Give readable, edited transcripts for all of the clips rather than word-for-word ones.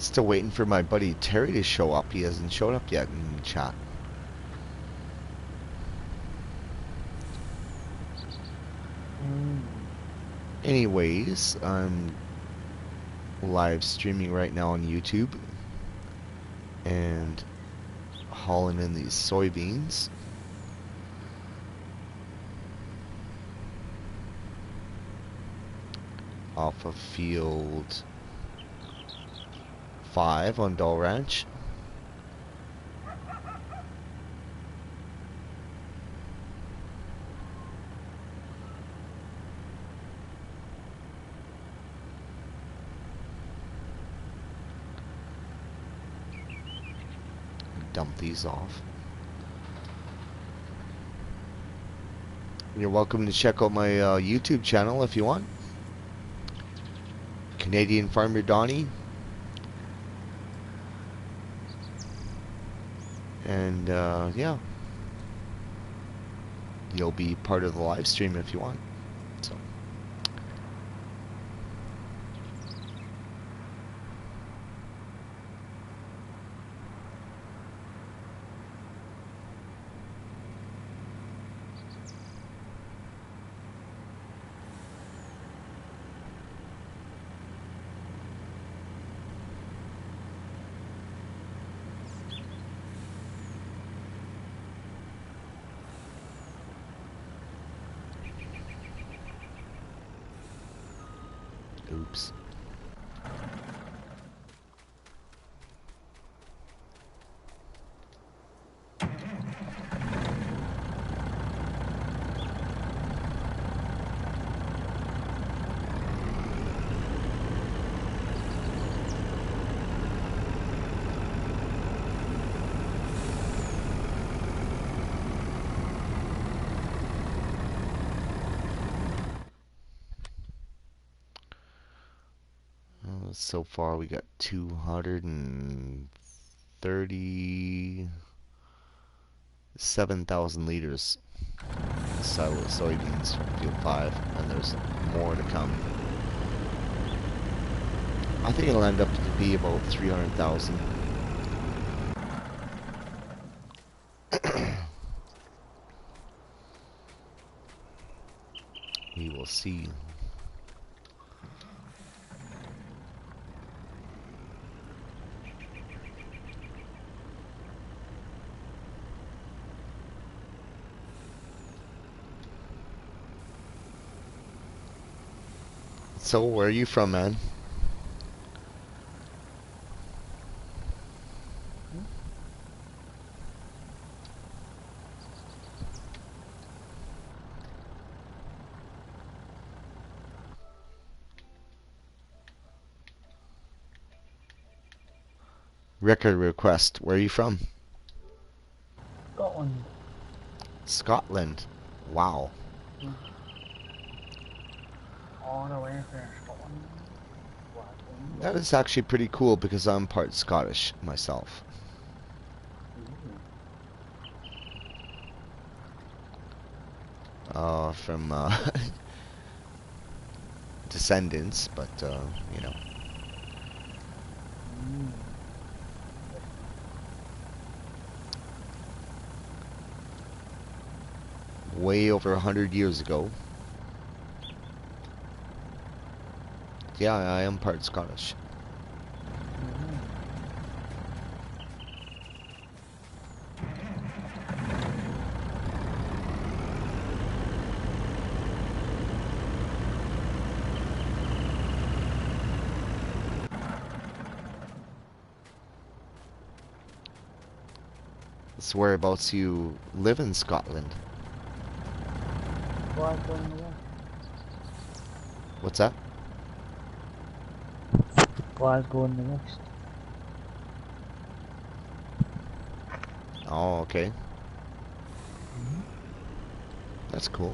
Still waiting for my buddy Terry to show up. He hasn't showed up yet in the chat. Anyways, I'm live streaming right now on YouTube and hauling in these soybeans. Off of field 5 on Dahl Ranch. Dump these off. You're welcome to check out my YouTube channel if you want. Canadian Farmer Donnie. And yeah, you'll be part of the live stream if you want. So. Oops. So far we got 237,000 liters silo soybeans from field 5, and there's more to come. I think it'll end up to be about 300,000. We will see. So, where are you from, man? Record request. Where are you from? Scotland. Scotland. Wow. All the way from Scotland. That is actually pretty cool because I'm part Scottish myself. From descendants, but you know. Way over 100 years ago. Yeah, I am part Scottish. So whereabouts you live in Scotland? Glasgow in the west. What's that? Glasgow in the west. Oh, okay. That's cool.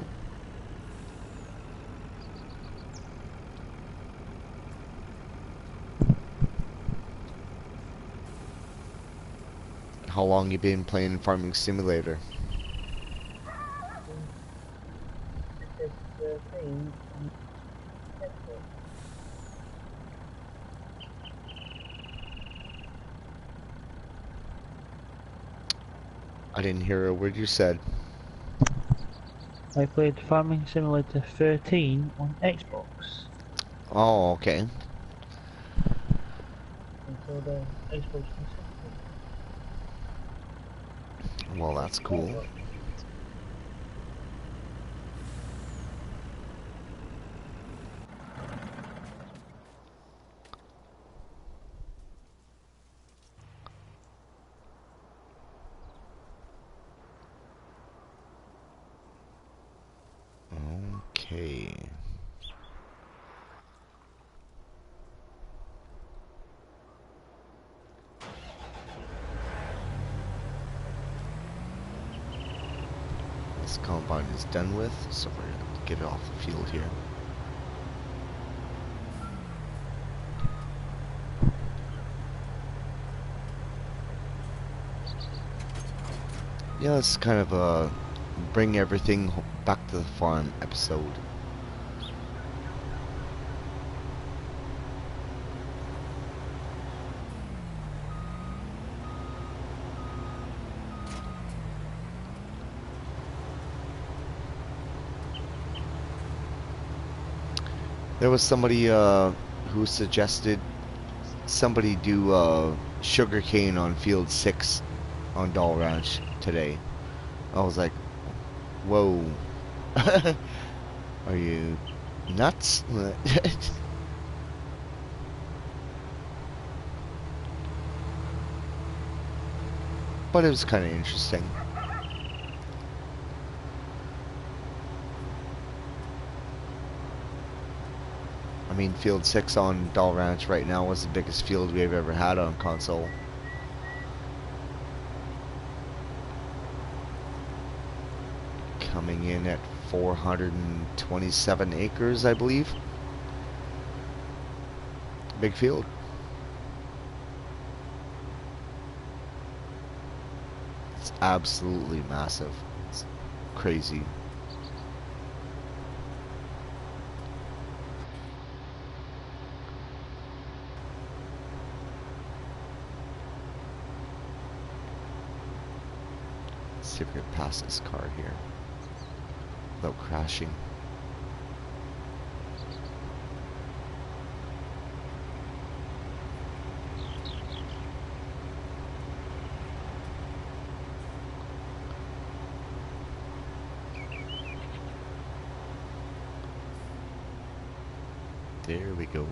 How long you been playing Farming Simulator? I didn't hear a word you said. I played Farming Simulator 13 on Xbox. Oh, okay. Until the Xbox 360. Well, that's cool. Okay. This combine is done with, so we're gonna get it off the field here. Yeah, it's kind of a bring everything back to the farm episode. There was somebody who suggested somebody do sugarcane on field 6 on Dahl Ranch today. I was like, whoa. Are you nuts? But it was kind of interesting. I mean, Field 6 on Dahl Ranch right now was the biggest field we've ever had on console. Coming in at 427 acres, I believe. Big field. It's absolutely massive. It's crazy. Let's see if we can pass this car here without crashing. There we go.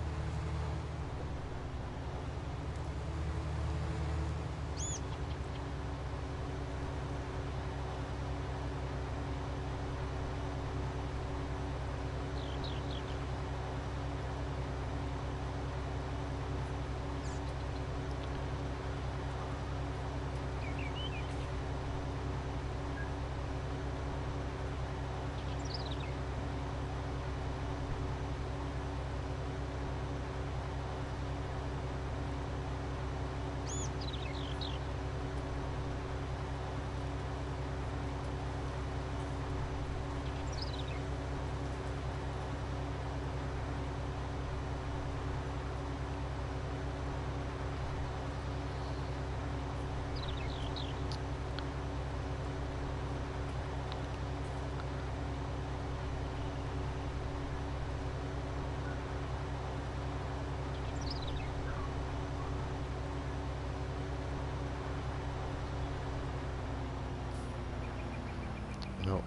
No,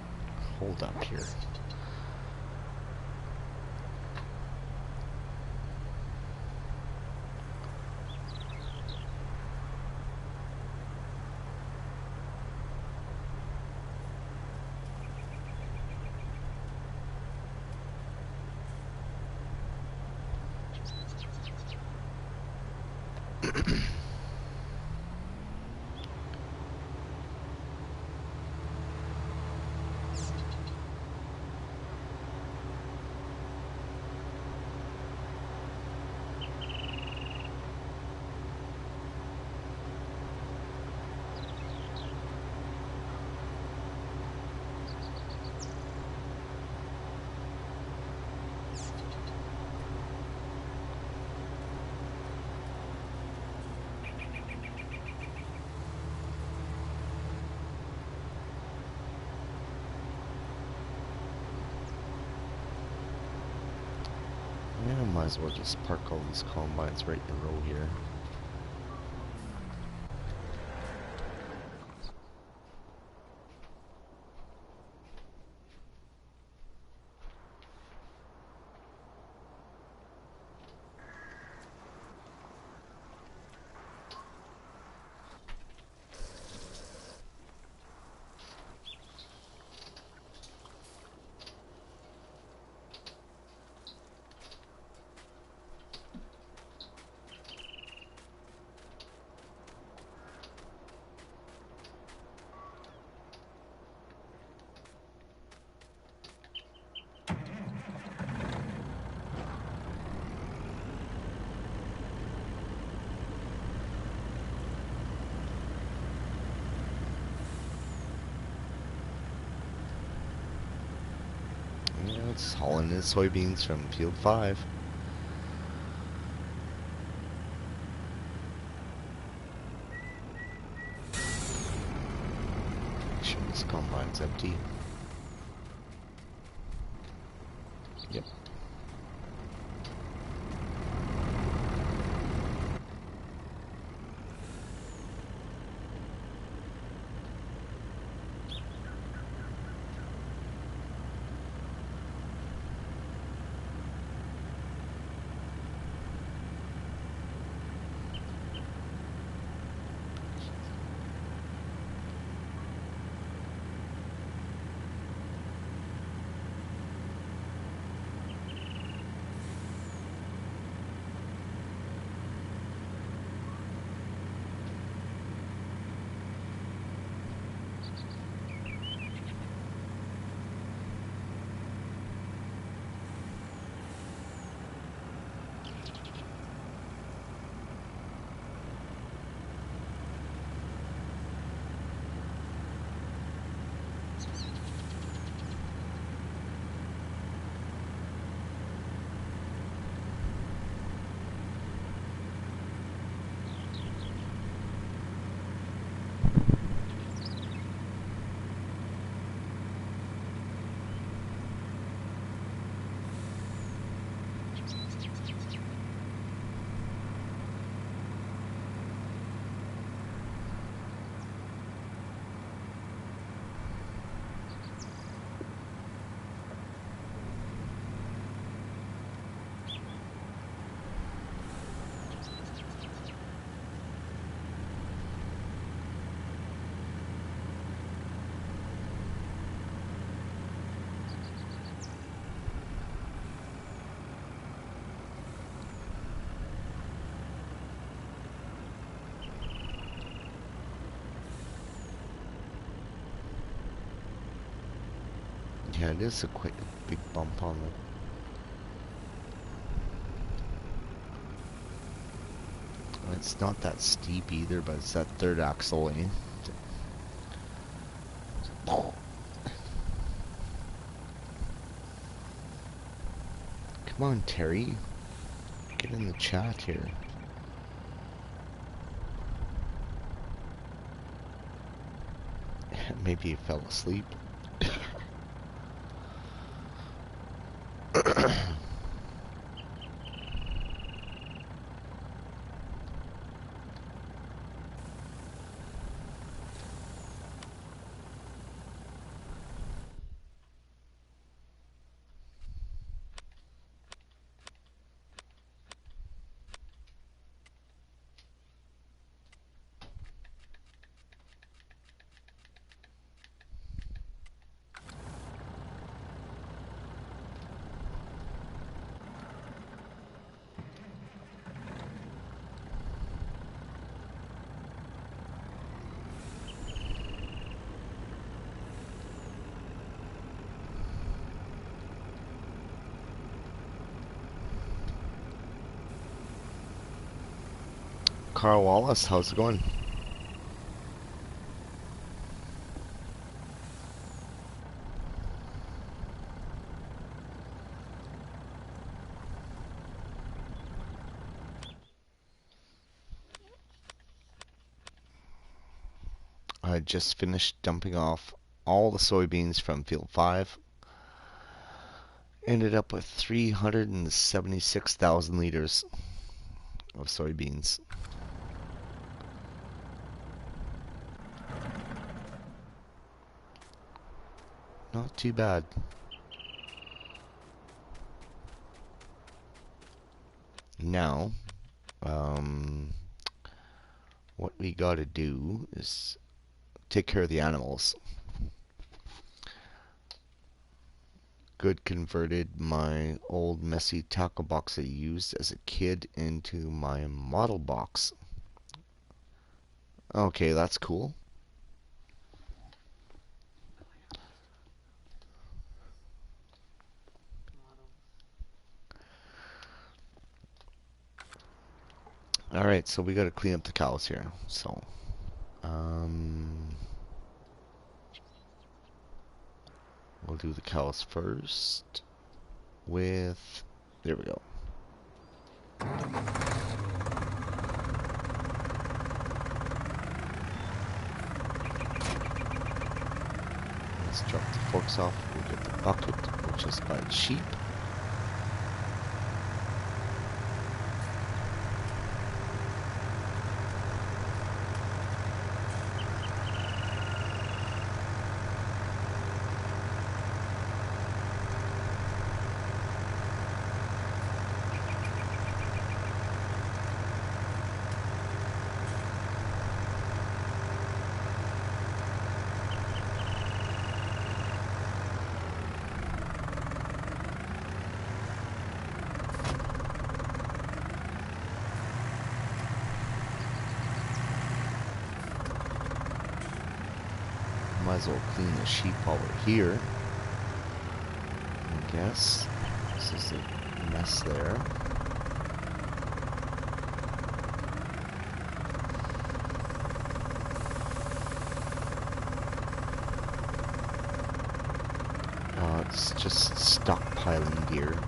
hold up here. Yeah, might as well just park all these combines right in a row here. Yeah, it's hauling in soybeans from field 5. Make sure this combine's empty. Yep. Yeah, it is a quite a big bump on the. It's not that steep either, but it's that third axle, eh? Come on, Terry. Get in the chat here. Maybe he fell asleep. Carl Wallace, how's it going? I just finished dumping off all the soybeans from field 5. Ended up with 376,000 liters of soybeans. Not too bad. Now, what we gotta do is take care of the animals. Good converted my old messy tackle box I used as a kid into my model box. Okay, that's cool. Alright, so we gotta clean up the cows here. So, we'll do the cows first with, there we go. Let's drop the forks off. We'll get the bucket, which is by the sheep. Might as well clean the sheep while we're here. I guess this is a mess there. It's just stockpiling gear.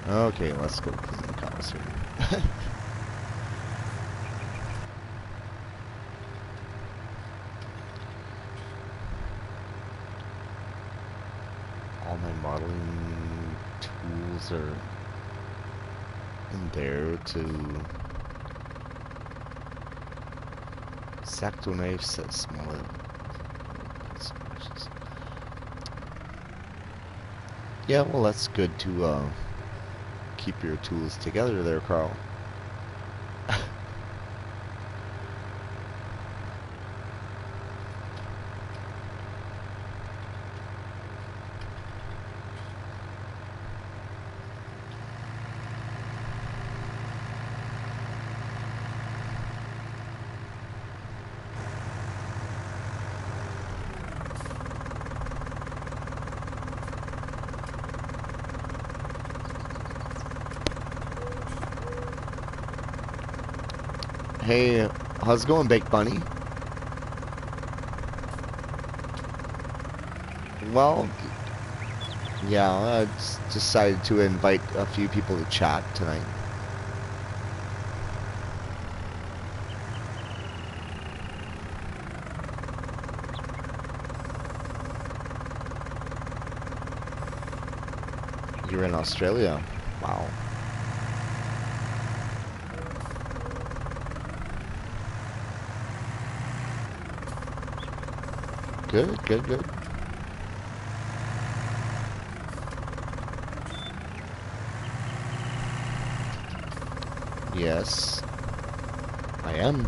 Okay, let's go clean the cows here. All my modeling tools are in there to Exacto knife says smaller. Yeah, well that's good to keep your tools together there, Carl. Hey, how's it going, Baked Bunny? Well, yeah, I decided to invite a few people to chat tonight. You're in Australia. Wow. Good, good, good. Yes, I am.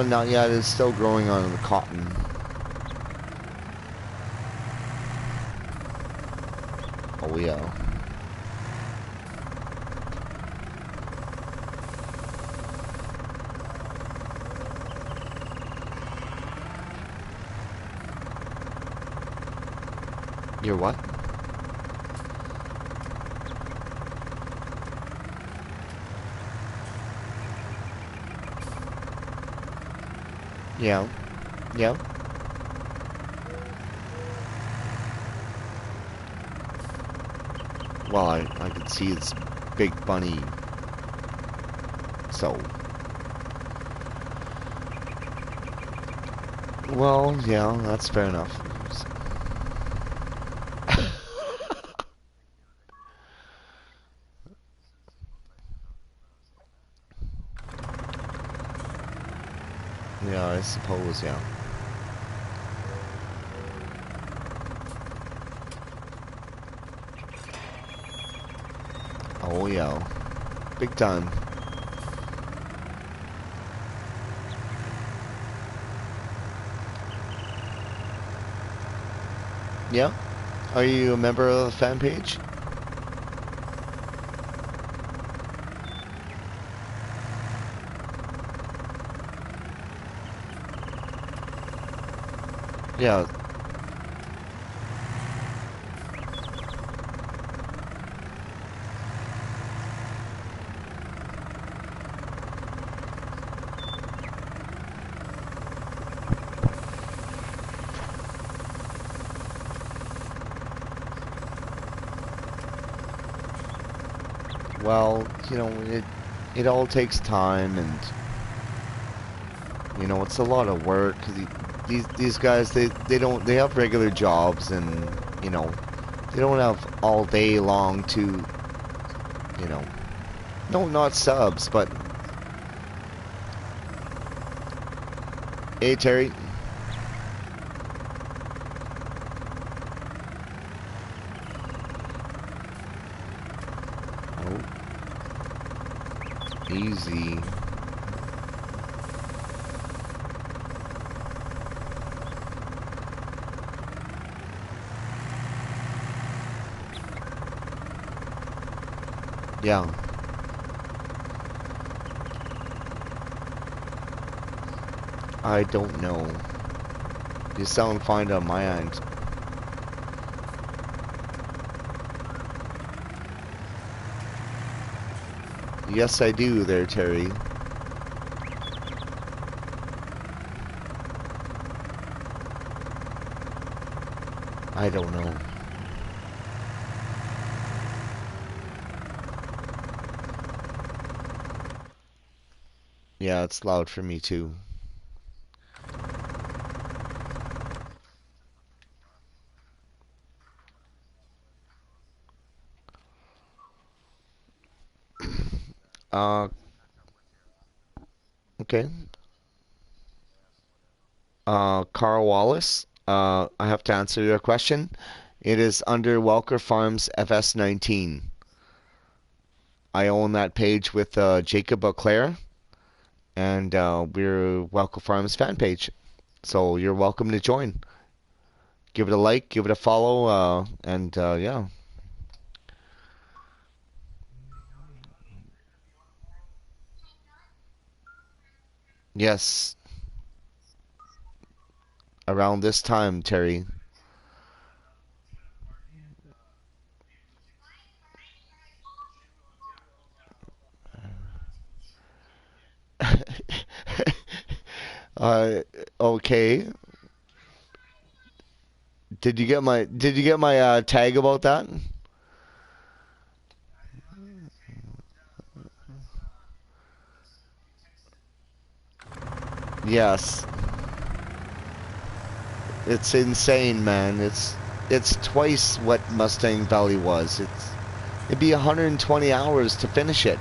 Not yet. It's still growing on the cotton. Oh, yeah. Your what? Yeah. Yeah. Well, I could see it's big bunny. So, well, yeah, that's fair enough. Yeah, I suppose, yeah. Oh, yeah. Big time. Yeah? Are you a member of the fan page? Yeah. Well, it all takes time, and it's a lot of work. These guys, they have regular jobs, and they don't have all day long to you know no, not subs, but hey, Terry. Oh, easy. Yeah, I don't know. You sound fine on my end. Yes, I do there, Terry. I don't know. Yeah, it's loud for me too. Uh, okay. Carl Wallace, I have to answer your question. It is under Welker Farms FS19. I own that page with Jacob Auclair, and we're Welker Farms fan page. So you're welcome to join. Give it a like, give it a follow, and yeah. Yes, around this time, Terry. uh, okay. Did you get my tag about that? Yes. It's insane, man. It's twice what Mustang Valley was. It'd be 120 hours to finish it.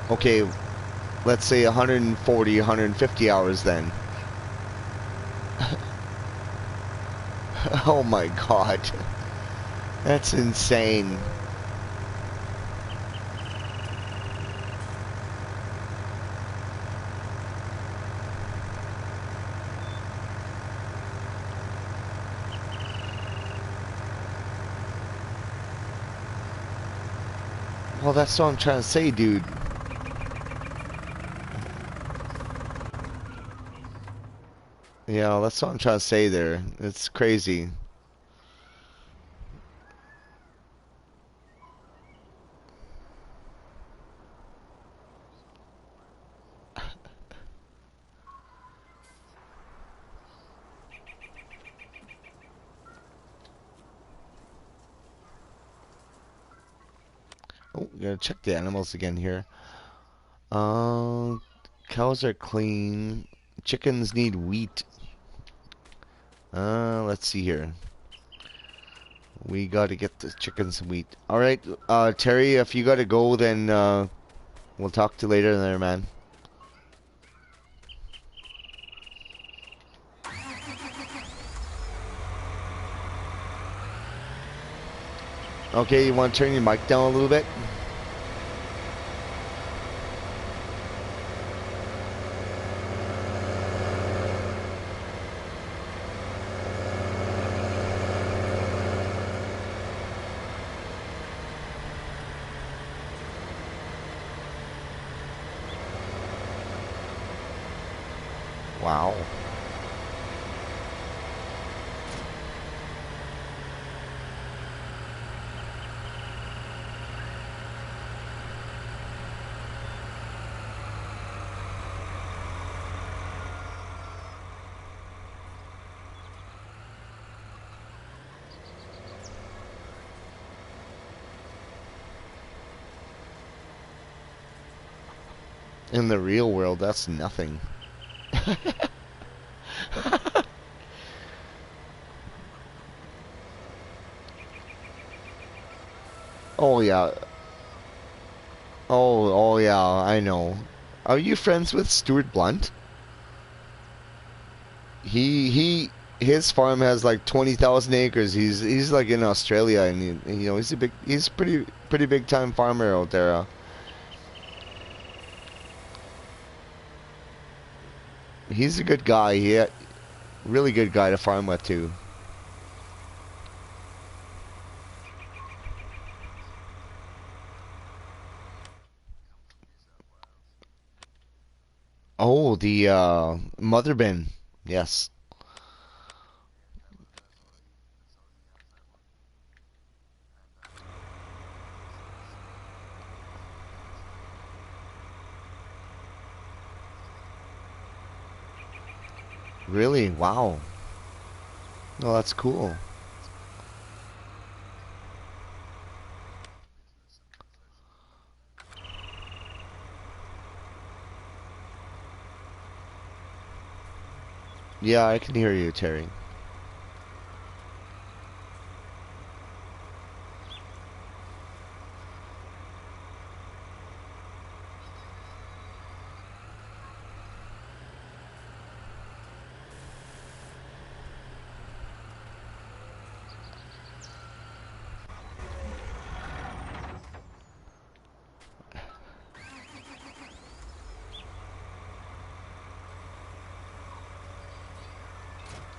Okay, let's say 140, 150 hours then. Oh my god. That's insane. Well, that's what I'm trying to say, dude. Yeah, that's what I'm trying to say there. It's crazy. Oh, gotta check the animals again here. Uh, Cows are clean. Chickens need wheat. Let's see here. We gotta get the chickens some wheat. Alright, Terry, if you gotta go, then, we'll talk to you later there, man. Okay, you wanna turn your mic down a little bit? Wow. In the real world, that's nothing. Oh yeah. Oh yeah, I know. Are you friends with Stuart Blunt? His farm has like 20,000 acres. He's like in Australia, and he's pretty big time farmer out there. He's a good guy. Really good guy to farm with too. Oh, the mother bin. Yes. Really? Wow. No, that's cool. Yeah, I can hear you, Terry.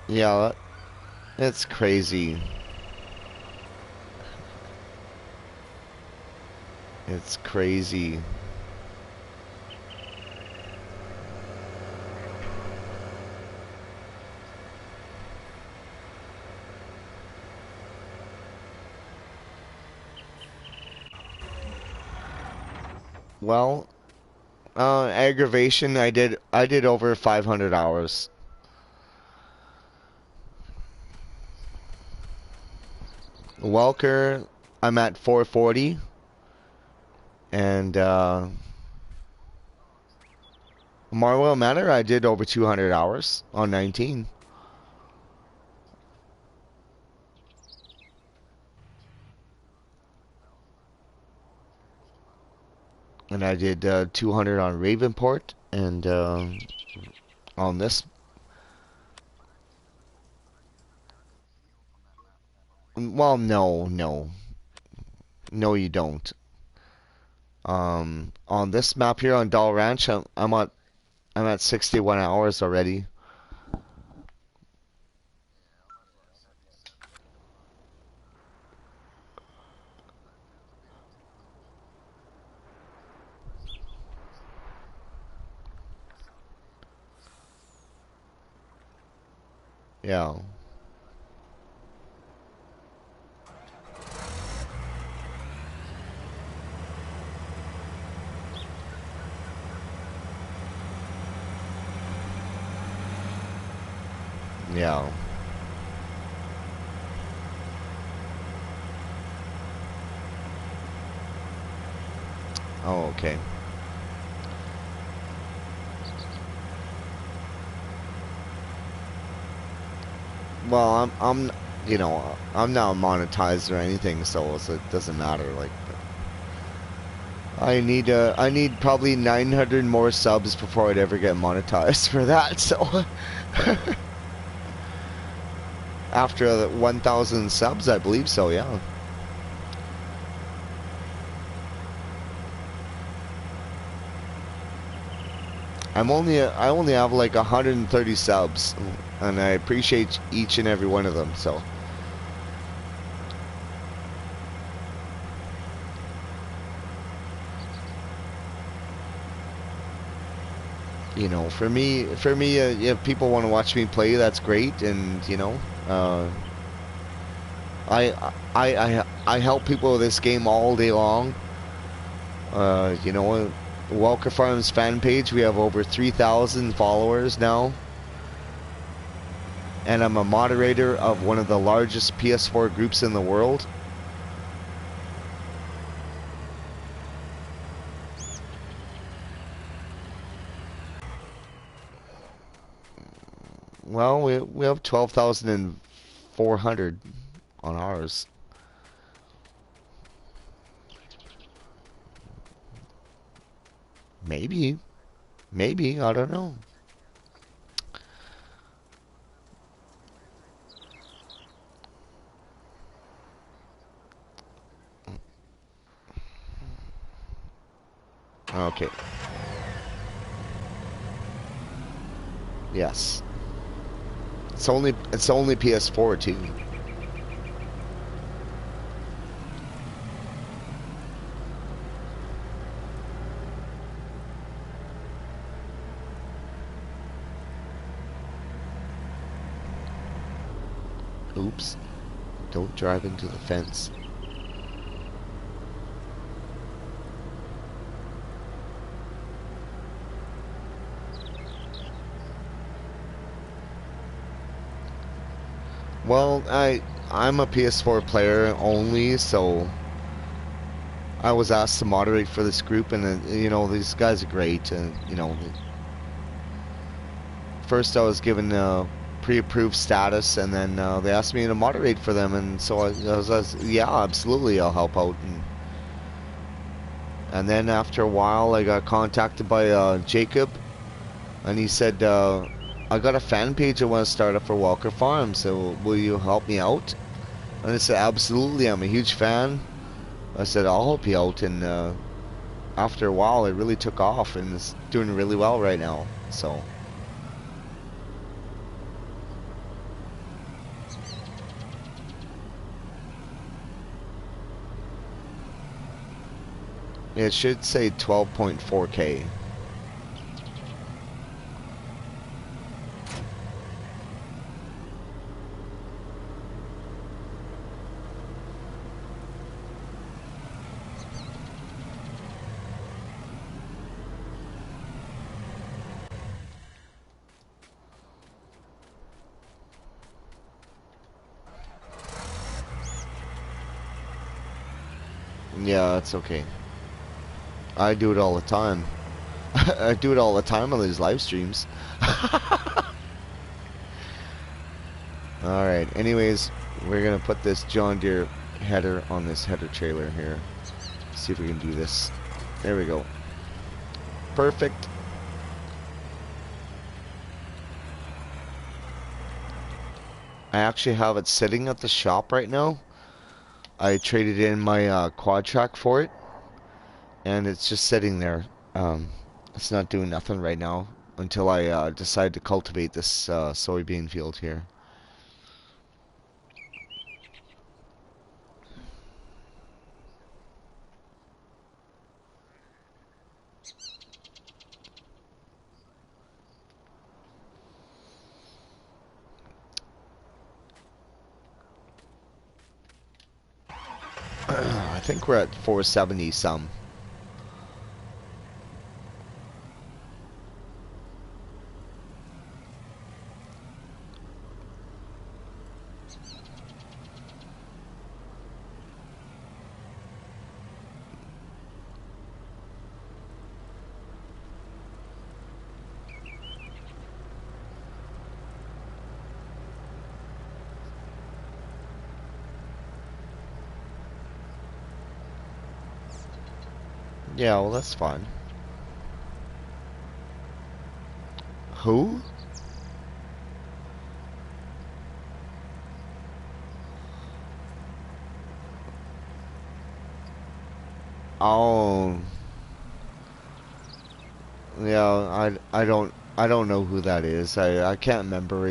Yeah, it's crazy. It's crazy. Well, aggravation. I did over 500 hours. Welker, I'm at 440, and Marwell Manor, I did over 200 hours on 19, and I did 200 on Ravenport, and on this. Well, no, you don't. On this map here on Dahl Ranch, I'm at 61 hours already. Yeah. Yeah. Oh, okay. Well, you know, I'm not monetized or anything, so it doesn't matter. Like, I need probably 900 more subs before I'd ever get monetized for that. So after 1,000 subs, I believe so. Yeah. I only have like 130 subs, and I appreciate each and every one of them. So, you know, if people want to watch me play, that's great, and you know, I help people with this game all day long. You know, Walker Farms fan page, we have over 3,000 followers now, and I'm a moderator of one of the largest PS4 groups in the world. Well, we have 12,400 on ours. Maybe, maybe I don't know. Okay. Yes. It's only PS4 too. Oops. Don't drive into the fence. Well, I'm a PS4 player only, so I was asked to moderate for this group, and you know these guys are great. And you know, first I was given pre-approved status, and then they asked me to moderate for them, and so I was yeah, absolutely, I'll help out. And then after a while, I got contacted by Jacob, and he said, I got a fan page I want to start up for Walker Farms, so will you help me out? And I said, absolutely, I'm a huge fan. I said, I'll help you out, and after a while, it really took off, and it's doing really well right now. So it should say 12.4K. Yeah, it's okay. I do it all the time. I do it all the time on these live streams. Alright, anyways, we're gonna put this John Deere header on this header trailer here. See if we can do this. There we go. Perfect. I actually have it sitting at the shop right now. I traded in my quad track for it, and it's just sitting there. Um, it's not doing nothing right now until I decide to cultivate this soybean field here. I think we're at 470 some. Yeah, well, that's fine. Who? Oh, yeah. I don't know who that is. I can't remember.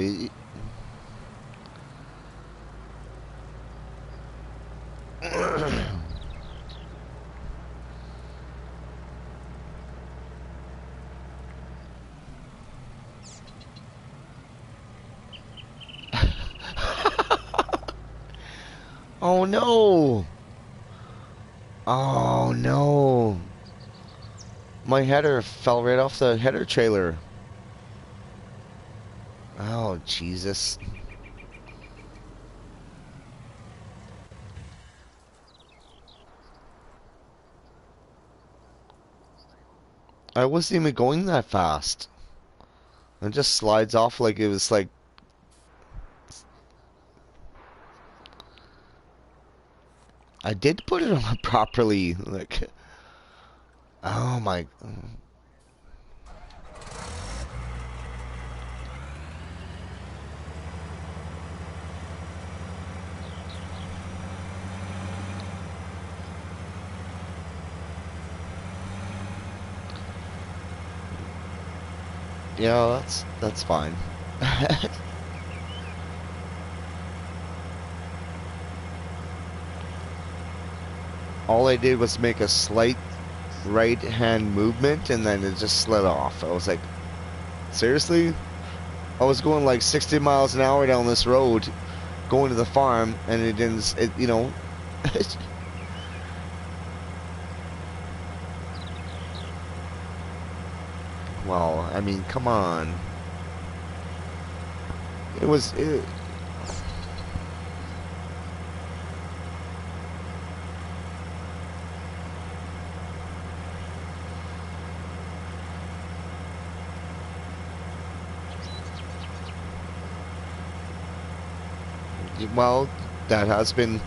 Oh no! Oh no! My header fell right off the header trailer. Oh Jesus! I wasn't even going that fast. It just slides off like it was like I did put it on properly. Like, oh my. Yeah, that's fine. All I did was make a slight right hand movement and then it just slid off. I was like, seriously? I was going like 60 miles an hour down this road going to the farm and it didn't, you know. Well, I mean, come on. It was, well, that has been,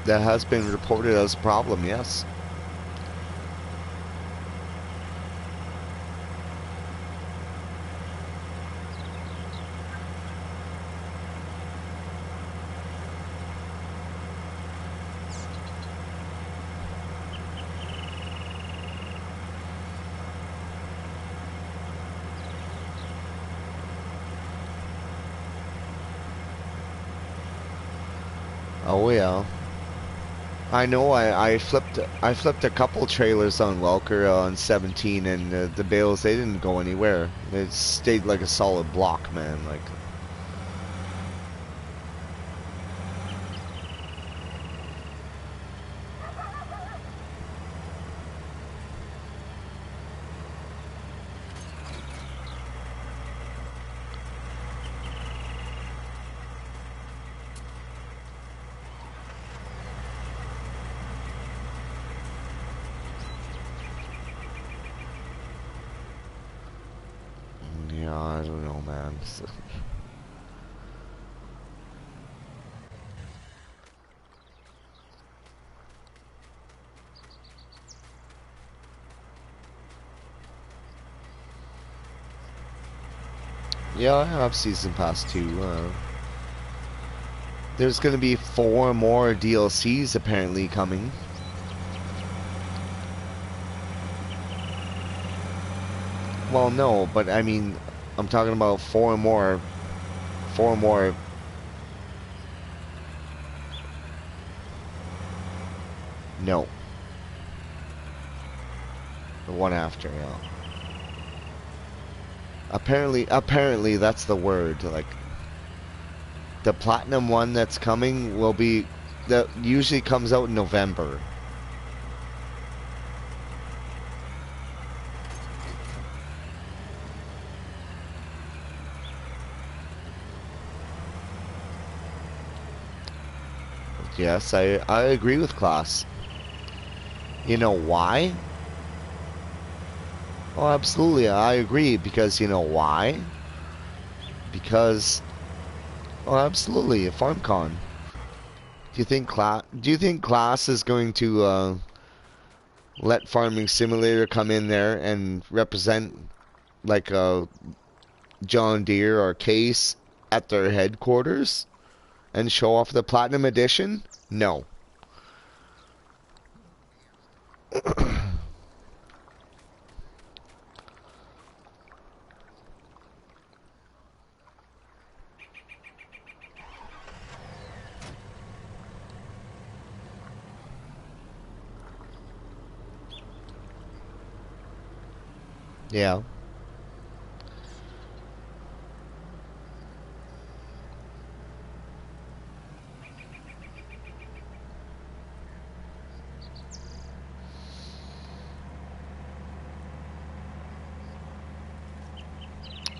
that has been reported as a problem, yes. Oh yeah. I know I flipped a couple trailers on Welker on 17 and the bales they didn't go anywhere. It stayed like a solid block, man. Like yeah, I don't know, man. Yeah, I have season pass too. There's gonna be 4 more DLCs apparently coming. Well, no, but I mean, I'm talking about 4 more. No, the one after. Yeah. Apparently that's the word. Like the platinum one that's coming will be. that usually comes out in November. Yes, I agree with Klaus. You know why? Oh, absolutely, I agree, because you know why? Because, oh, absolutely, a FarmCon. Do you think Klaus is going to let Farming Simulator come in there and represent like a John Deere or Case at their headquarters and show off the Platinum Edition? No. Yeah.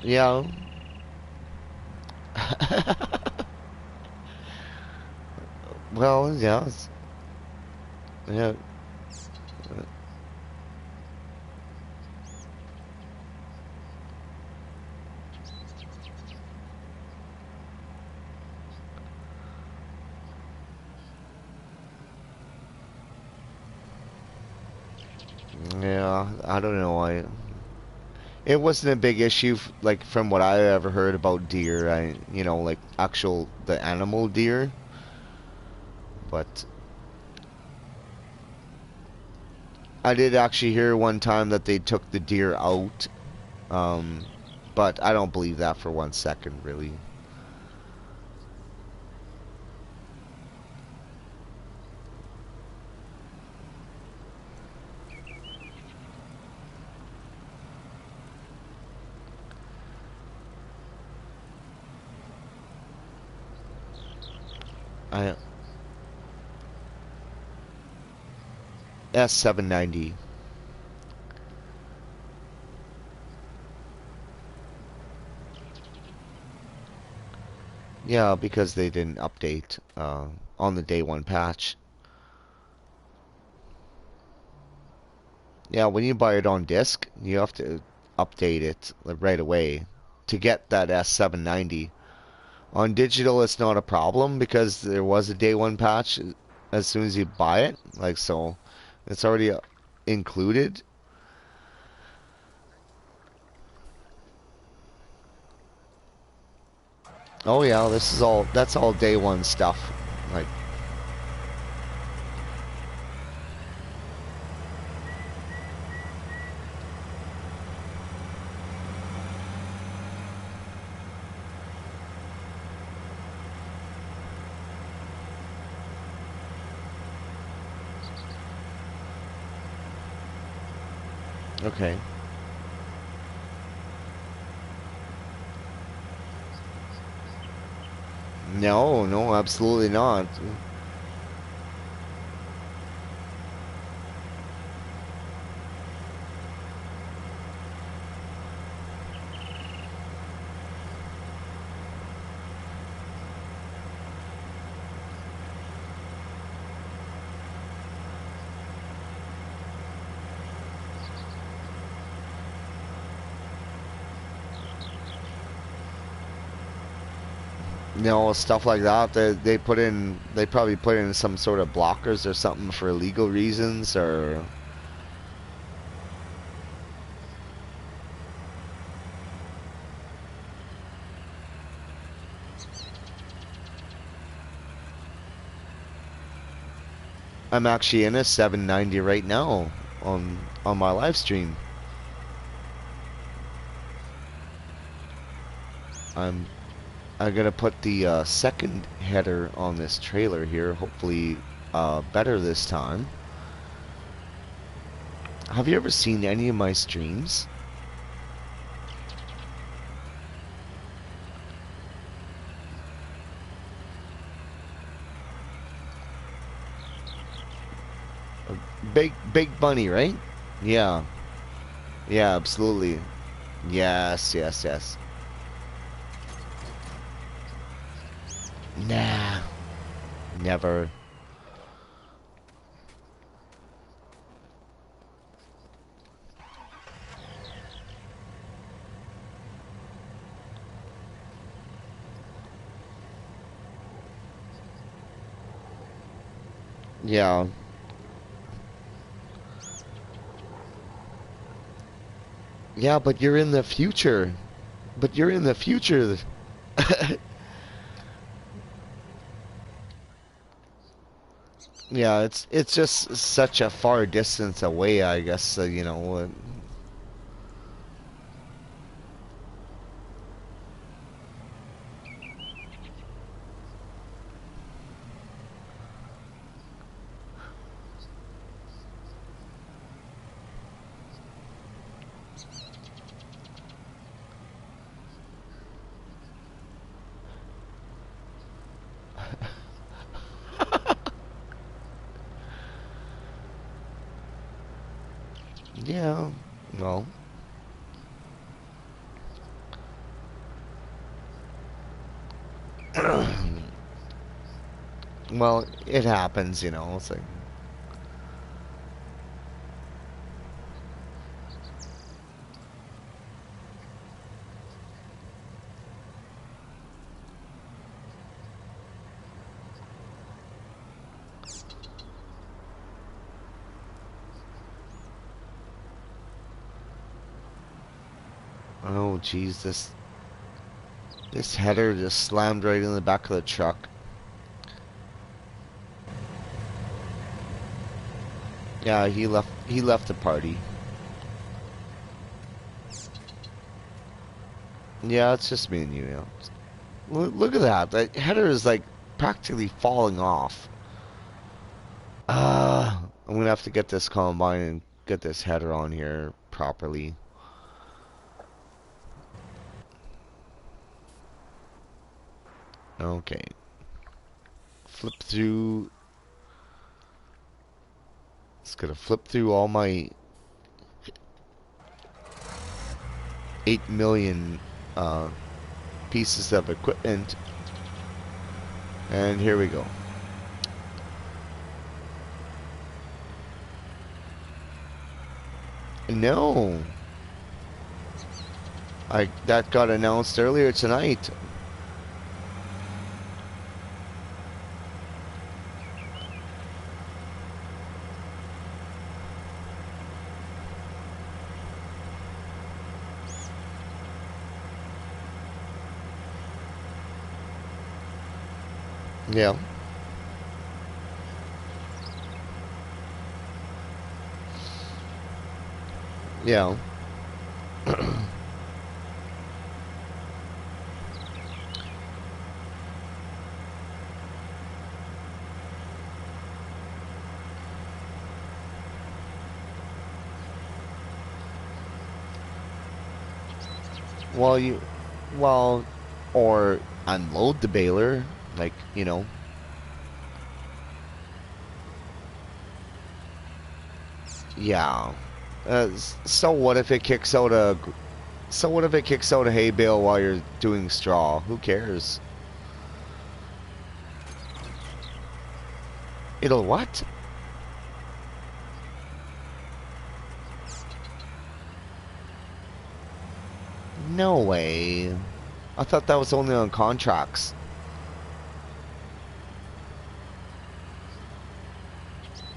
Yeah. Well, yeah. Yeah. Yeah, I don't know. It wasn't a big issue, like from what I ever heard about deer. Like actual the animal deer. But I did actually hear one time that they took the deer out. Um, but I don't believe that for 1 second, really. I S790. Yeah, because they didn't update on the day one patch. Yeah, when you buy it on disc, you have to update it like, right away to get that S790. On digital, it's not a problem because there was a day one patch as soon as you buy it. Like, so it's already included. Oh yeah, that's all day one stuff. Like, okay. No, no, absolutely not. Stuff like that. They probably put in some sort of blockers or something for legal reasons, or I'm actually in a 790 right now on my live stream. I'm I'm gonna put the second header on this trailer here. Hopefully, better this time. Have you ever seen any of my streams? big bunny, right? Yeah. Yeah, absolutely. Yes, yes, yes. Nah, never. Yeah. Yeah, but you're in the future. But you're in the future. Yeah, it's just such a far distance away, I guess, you know. Yeah. Well, well, it happens, you know. It's like, oh, geez, this header just slammed right in the back of the truck. Yeah, he left the party. Yeah, it's just me and you, yeah. Look at that. That header is like practically falling off. I'm gonna have to get this combine and get this header on here properly. Okay. Flip through. It's gonna flip through all my 8 million uh, pieces of equipment. And here we go. No. That got announced earlier tonight. Yeah. Yeah. Well, well, or unload the baler, like, you know. Yeah. So what if it kicks out a So what if it kicks out a hay bale while you're doing straw? Who cares? It'll what? No way. I thought that was only on contracts.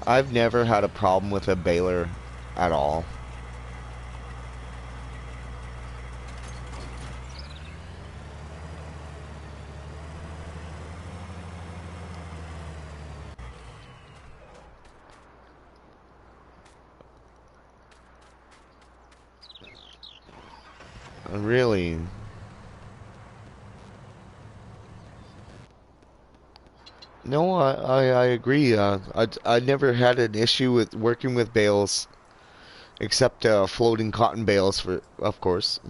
I've never had a problem with a baler at all. Really. No, I agree. I never had an issue with working with bales, except floating cotton bales, for of course.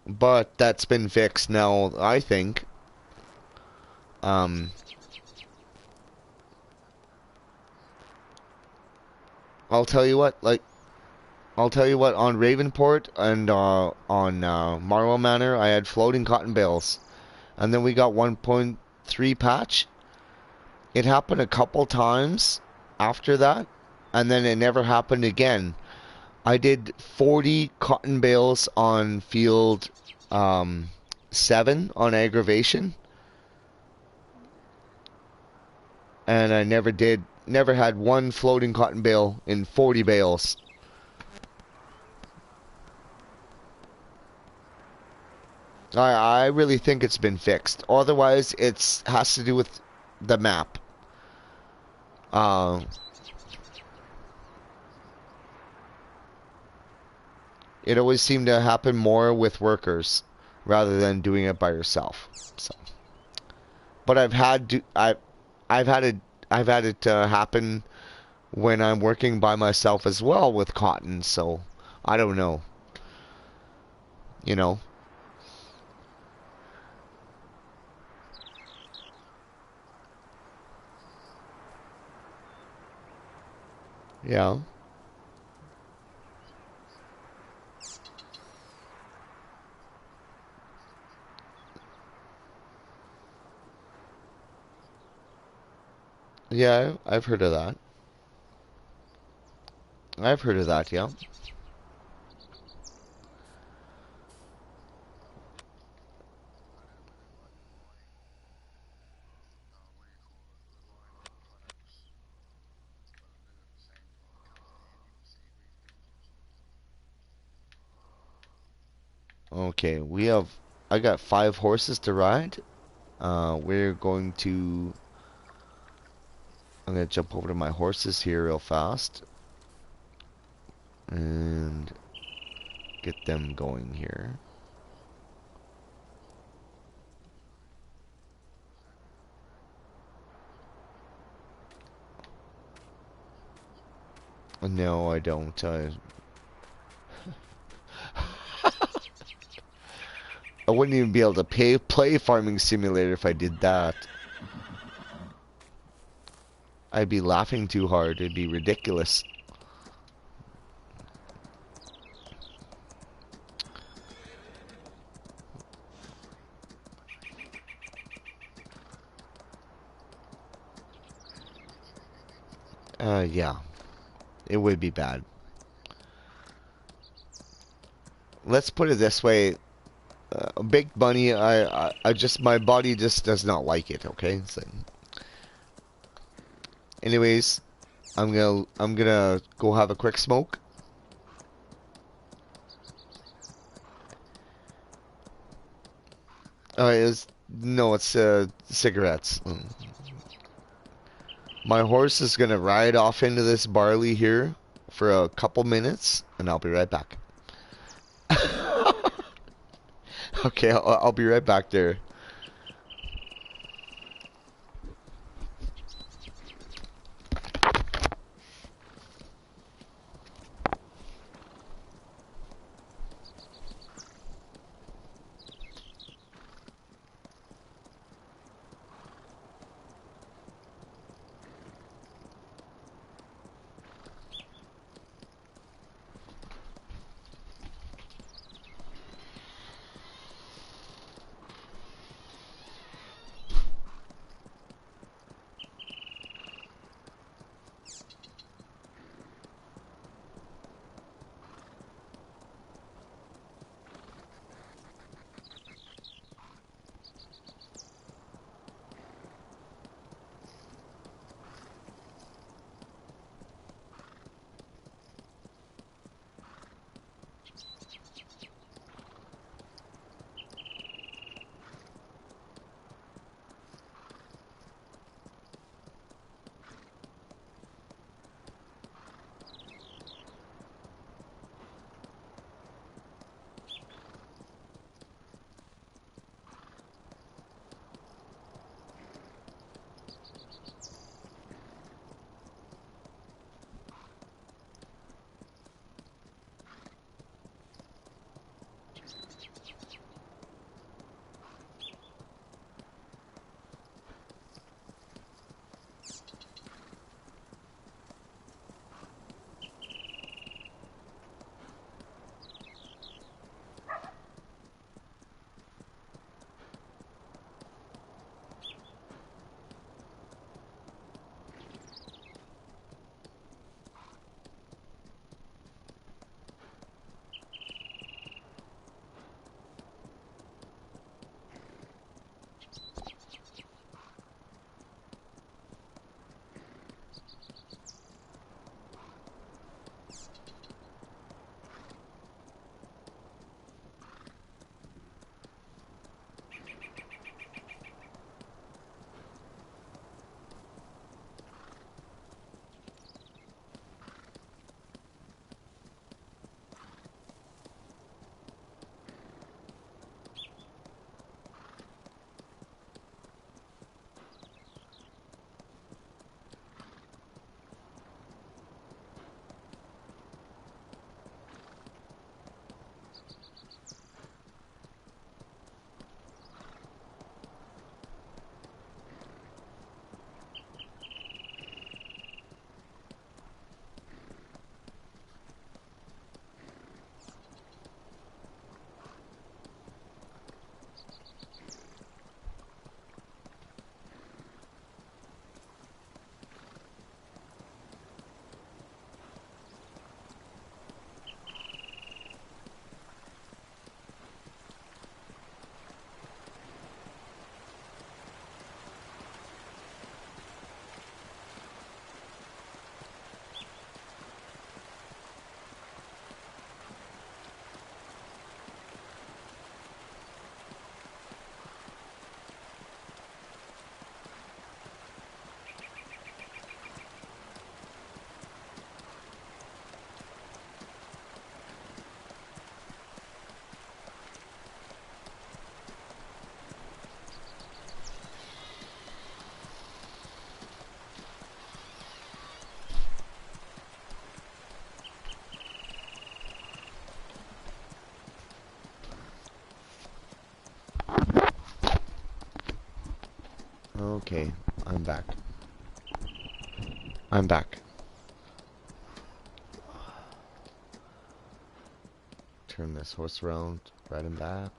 But that's been fixed now, I think. Um, I'll tell you what, like, I'll tell you what, on Ravenport and on Marlow Manor, I had floating cotton bales. And then we got 1.3 patch. It happened a couple times after that, and then it never happened again. I did 40 cotton bales on field 7 on aggravation, and I never had one floating cotton bale in 40 bales. I really think it's been fixed. Otherwise, it has to do with the map. Uh, it always seemed to happen more with workers rather than doing it by yourself. So, but I've had it happen when I'm working by myself as well with cotton. So I don't know. You know. Yeah. Yeah, I've heard of that. I've heard of that, yeah. Okay, I got 5 horses to ride. We're going to, I'm going to jump over to my horses here real fast and get them going here. No, I don't. I wouldn't even be able to play Farming Simulator if I did that. I'd be laughing too hard. It'd be ridiculous. Yeah, it would be bad. Let's put it this way. Big bunny, I just, my body just does not like it, okay? So, anyways, I'm gonna go have a quick smoke. No, it's cigarettes. My horse is gonna ride off into this barley here for a couple minutes, and I'll be right back. Okay, I'll be right back there. Okay, I'm back. I'm back. Turn this horse around, ride him back.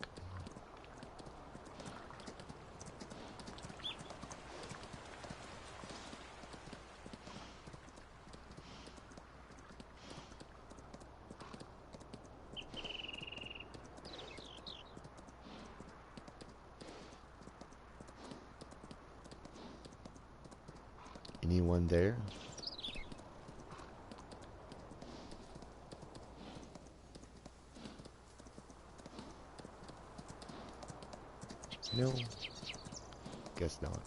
Anyone there? No. Guess not.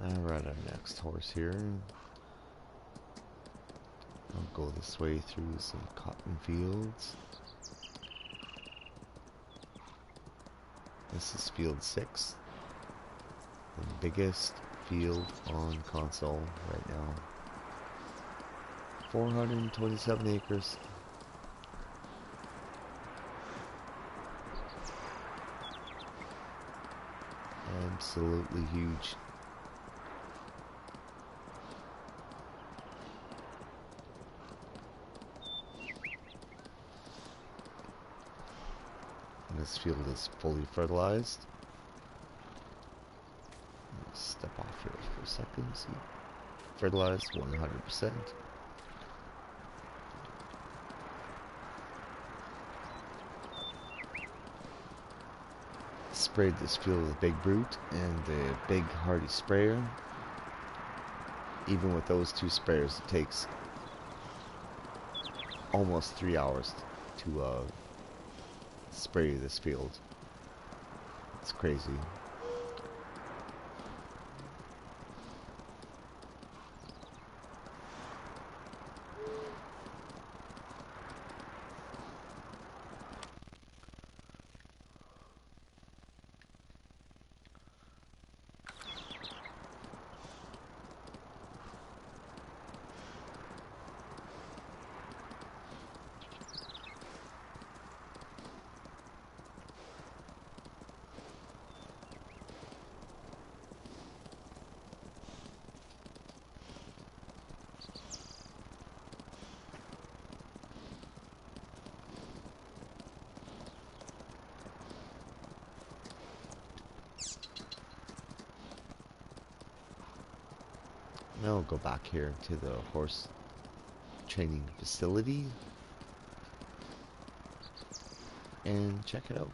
I'll ride our next horse here. I'll go this way through some cotton fields. This is field 6. The biggest field on console right now. 427 acres. Absolutely huge. And this field is fully fertilized. Step off here for a second. See, fertilized 100%. Sprayed this field with a big brute and a big hardy sprayer. Even with those two sprayers, it takes almost 3 hours to spray this field. It's crazy. Now we'll go back here to the horse training facility and check it out.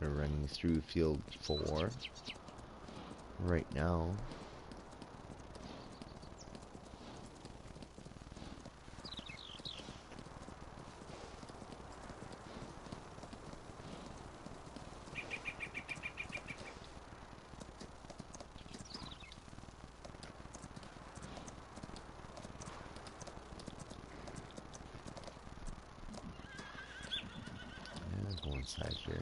We're running through field 4 right now. Go inside here.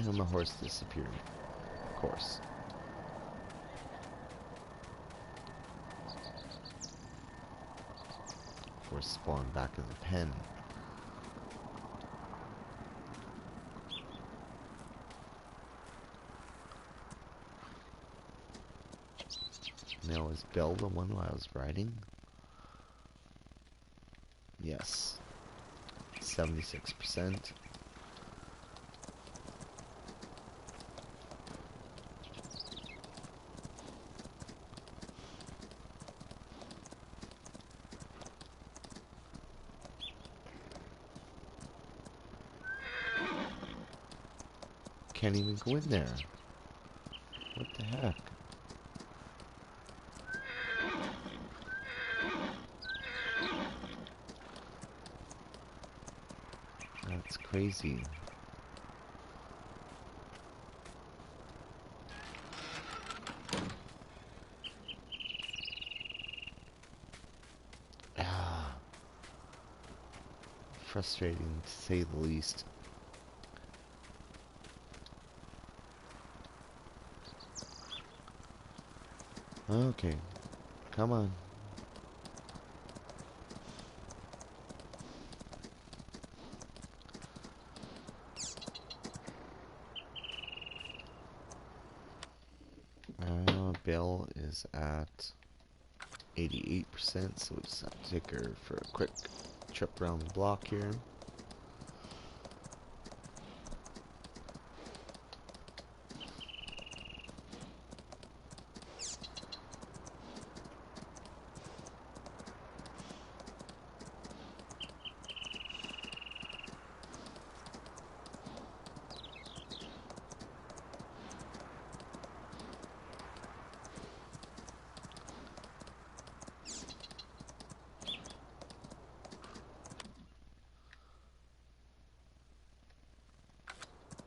And my horse disappeared. Of course. Horse spawned back in the pen. Now is Belle the one I was riding? Yes. 76%. Can't even go in there. What the heck? That's crazy. Ah, frustrating to say the least. Okay, come on. Belle is at 88%, so we just have to take her for a quick trip around the block here.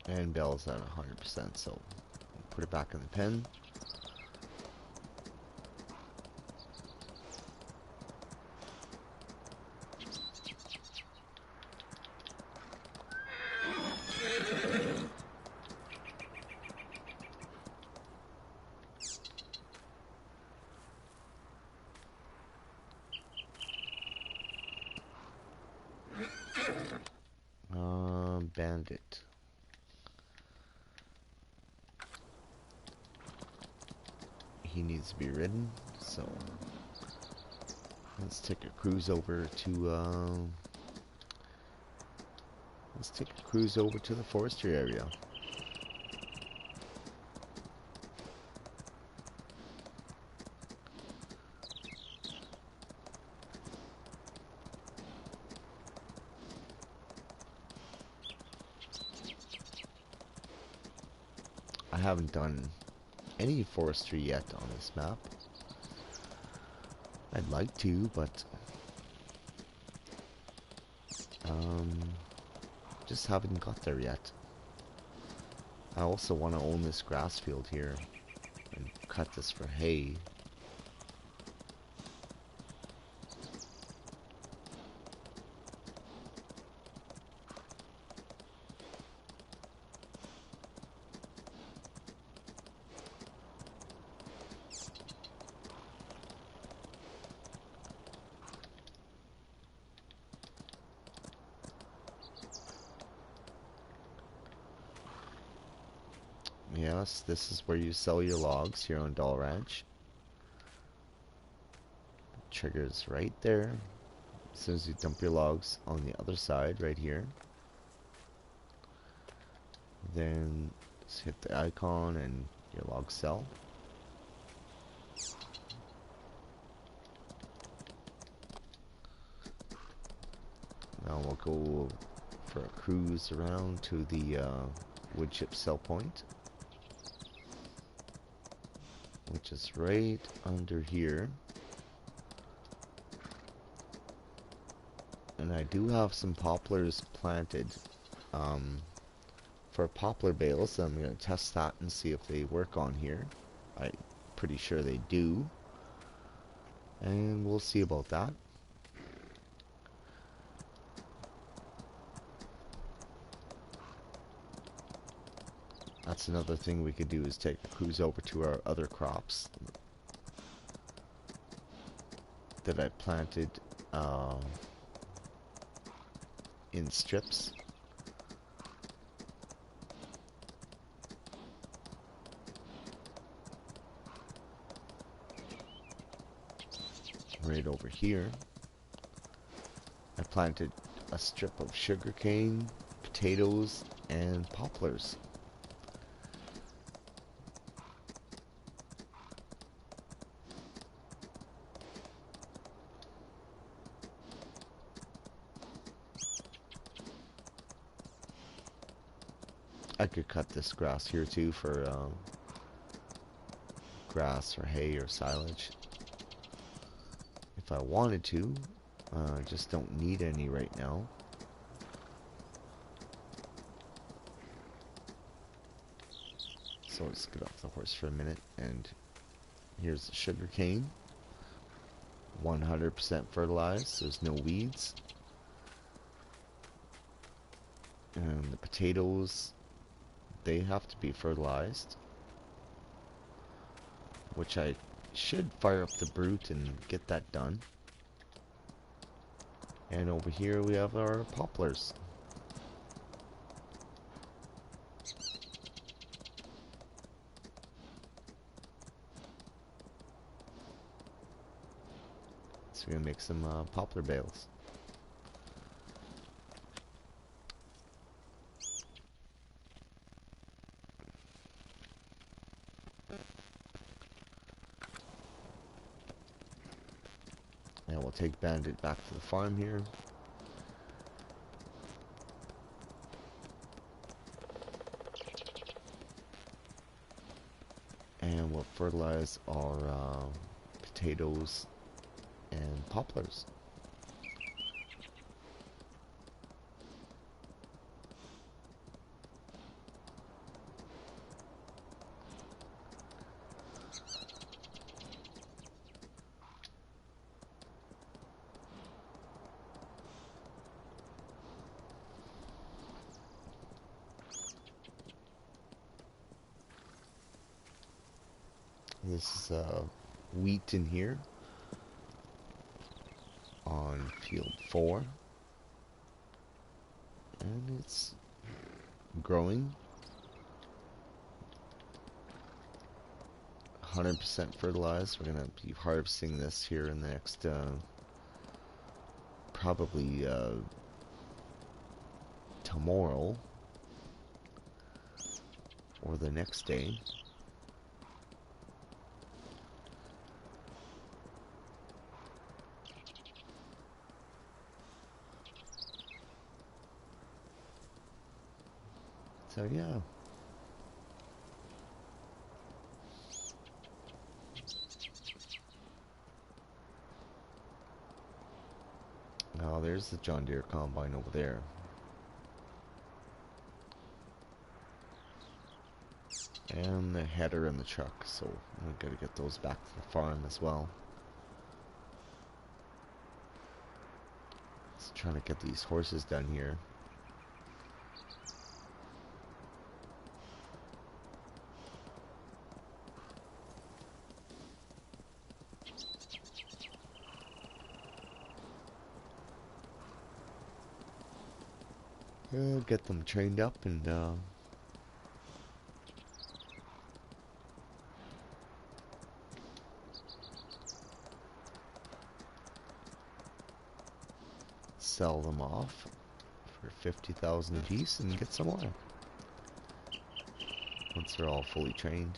And Belle's at 100%, so put it back in the pen. Bandit. He needs to be ridden, so let's take a cruise over to the forestry area. I haven't done any forestry yet on this map. I'd like to, but just haven't got there yet. I also want to own this grass field here and cut this for hay. Yes, this is where you sell your logs here on Dahl Ranch. Triggers right there. As soon as you dump your logs on the other side, right here. Then just hit the icon and your logs sell. Now we'll go for a cruise around to the wood chip sell point, which is right under here. And I do have some poplars planted for poplar bales, so I'm going to test that and see if they work on here. I'm pretty sure they do, and we'll see about that. That's another thing we could do, is take a cruise over to our other crops that I planted in strips. Right over here, I planted a strip of sugarcane, potatoes, and poplars. I could cut this grass here too for grass or hay or silage if I wanted to. I just don't need any right now. So let's get off the horse for a minute, and here's the sugar cane. 100% fertilized, there's no weeds. And the potatoes, they have to be fertilized, which I should fire up the brute and get that done. And over here we have our poplars. So we're gonna make some poplar bales. And we'll take Bandit back to the farm here. And we'll fertilize our potatoes and poplars. This is wheat in here on field 4, and it's growing. 100% fertilized. We're gonna be harvesting this here in the next probably tomorrow or the next day. So yeah. Now there's the John Deere combine over there. And the header and the truck, so we gotta get those back to the farm as well. Just trying to get these horses done here. Get them trained up and sell them off for 50,000 apiece and get some more once they're all fully trained.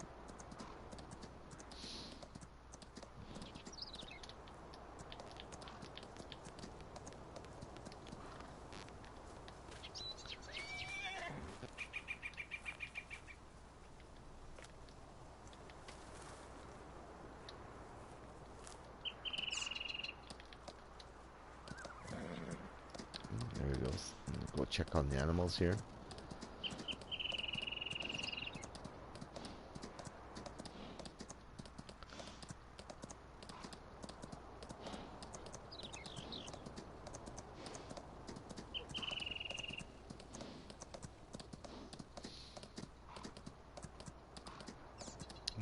There we go. Go check on the animals here.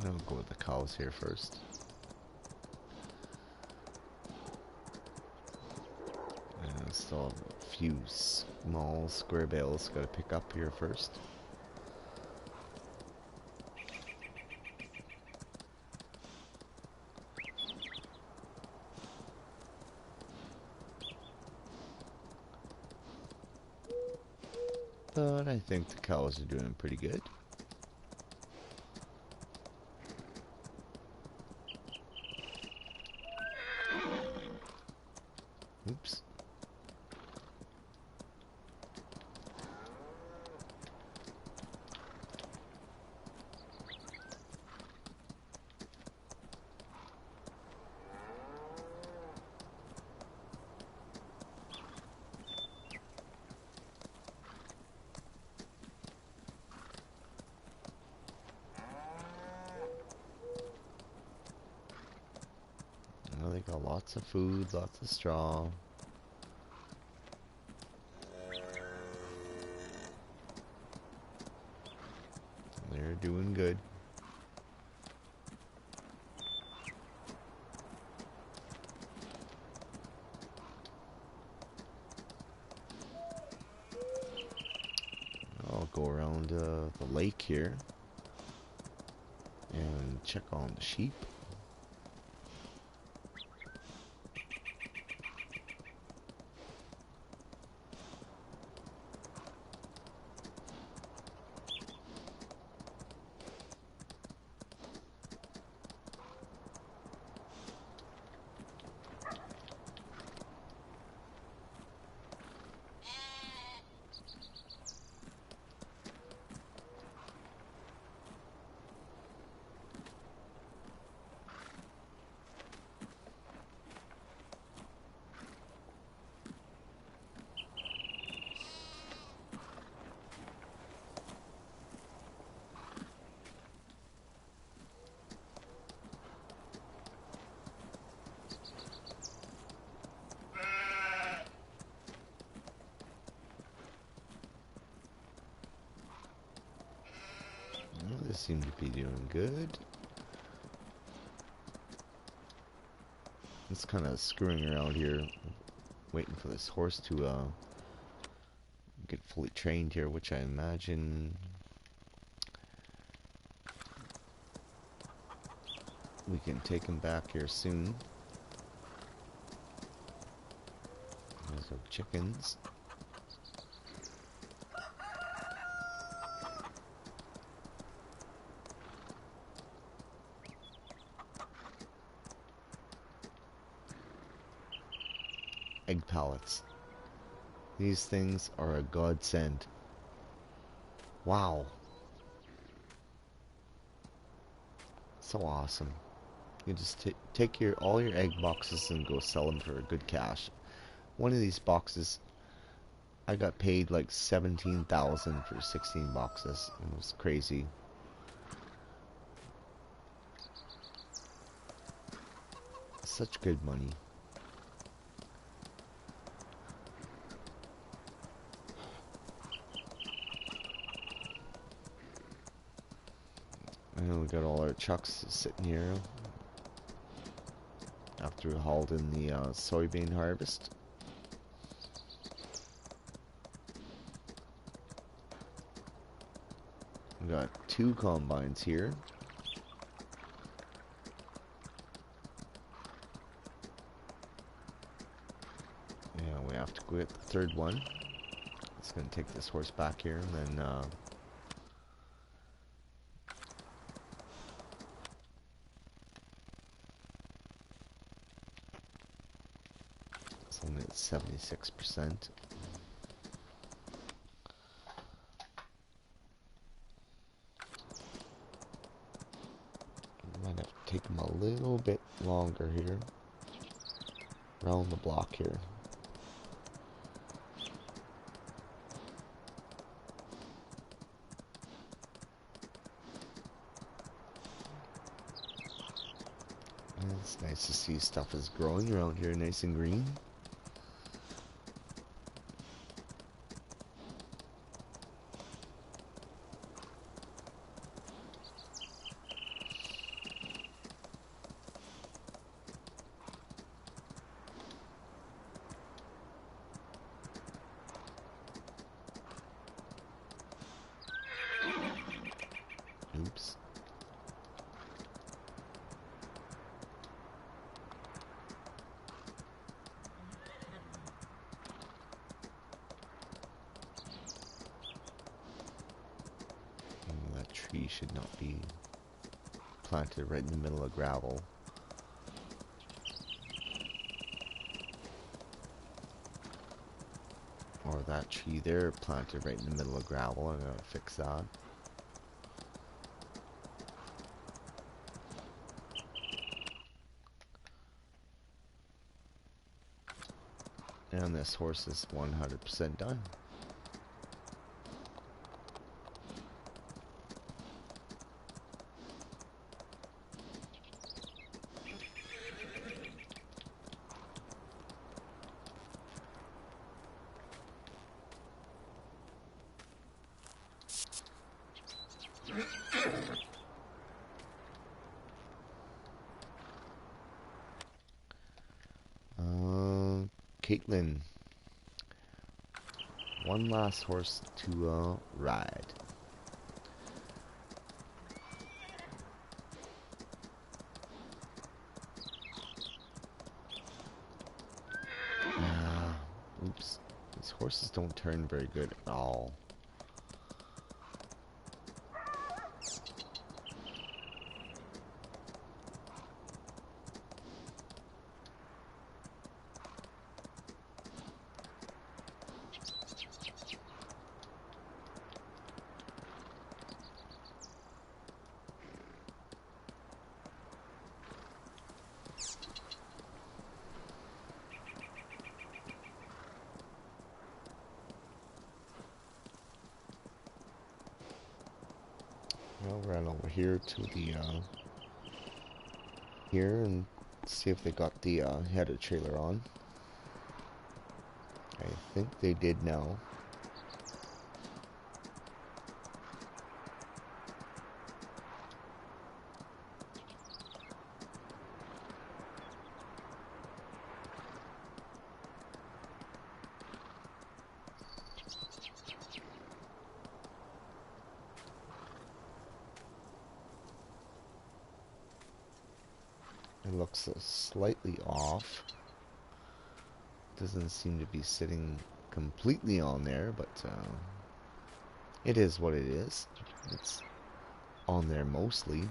I'll go with the cows here first. And still have a few small square bales gotta pick up here first. But I think the cows are doing pretty good. Oops. Well, they got lots of food, lots of straw. They're doing good. I'll go around the lake here and check on the sheep. Well, they seem to be doing good. Just kind of screwing around here, waiting for this horse to get fully trained here, which I imagine we can take him back here soon. There's our chickens. Egg pallets. These things are a godsend. Wow. So awesome. You just take all your egg boxes and go sell them for a good cash. One of these boxes, I got paid like 17,000 for 16 boxes. It was crazy. Such good money. And we got all our trucks sitting here after we hauled in the soybean harvest. We got 2 combines here. Yeah, we have to go get the 3rd one. It's gonna take this horse back here and then it's only at 76%. Might have to take him a little bit longer here. Around the block here. And it's nice to see stuff is growing around here, nice and green. tree should not be planted right in the middle of gravel. Or that tree there planted right in the middle of gravel. I'm gonna fix that. And this horse is 100% done. Caitlin, one last horse to ride. Oops, these horses don't turn very good at all. I'll run over here to the here and see if they got the header trailer on. I think they did now. It looks slightly off. Doesn't seem to be sitting completely on there, but it is what it is. It's on there mostly.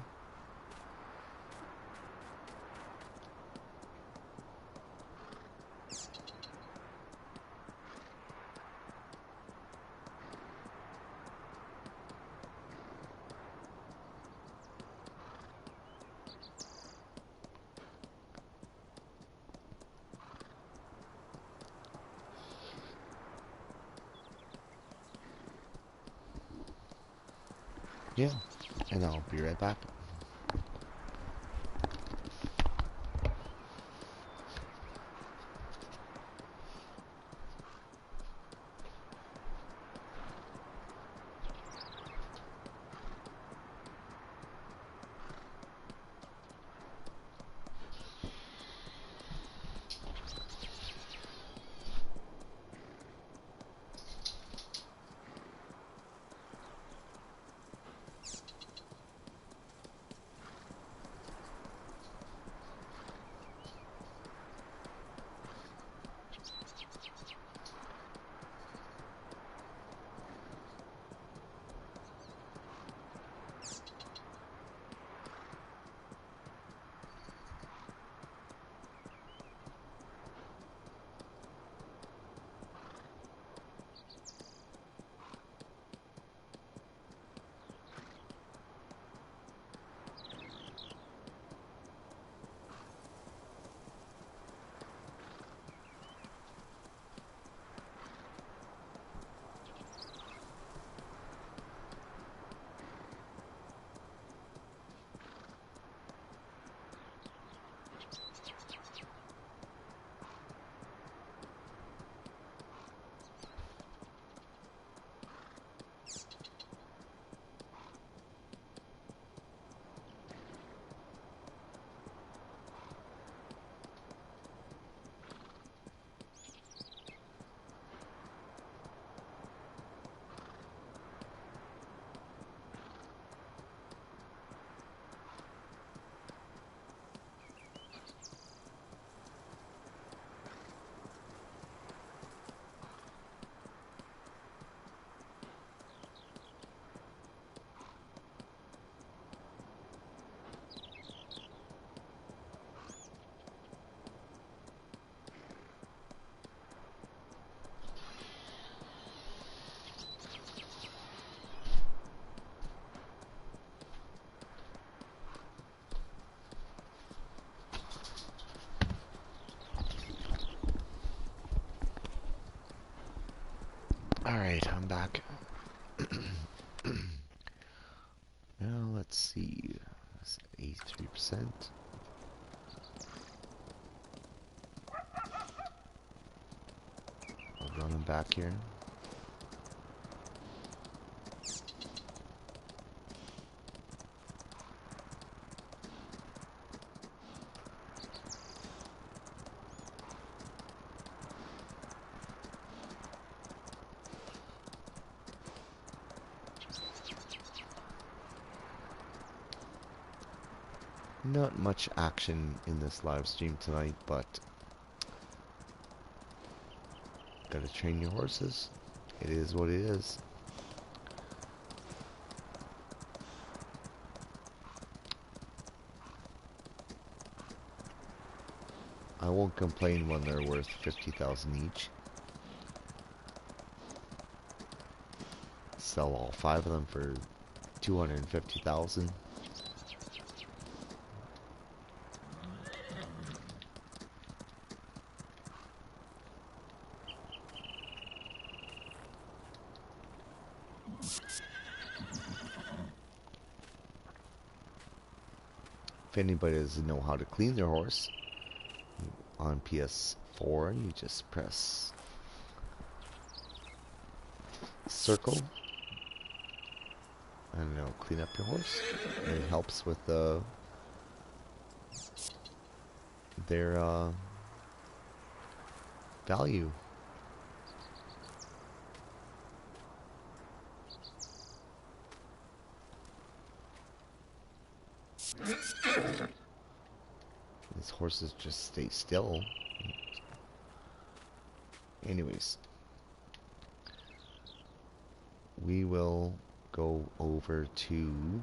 Yeah, and I'll be right back. back. Now let's see. 83%. I'll run them back here. Not much action in this live stream tonight, but gotta train your horses. It is what it is. I won't complain when they're worth 50,000 each. Sell all 5 of them for 250,000. If anybody doesn't know how to clean their horse, on PS4 you just press circle and it'll clean up your horse. And it helps with their value. These horses just stay still. Anyways, we will go over to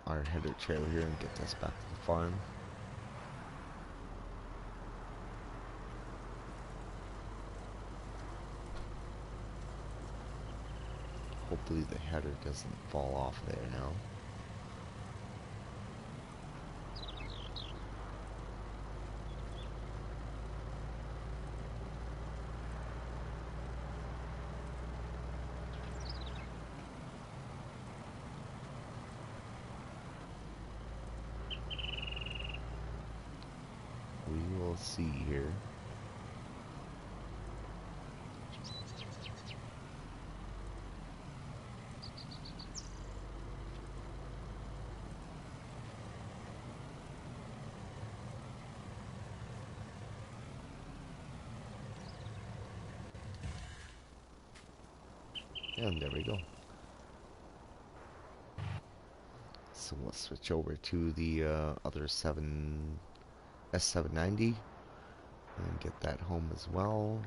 our header trailer here and get this back to the farm. Hopefully the header doesn't fall off there now. We will see here. And there we go. So we'll switch over to the other S790 and get that home as well.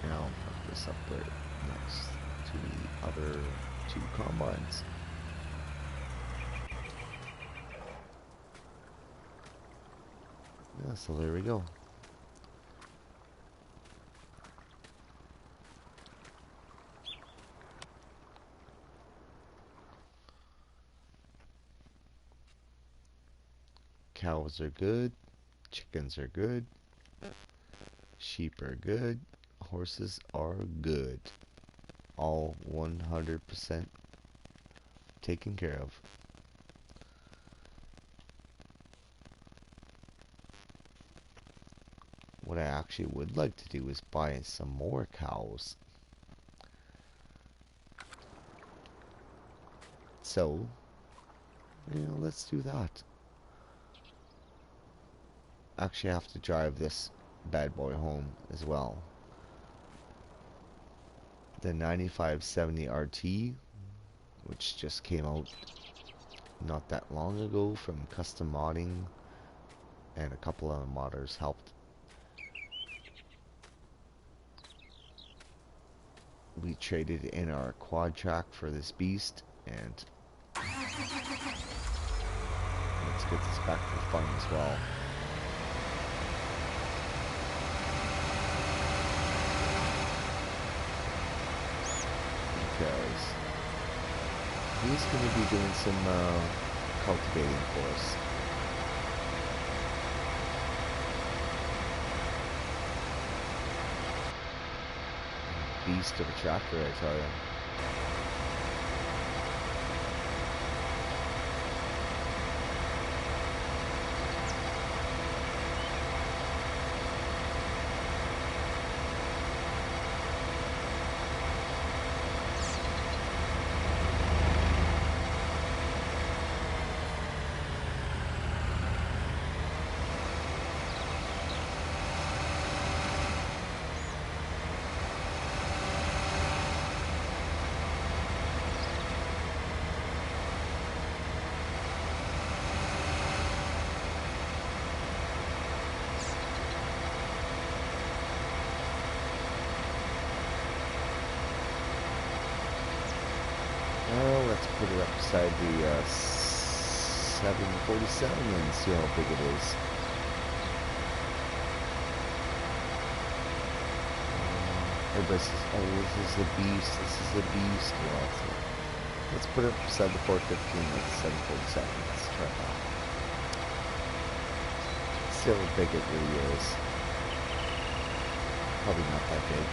Now put this up there next to the other 2 combines. Yeah, so there we go. Cows are good, chickens are good, sheep are good, horses are good. All 100% taken care of. what I actually would like to do is buy some more cows. So, let's do that. Actually, I have to drive this bad boy home as well. The 9570 RT, which just came out not that long ago from custom modding, and a couple of modders helped. We traded in our quad track for this beast, and let's get this back for fun as well. Because he's going to be doing some cultivating for us. Beast of a tractor, I tell you. Well, let's put it up beside the 747 and see how big it is. Everybody says, oh, this is a beast, this is a beast. Well, let's put it up beside the 415 and the 747. Let's try that. See how big it really is. Probably not that big.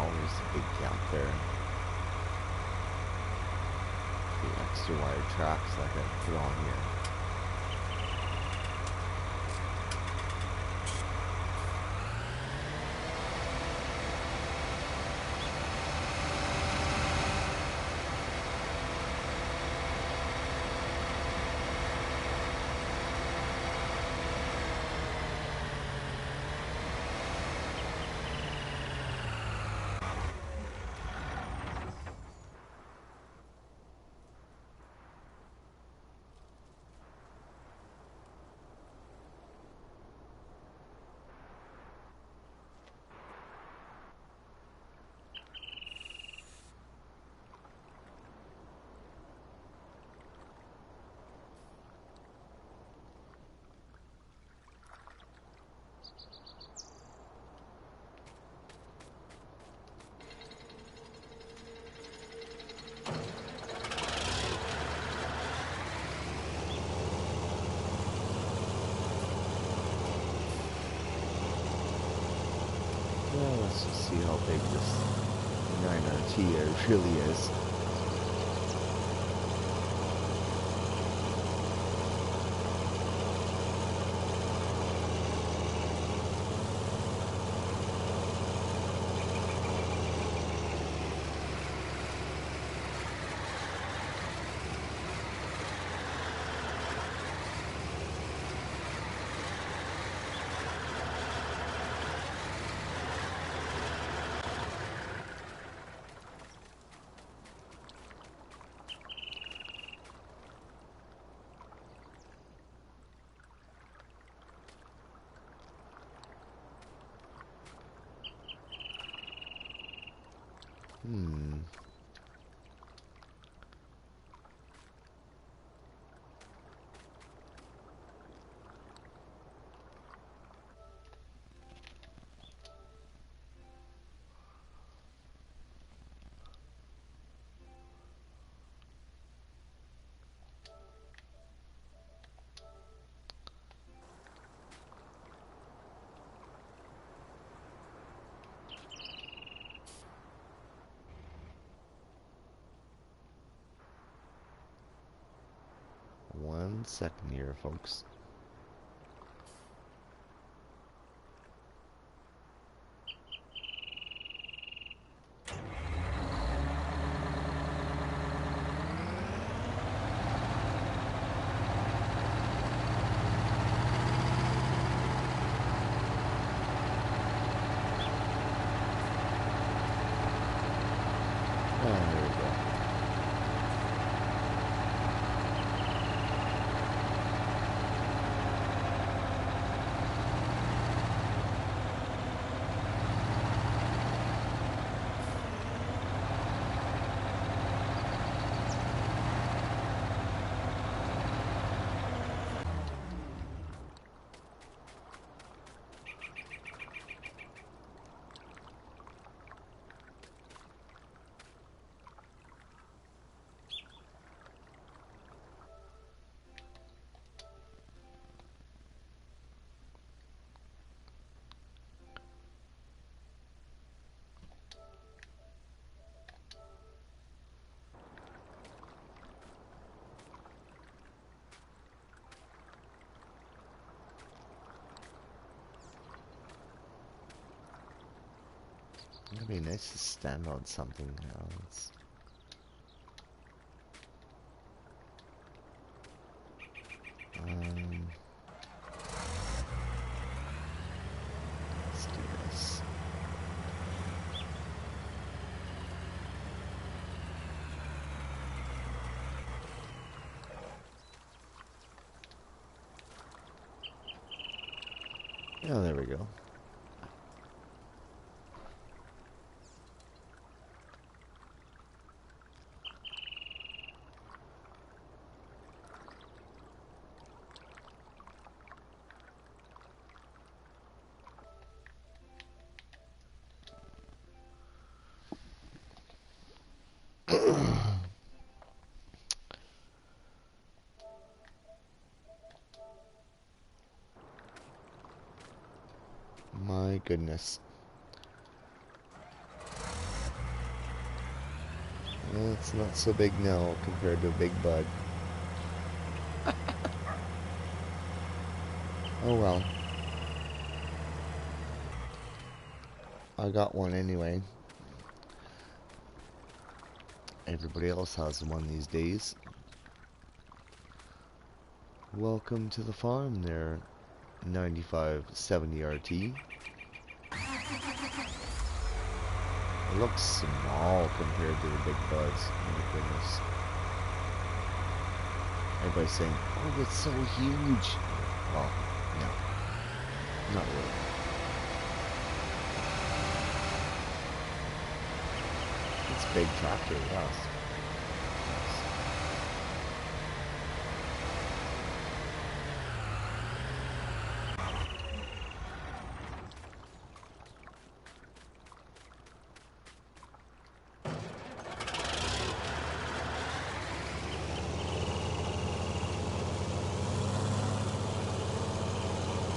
There's a big gap there. The extra wire tracks that I gotta put on here. Well, let's just see how big this 9RT really is. Hmm. One second here, folks. And there we go. It'd be nice to stand on something else. Um, let's do this. Oh, there we go. My goodness. Well, it's not so big now compared to a big bud. Oh well. I got one anyway. Everybody else has one these days. Welcome to the farm there, 9570 RT. It looks small compared to the big buds. Oh my goodness. Everybody's saying, oh, it's so huge. Well, no. Not really. It's a big tractor, yes.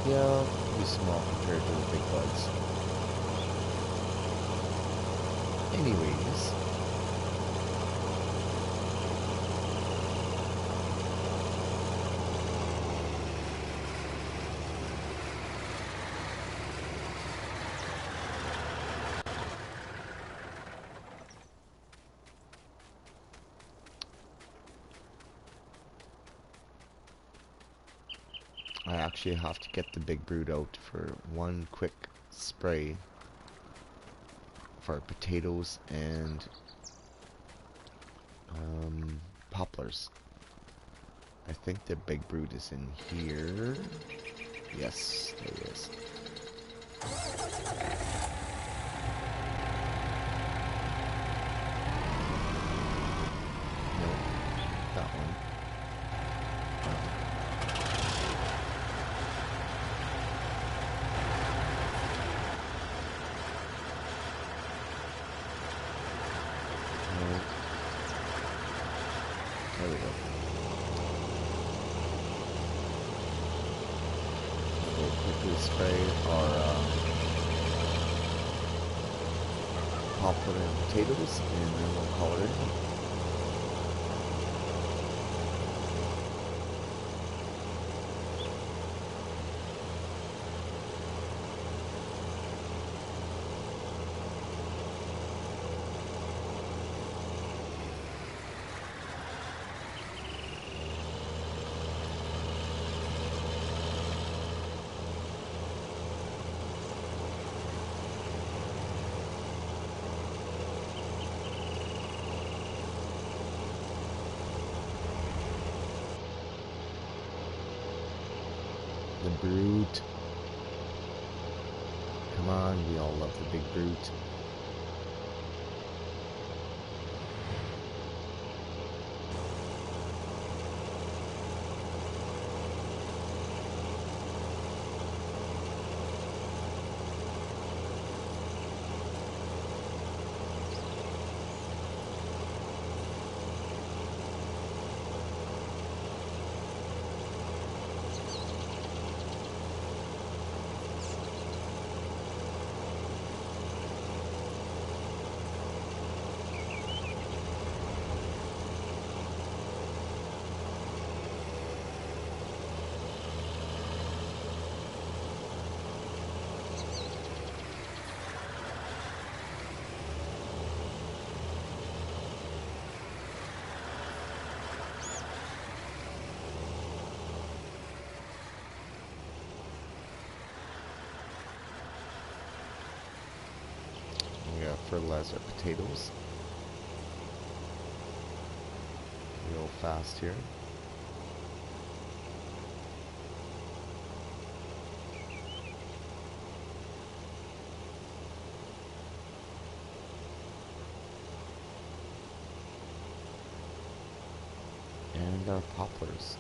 Yeah, pretty small compared to the big buds. Anyways, I actually have to get the big brood out for one quick spray for potatoes and poplars. I think the big brood is in here. Yes, there it is. spray our poplar and potatoes, and then we'll call it in. The brute. Come on, we all love the big brute. We gotta fertilize our potatoes real fast here. And our poplars.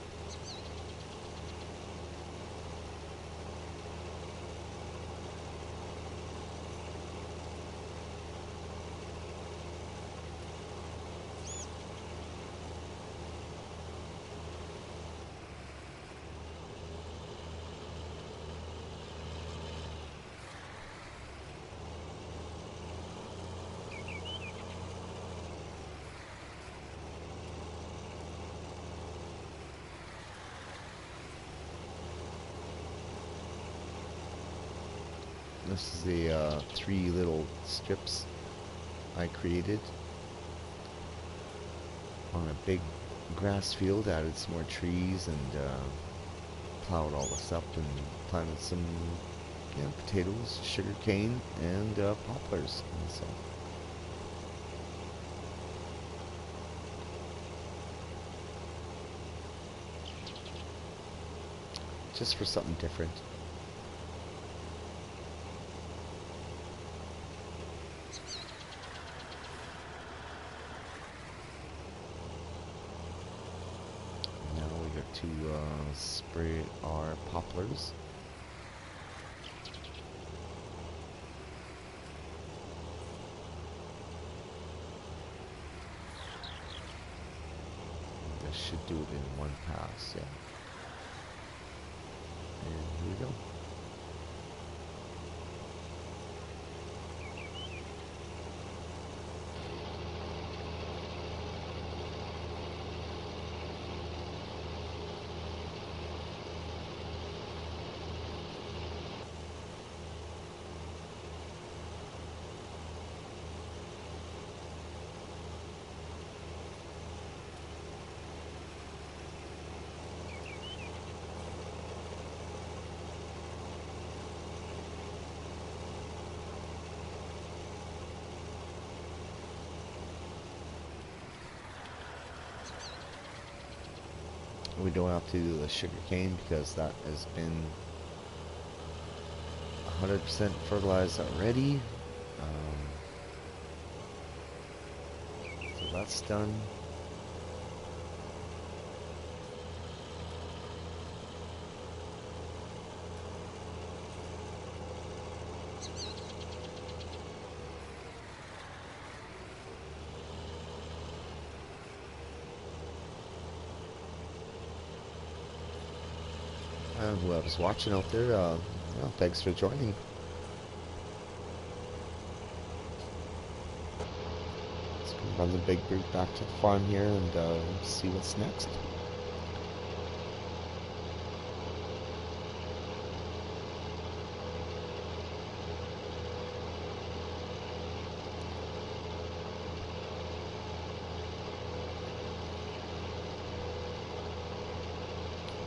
This is the 3 little strips I created on a big grass field. Added some more trees and plowed all this up and planted some potatoes, sugar cane, and poplars. And so just for something different. To spray our poplars. This should do it in one pass, yeah. And here we go. We don't have to do the sugar cane because that has been 100% fertilized already. So that's done. Whoever's watching out there, Well, thanks for joining. Let's go run the big brute back to the farm here and see what's next.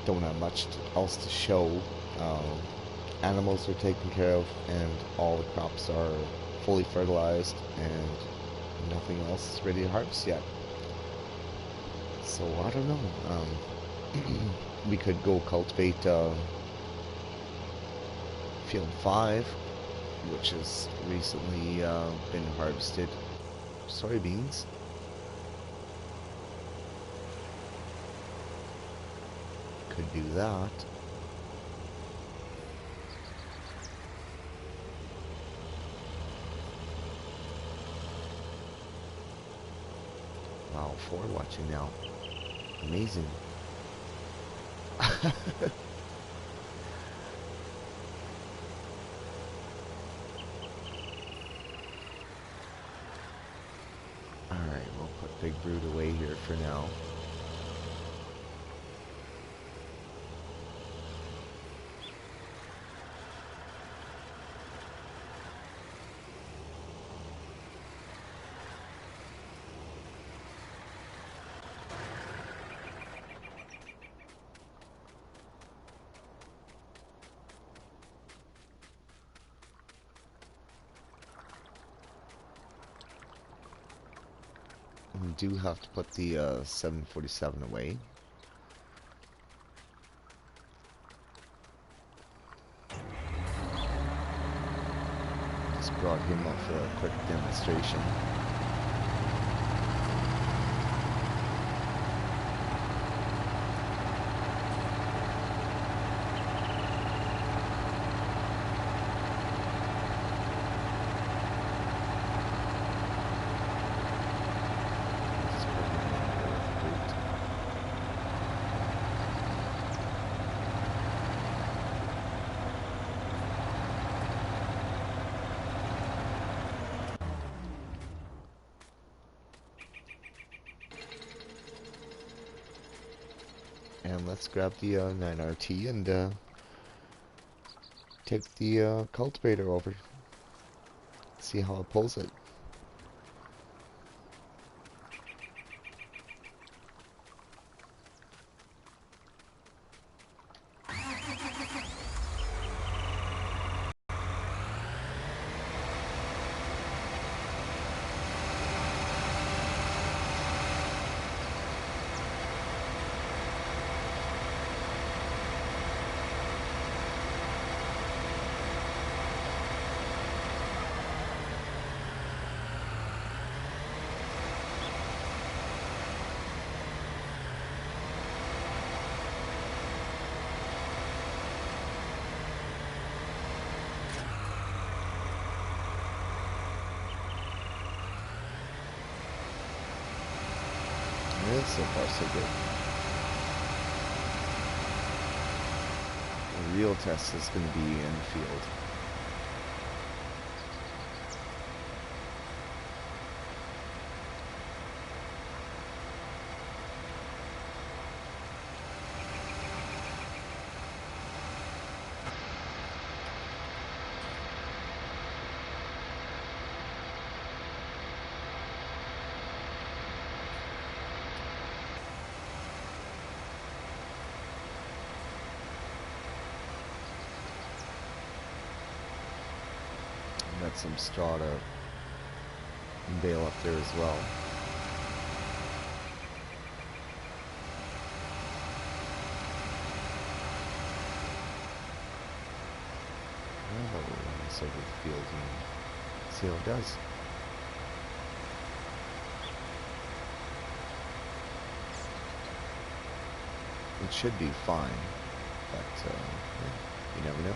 Don't have much else to show. Animals are taken care of, and all the crops are fully fertilized, and nothing else is ready to harvest yet. So I don't know. We could go cultivate field 5, which has recently been harvested soybeans. Could do that. Wow, 4 watching now. Amazing. Alright, we'll put Big Brute away here for now. We do have to put the 747 away. Just brought him up for a quick demonstration. And let's grab the 9RT and take the cultivator over. See how it pulls it. Yeah, so far so good. The real test is going to be in the field. Got some straw to bale up there as well. Well, we'll run this over the field and see how it does. It should be fine, but yeah, you never know.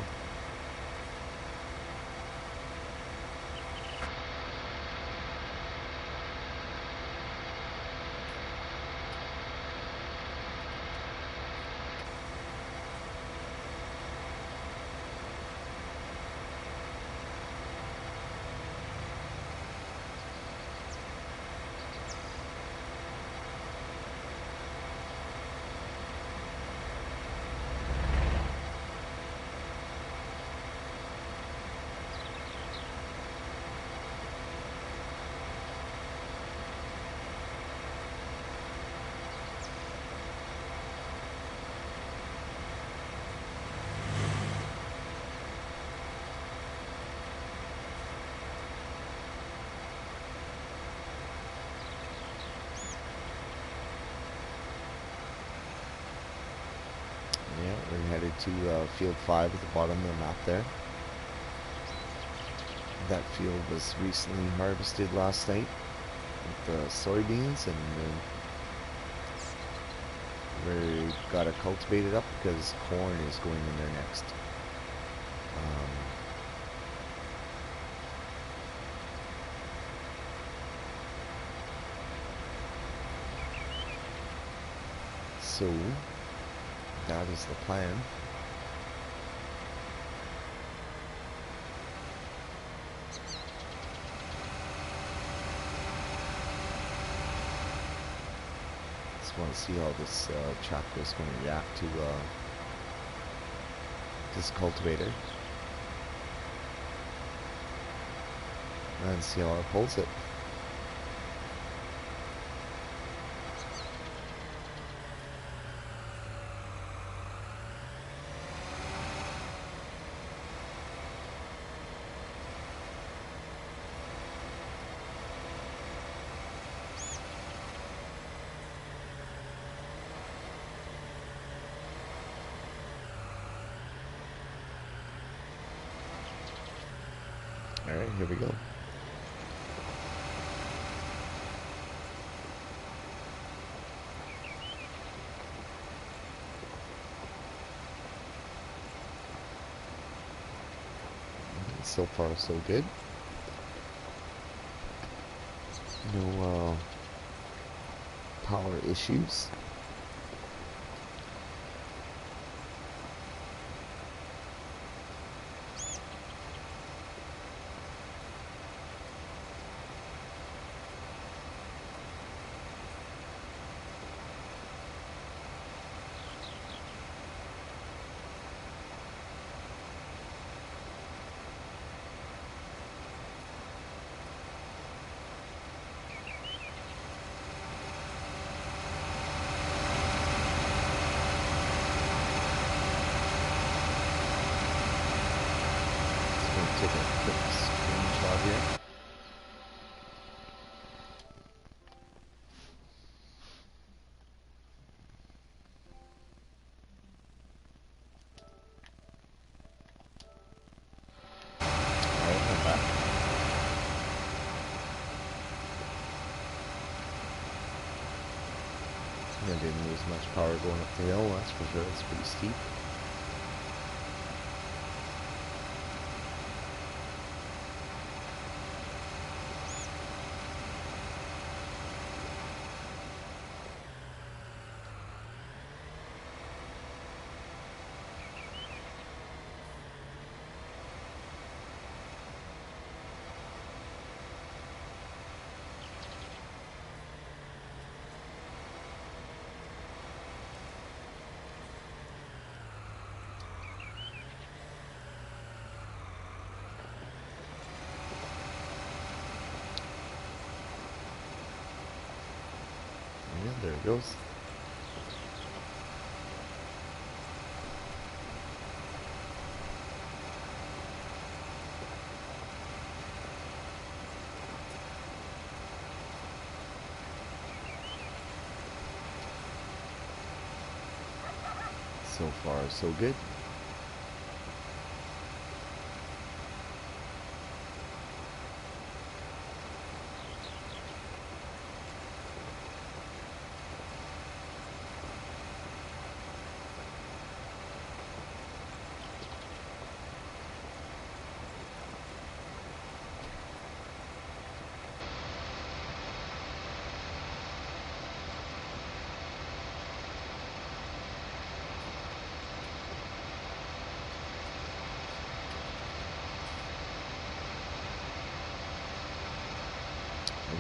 to field 5 at the bottom of the map there. That field was recently harvested last night with the soybeans, and we got it cultivated up because corn is going in there next. So that is the plan. Just want to see how this tractor is going to react to this cultivator, and see how it pulls it. Alright, here we go. So far, so good. No power issues. Take a quick screenshot here. Alright, I'm back. I didn't lose much power going up the hill, that's for sure. It's pretty steep. Yeah, there it goes. So far, so good.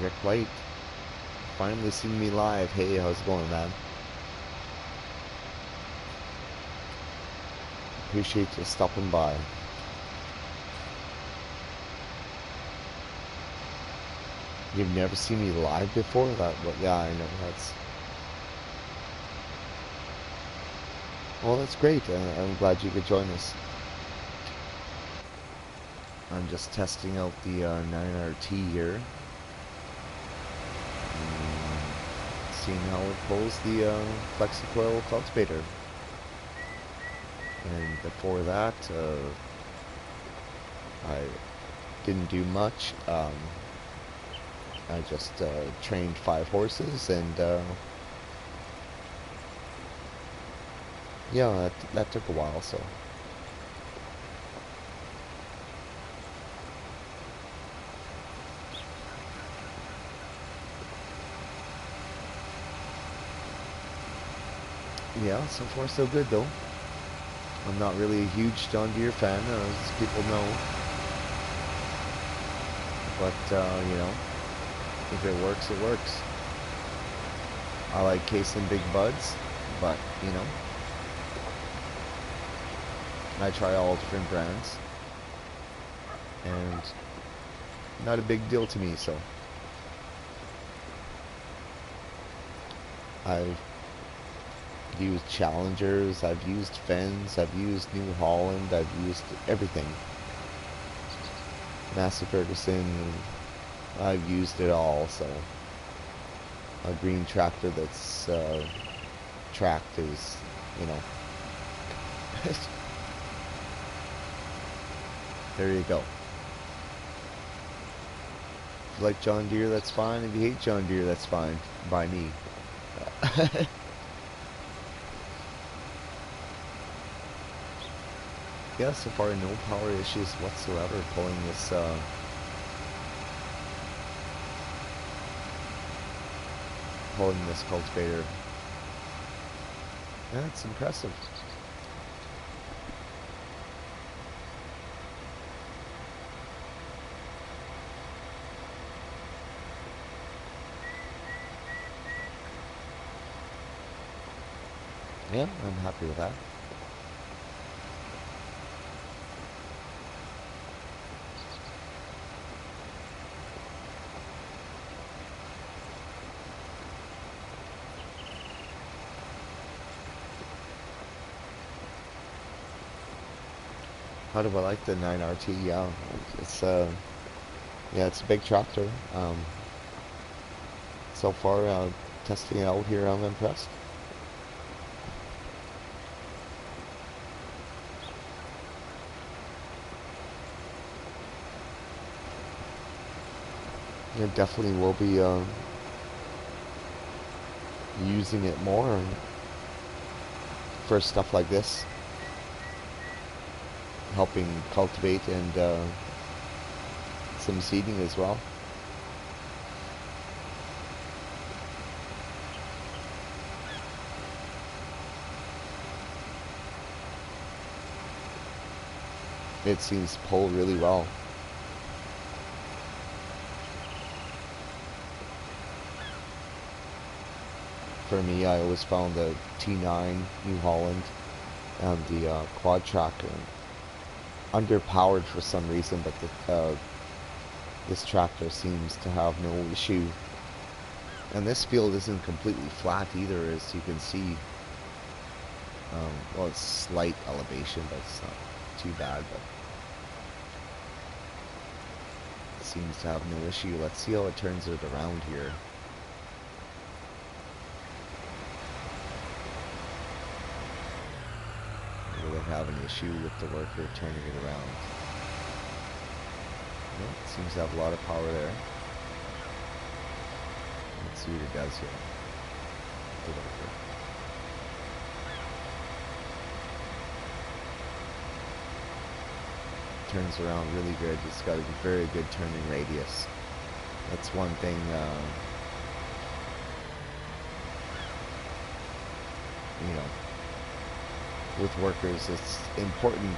Rick White, finally seeing me live. Hey, how's it going, man? Appreciate you stopping by. You've never seen me live before? Yeah, I know. Well, that's great. I'm glad you could join us. I'm just testing out the 9RT here. Seeing how it pulls the FlexiCoil cultivator. And before that, I didn't do much. I just trained 5 horses, and yeah, that took a while. So yeah, so far so good though. I'm not really a huge John Deere fan, as people know, but you know, if it works, it works. I like casing big buds, but you know, I try all different brands, and not a big deal to me. So I've used Challengers, I've used Fens, I've used New Holland, I've used everything. Massey Ferguson, I've used it all. So a green tractor that's tracked is, you know, there you go. If you like John Deere, that's fine. If you hate John Deere, that's fine by me. Yeah, so far no power issues whatsoever pulling this cultivator. Yeah, it's impressive. Yeah, I'm happy with that. How do I like the 9RT? Yeah, it's yeah, it's a big tractor. So far, testing it out here, I'm impressed. Yeah, definitely will be using it more for stuff like this, helping cultivate and some seeding as well. It seems to pull really well. For me, I always found the T9 New Holland and the quad tracker underpowered for some reason, but this tractor seems to have no issue. And this field isn't completely flat either, as you can see. Well, it's slight elevation, but it's not too bad. But it seems to have no issue. Let's see how it turns it around here. Will it have an issue with the worker turning it around? No, it seems to have a lot of power there. Let's see what it does here. The worker. Turns around really good. It's got a very good turning radius. That's one thing. You know, with workers, it's important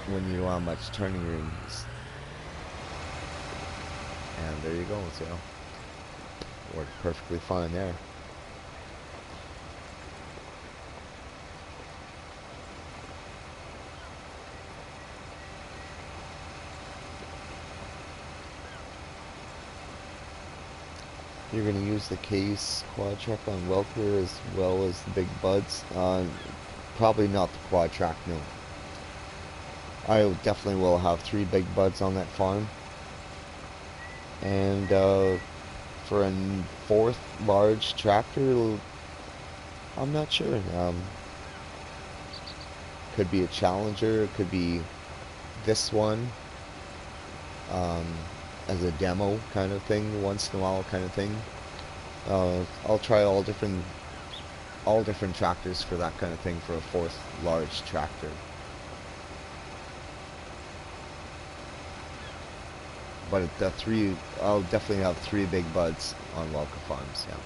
when you don't have much turning radius. And there you go. So worked perfectly fine there. You're going to use the case quad track on Welker as well as the big buds. Probably not the quad track, no. I definitely will have 3 big buds on that farm. And for a 4th large tractor, I'm not sure. Could be a Challenger, it could be this one, um, as a demo kind of thing, once in a while kind of thing. I'll try all different tractors for that kind of thing for a fourth large tractor. But the three, I'll definitely have three big buds on Welker Farms. Yeah.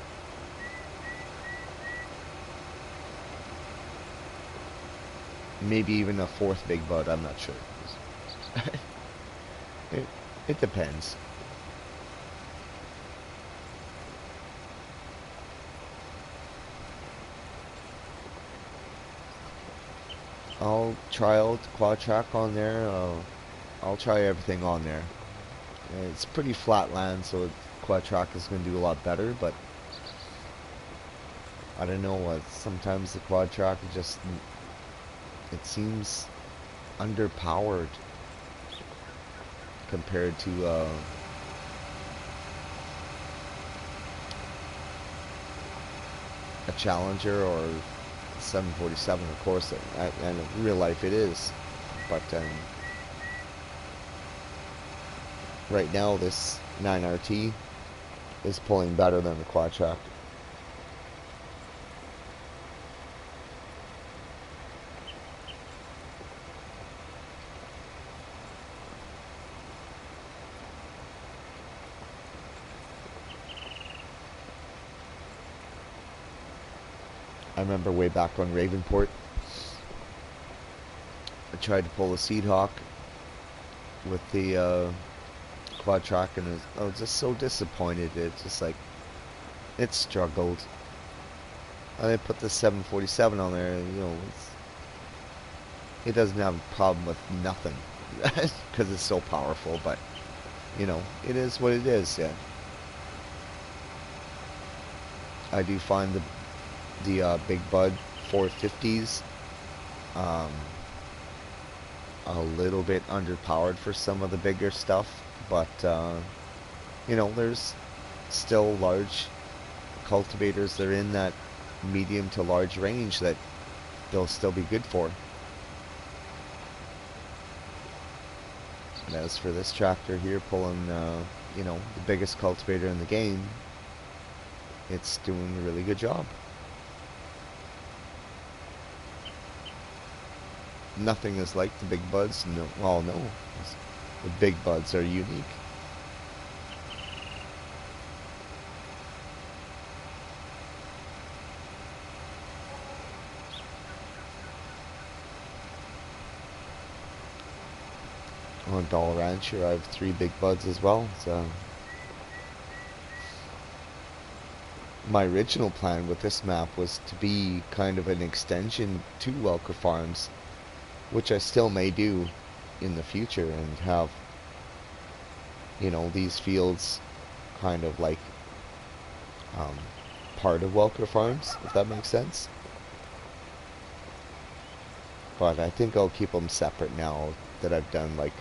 Maybe even a fourth big bud. I'm not sure. it it depends. I'll try out quad track on there. I'll try everything on there. It's pretty flat land, so quad track is going to do a lot better. But I don't know what. Sometimes the quad track just it seems underpowered compared to a Challenger or 747, of course, and in real life it is. But right now, this 9RT is pulling better than the quad track. I remember way back on Ravenport, I tried to pull a Seed Hawk with the quad track, and I was just so disappointed. It's just like, it struggled. I put the 747 on there, and, you know, it doesn't have a problem with nothing because it's so powerful, but, you know, it is what it is, yeah. I do find the Big Bud 450s a little bit underpowered for some of the bigger stuff, but you know, there's still large cultivators that are in that medium to large range that they'll still be good for. And as for this tractor here pulling, you know, the biggest cultivator in the game, it's doing a really good job. Nothing is like the big buds. No, well, no, the big buds are unique. On Dahl Rancher, I have three big buds as well. So my original plan with this map was to be kind of an extension to Welker Farms, which I still may do in the future, and have, you know, these fields kind of like part of Welker Farms, if that makes sense. But I think I'll keep them separate now that I've done like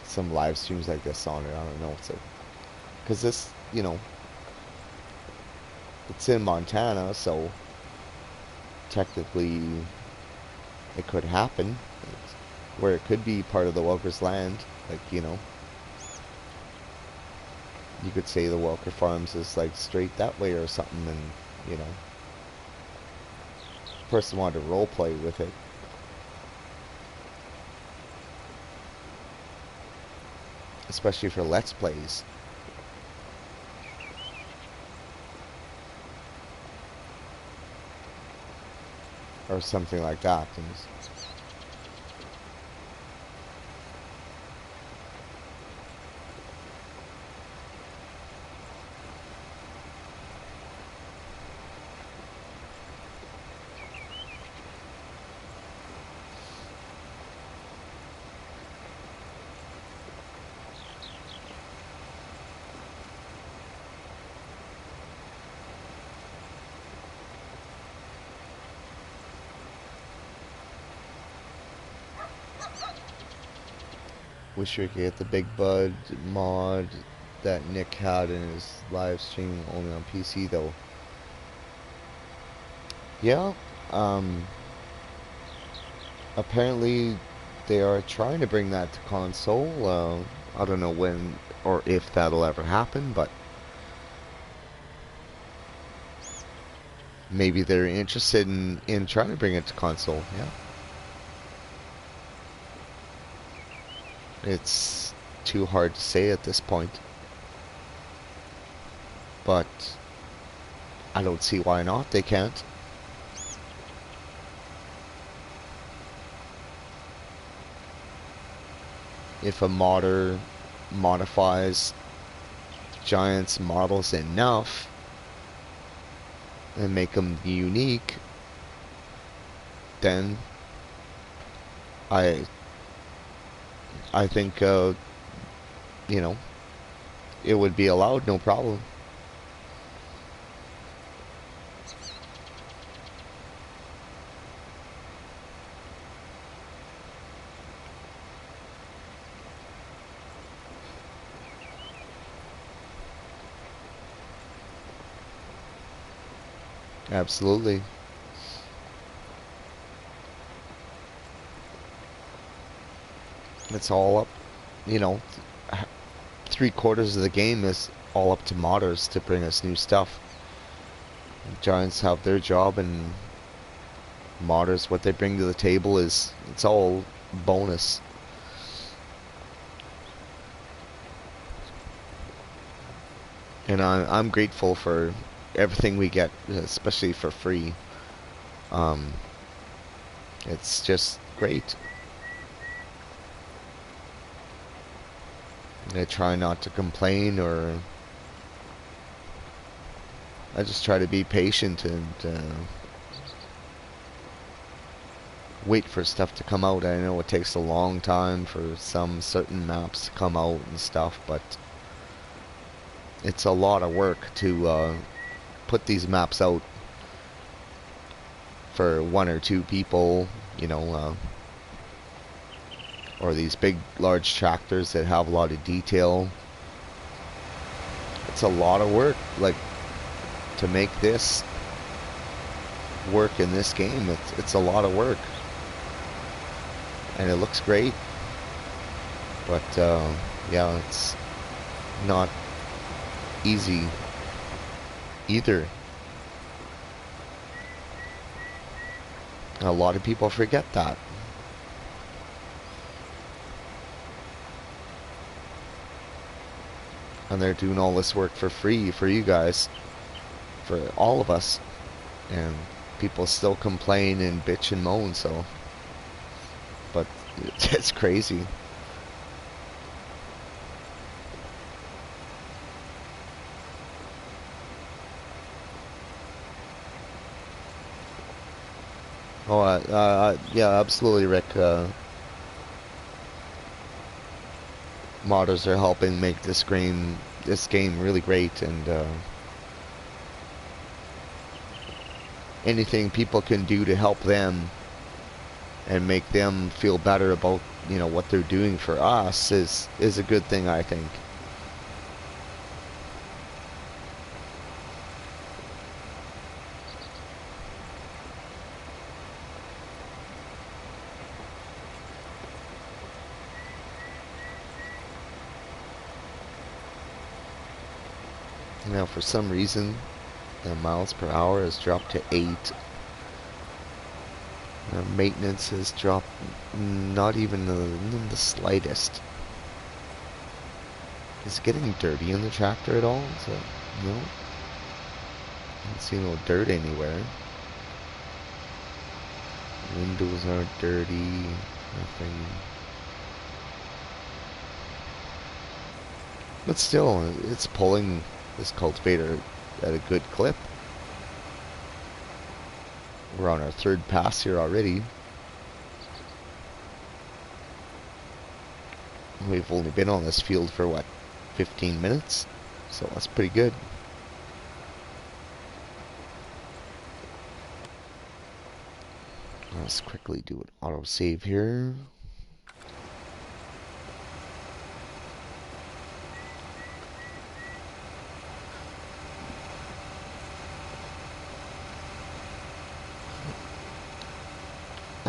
some live streams like this on it. I don't know, so because this, you know, it's in Montana, so technically it could happen where it could be part of the Welker's land. Like, you know, you could say the Welker Farms is like straight that way or something, and, you know, person wanted to role play with it. Especially for Let's Plays. Or something like that. And wish we could get the Big Bud mod that Nick had in his live stream only on PC though. Yeah, Um, apparently, they are trying to bring that to console. I don't know when or if that'll ever happen, but maybe they're interested in trying to bring it to console. Yeah, it's too hard to say at this point, but I don't see why not. They can't. If a modder modifies Giants models enough and make them unique, then I I think you know, it would be allowed, no problem. Absolutely. It's all up, you know, 3/4 of the game is all up to modders to bring us new stuff. Giants have their job, and modders, what they bring to the table is, it's all bonus. And I'm grateful for everything we get, especially for free. Um, it's just great. I try not to complain, or I just try to be patient and wait for stuff to come out. I know it takes a long time for some certain maps to come out and stuff, but it's a lot of work to put these maps out for one or two people, you know, or these big, large tractors that have a lot of detail. It's a lot of work, like, to make this work in this game. It's a lot of work, and it looks great, but yeah, it's not easy either. A lot of people forget that. And they're doing all this work for free for you guys, for all of us, and people still complain and bitch and moan, so, but it's crazy. Oh, yeah, absolutely, Rick. Modders are helping make this game really great, and anything people can do to help them and make them feel better about, you know, what they're doing for us is a good thing, I think. Now, for some reason, the miles per hour has dropped to 8. Maintenance has dropped not even the slightest. Is it getting dirty in the tractor at all? Is it, no? I don't see no dirt anywhere. Windows aren't dirty. Nothing. But still, it's pulling this cultivator at a good clip. We're on our 3rd pass here already. We've only been on this field for, what, 15 minutes? So that's pretty good. Let's quickly do an autosave here.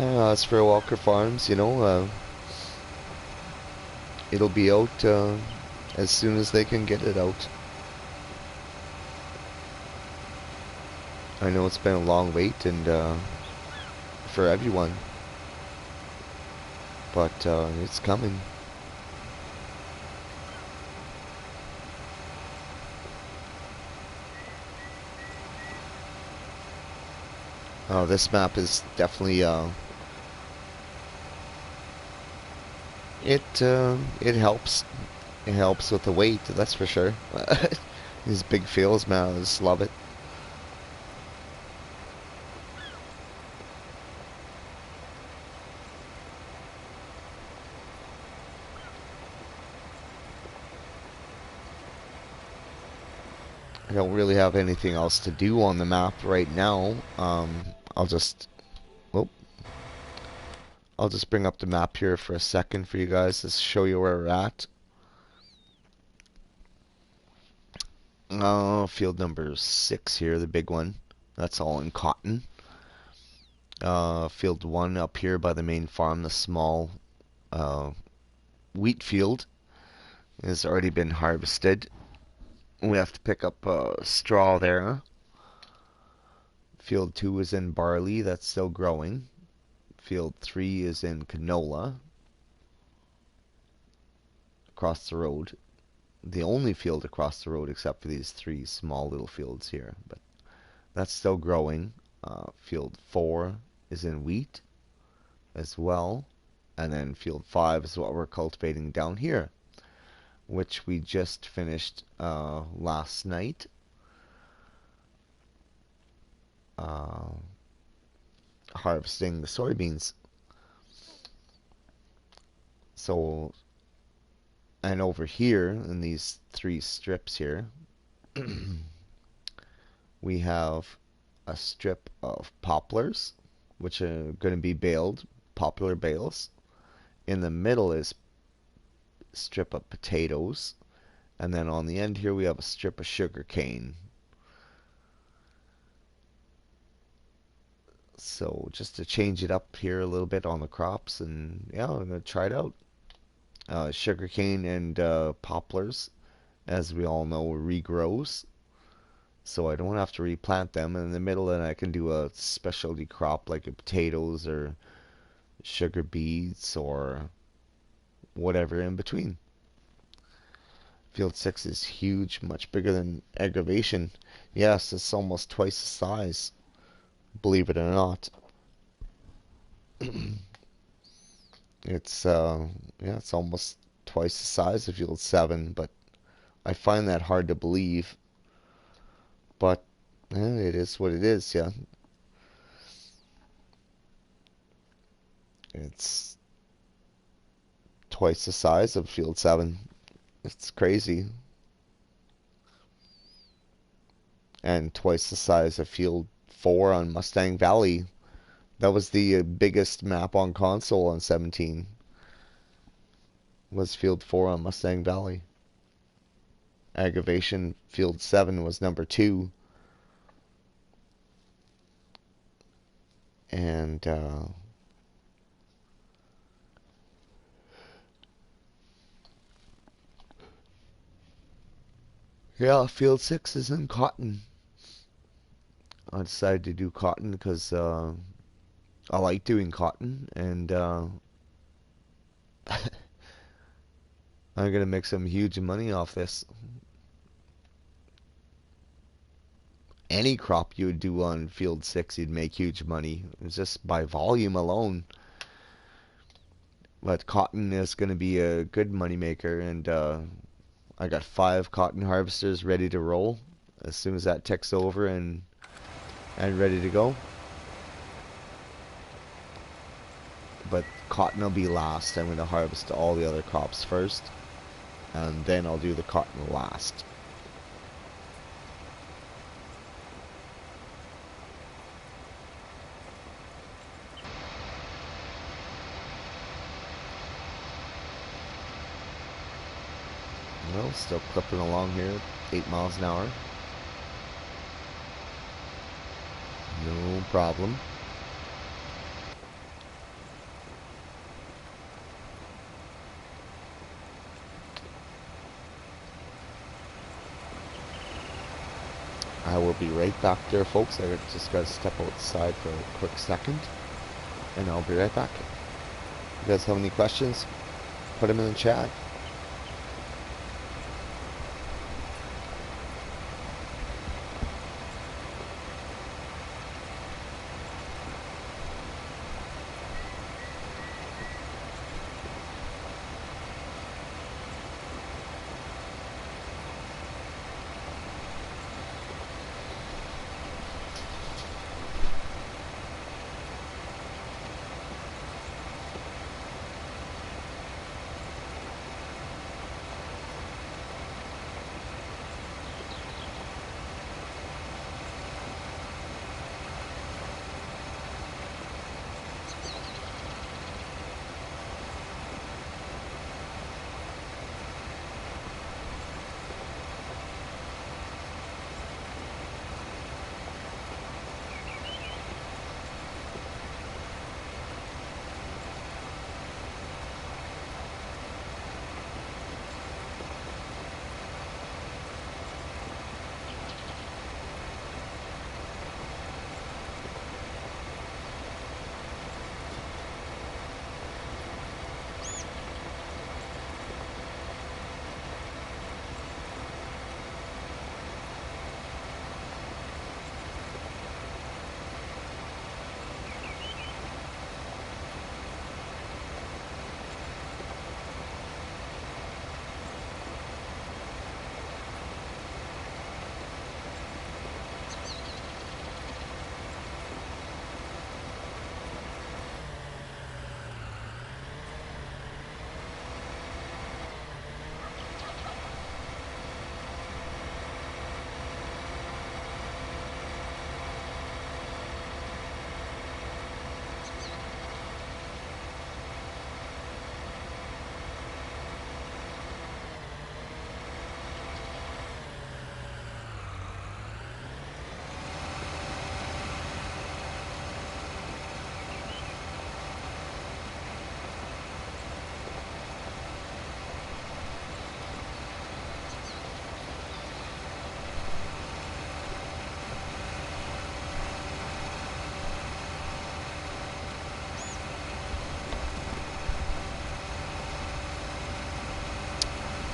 As for Walker Farms, it'll be out as soon as they can get it out. I know it's been a long wait and for everyone, but it's coming. This map is definitely it helps. It helps with the weight, that's for sure. These big fields, man, I just love it. I don't really have anything else to do on the map right now. I'll just, oh, I'll just bring up the map here for a second for you guys to show you where we're at. Field number 6 here, the big one. That's all in cotton. Field 1 up here by the main farm, the small wheat field, has already been harvested. We have to pick up straw there. Field 2 is in barley, that's still growing. Field 3 is in canola across the road. The only field across the road except for these 3 small little fields here, but that's still growing. Field 4 is in wheat as well, and then field 5 is what we're cultivating down here, which we just finished last night. Harvesting the soybeans. So, and over here in these 3 strips here, we have a strip of poplars, which are going to be baled, poplar bales. In the middle is a strip of potatoes, and then on the end here we have a strip of sugar cane. So just to change it up here a little bit on the crops, and yeah, I'm gonna try it out. Sugarcane and poplars, as we all know, regrows, so I don't have to replant them. And in the middle, then I can do a specialty crop like potatoes or sugar beets or whatever in between. Field 6 is huge, much bigger than aggravation. Yes, it's almost twice the size, believe it or not. It's yeah, it's almost twice the size of Field 7, but I find that hard to believe. But it is what it is, yeah. It's twice the size of Field 7. It's crazy. And twice the size of Field 4 on Mustang Valley. That was the biggest map on console on 17. Was Field 4 on Mustang Valley. Aggravation Field 7 was number 2. And yeah, Field 6 is in cotton. I decided to do cotton because I like doing cotton, and I'm gonna make some huge money off this. Any crop you would do on Field 6, you'd make huge money. It's just by volume alone. But cotton is gonna be a good money maker, and I got 5 cotton harvesters ready to roll as soon as that ticks over and ready to go. But cotton will be last. I'm going to harvest all the other crops first, and then I'll do the cotton last. Well, still clipping along here, 8 miles an hour. No problem. will be right back there, folks. I just got to step outside for a quick second, and I'll be right back. You guys have any questions? Put them in the chat.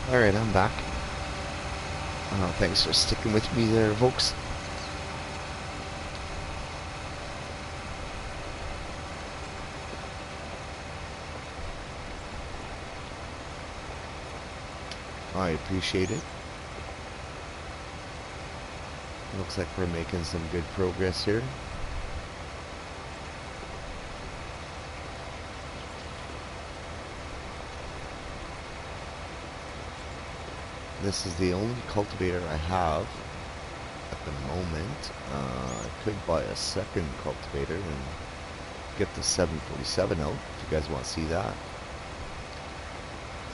Alright, I'm back. Thanks for sticking with me there, folks. I appreciate it. Looks like we're making some good progress here. This is the only cultivator I have at the moment. I could buy a second cultivator and get the 747 out, if you guys want to see that.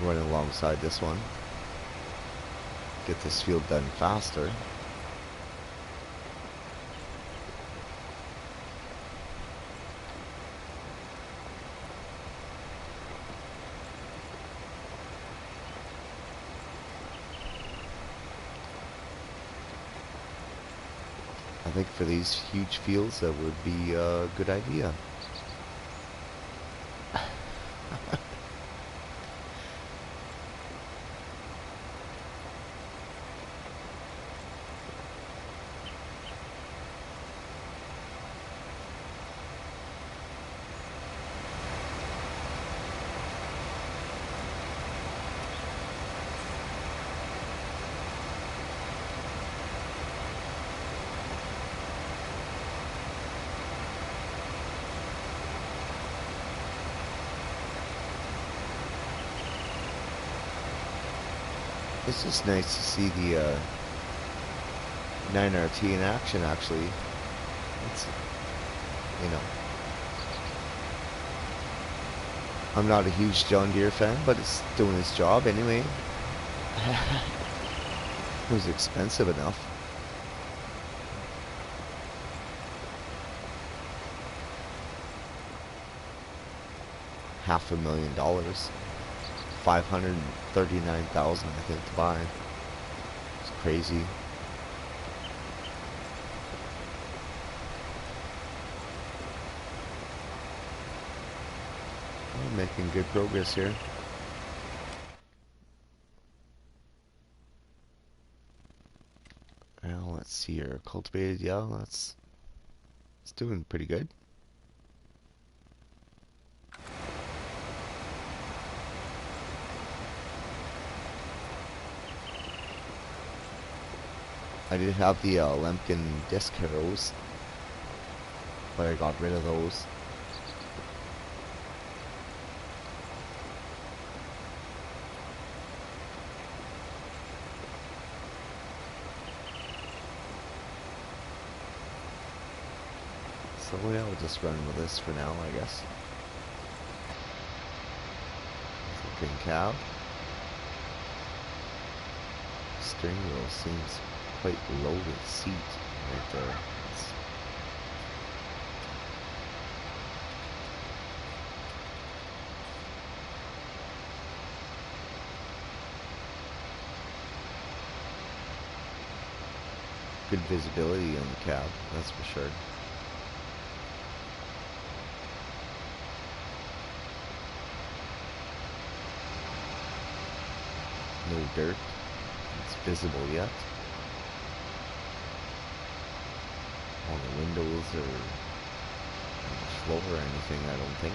Running alongside this one. Get this field done faster. I think for these huge fields that would be a good idea. It's just nice to see the 9RT in action, actually. It's, you know, I'm not a huge John Deere fan, but it's doing its job anyway. It was expensive enough. $500,000. 539,000, I think, to buy. It's crazy. making good progress here. Well, let's see here. Cultivated, yeah, that's it's doing pretty good. I did have the Lemkin disc harrows, but I got rid of those. So yeah, we'll just run with this for now, I guess. Looking cow. Steering wheel seems quite low to the seat right there. It's good visibility on the cab, that's for sure. No dirt. It's visible yet. All the windows are on the floor or anything, I don't think.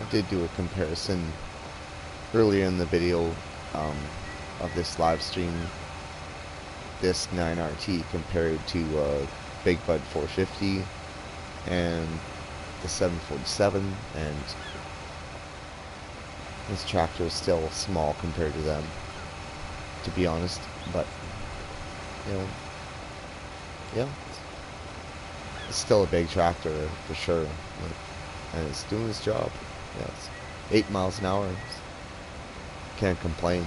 I did do a comparison earlier in the video of this live stream, this 9RT compared to Big Bud 450 and the 747, and this tractor is still small compared to them, to be honest, but you know, yeah, it's still a big tractor for sure, and it's doing its job. Yeah, it's 8 miles an hour. Can't complain.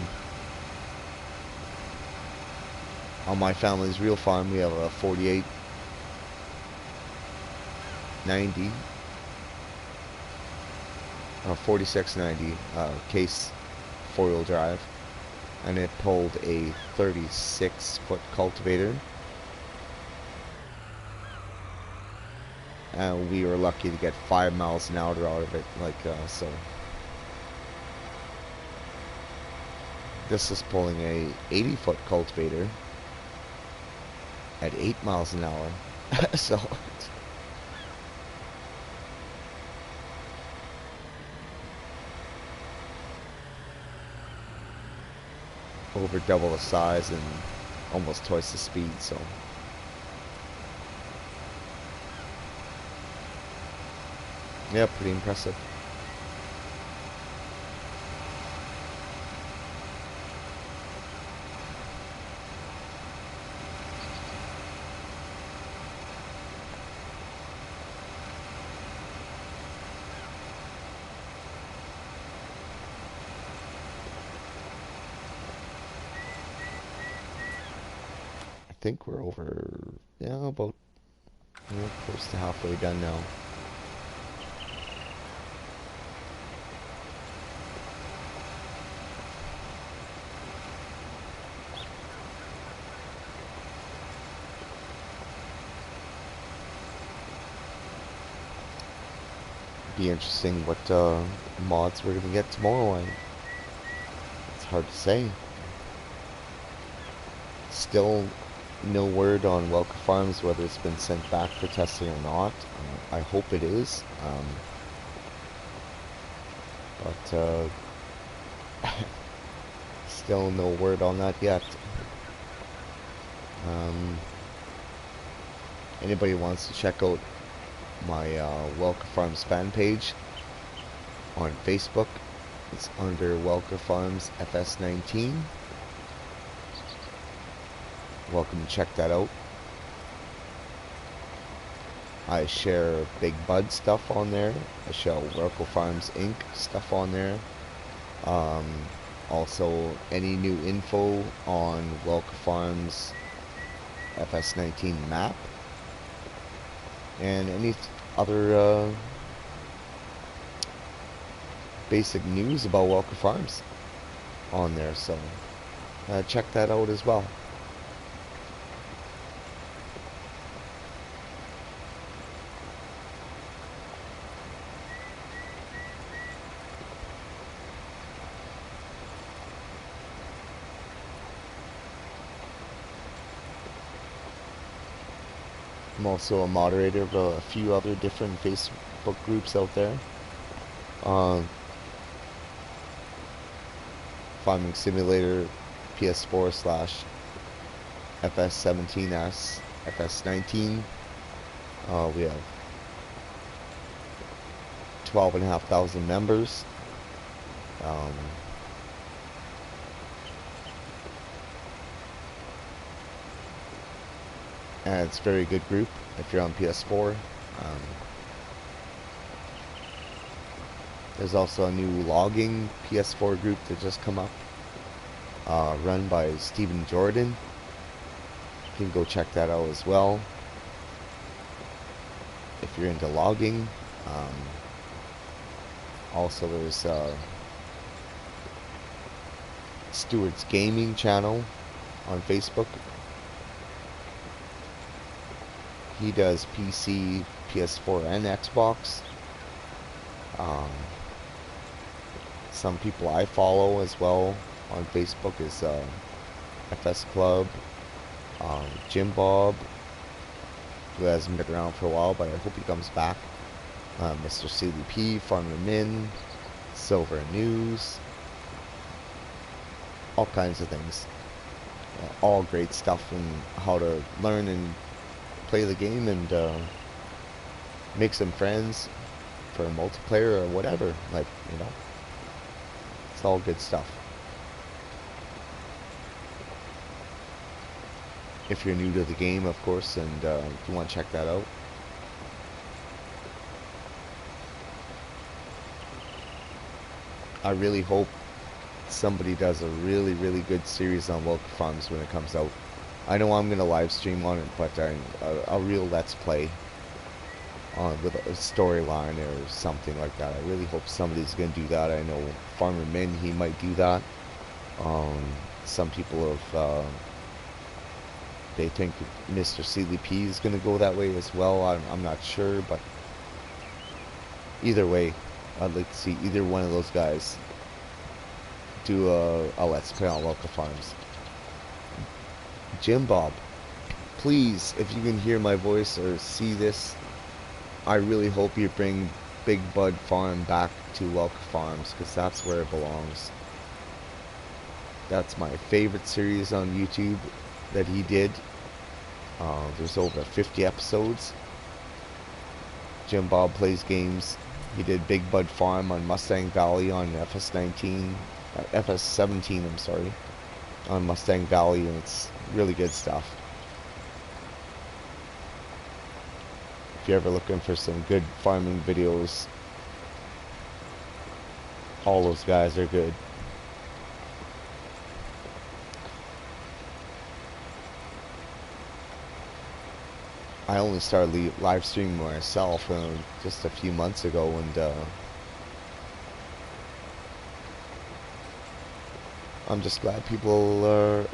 On my family's real farm, we have a 4890 or 4690 case 4-wheel drive, and it pulled a 36-foot cultivator. And we were lucky to get 5 miles an hour out of it, so. This is pulling a 80-foot cultivator at 8 miles an hour. So over double the size and almost twice the speed, so yeah, pretty impressive. I think we're over, yeah, about, close to halfway done now. Be interesting what mods we're gonna get tomorrow. It's hard to say. Still no word on Welker Farms whether it's been sent back for testing or not. I hope it is, but still no word on that yet. Anybody wants to check out my Welker Farms fan page on Facebook, it's under Welker Farms FS19. Welcome to check that out. I share Big Bud stuff on there. I share Oracle Farms Inc. stuff on there. Um, Also, any new info on Welker Farms FS19 map and any other basic news about Welker Farms on there. So check that out as well. I'm also a moderator of a few other different Facebook groups out there. Um, Farming Simulator PS4 slash FS17S, FS19. We have 12,500 members. Um, and it's a very good group if you're on PS4. There's also a new logging PS4 group that just come up, run by Stephen Jordan. You can go check that out as well if you're into logging. Also, there's Stewart's Gaming channel on Facebook. He does PC, PS4, and Xbox. Some people I follow as well on Facebook is FS Club, Jim Bob, who hasn't been around for a while, but I hope he comes back. Mr. CDP, Farmer Min, Silver News, all kinds of things. All great stuff on how to learn and play the game and make some friends for multiplayer or whatever. Like, you know, it's all good stuff. If you're new to the game, of course, and if you want to check that out. I really hope somebody does a really, really good series on Welker Farms when it comes out. I know I'm going to live stream on it, but a real Let's Play on with a storyline or something like that. I really hope somebody's going to do that. I know Farmer Min, he might do that. Some people have, they think Mr. CDP is going to go that way as well. I'm not sure, but either way, I'd like to see either one of those guys do a Let's Play on Welker Farms. Jim Bob, please, if you can hear my voice or see this, I really hope you bring Big Bud Farm back to Welker Farms, because that's where it belongs. That's my favorite series on YouTube that he did. There's over 50 episodes. Jim Bob plays games. He did Big Bud Farm on Mustang Valley on FS17, I'm sorry, on Mustang Valley, and it's really good stuff. If you're ever looking for some good farming videos, all those guys are good. I only started live streaming myself just a few months ago, and I'm just glad people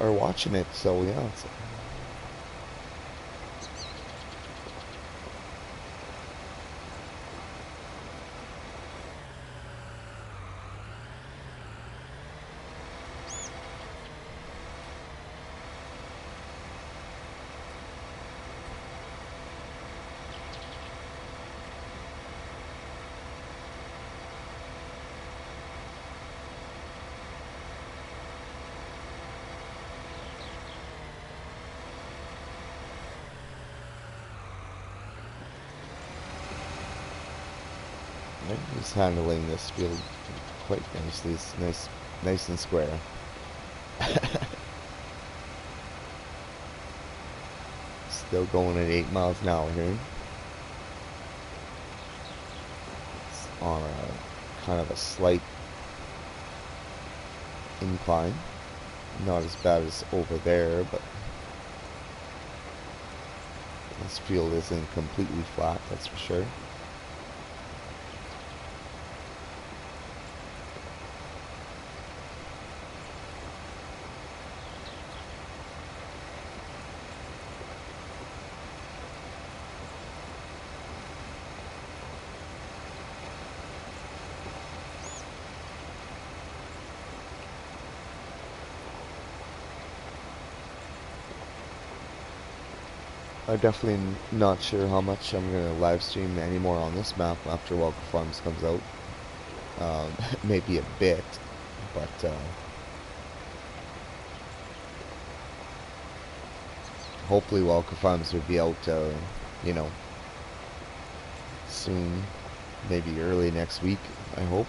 are watching it. So yeah. He's handling this field quite nicely. It's nice and square. Still going at 8 miles an hour here. on a kind of a slight incline. Not as bad as over there, but this field isn't completely flat, that's for sure. I'm definitely not sure how much I'm going to live stream anymore on this map after Welcome Farms comes out. Maybe a bit, but hopefully Welcome Farms will be out, you know, soon, maybe early next week, I hope.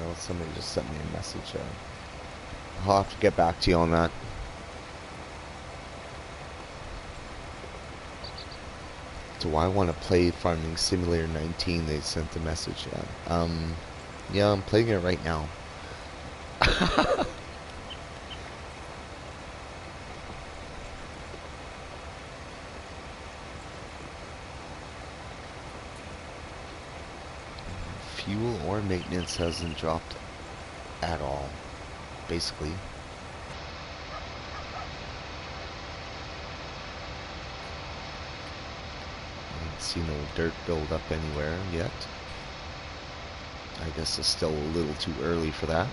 Well, somebody just sent me a message. I'll have to get back to you on that. Do I want to play Farming Simulator 19? They sent the message. Yeah, I'm playing it right now. Fuel or maintenance hasn't dropped at all, basically. I don't see no dirt build up anywhere yet. I guess it's still a little too early for that.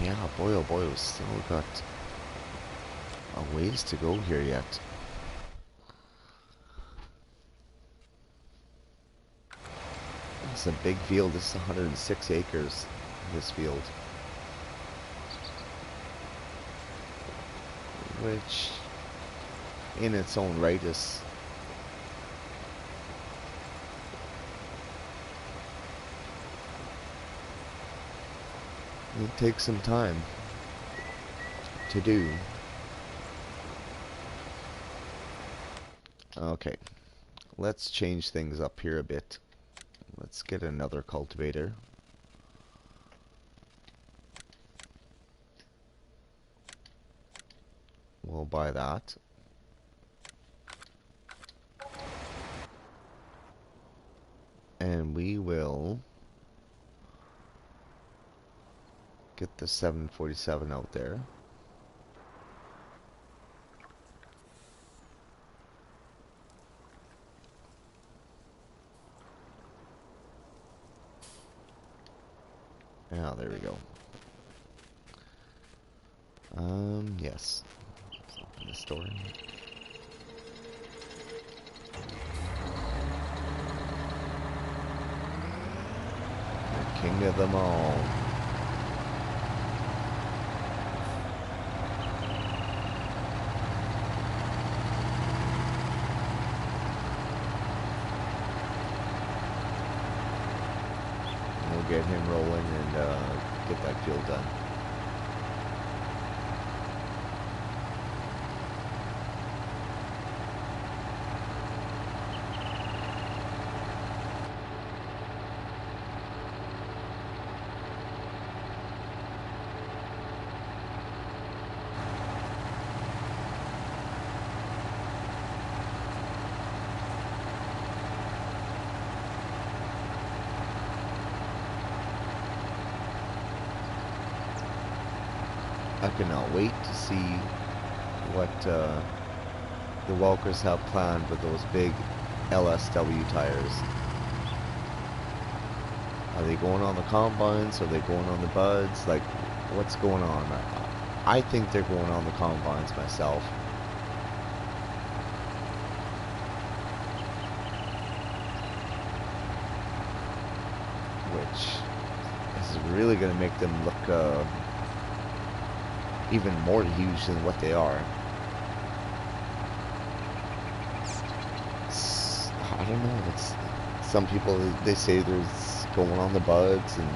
Yeah, boy oh boy, we've still got a ways to go here yet. It's a big field. This is 106 acres, this field. Which, in its own right, is it takes some time to do. Okay, let's change things up here a bit. Let's get another cultivator. We'll buy that. And we will get the 747 out there. Ah, there we go. Yes. Let's open this door. The king of them all. We'll get him rolling and get that field done. I cannot wait to see what the Welkers have planned with those big LSW tires. Are they going on the combines? Are they going on the buds? Like, what's going on? I think they're going on the combines myself. Which is really going to make them look even more huge than what they are. I don't know. Some people, they say there's going on the buds, and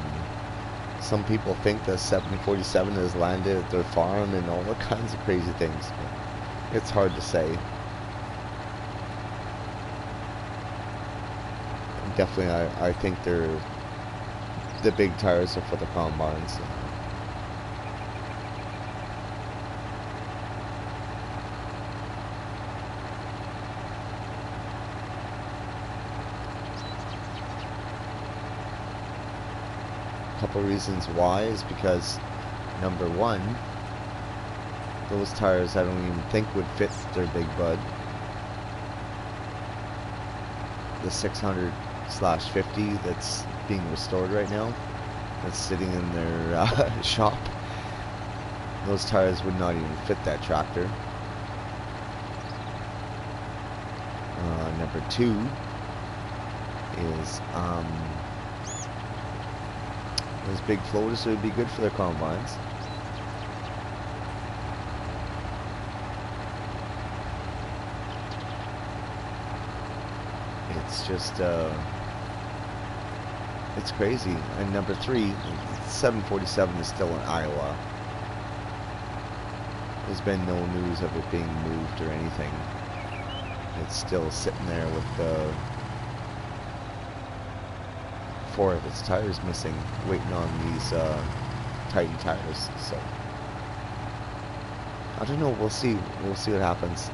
some people think the 747 has landed at their farm and all kinds of crazy things. But it's hard to say. Definitely, I think the big tires are for the combines. Couple reasons why is because, number one, those tires I don't even think would fit their big bud. The 600/50 that's being restored right now, that's sitting in their shop, those tires would not even fit that tractor. Number two is those big floaters would be good for their combines. It's just, it's crazy. And number three, 747 is still in Iowa. There's been no news of it being moved or anything. It's still sitting there with 4 of its tires missing, waiting on these Titan tires. So I don't know. We'll see. We'll see what happens.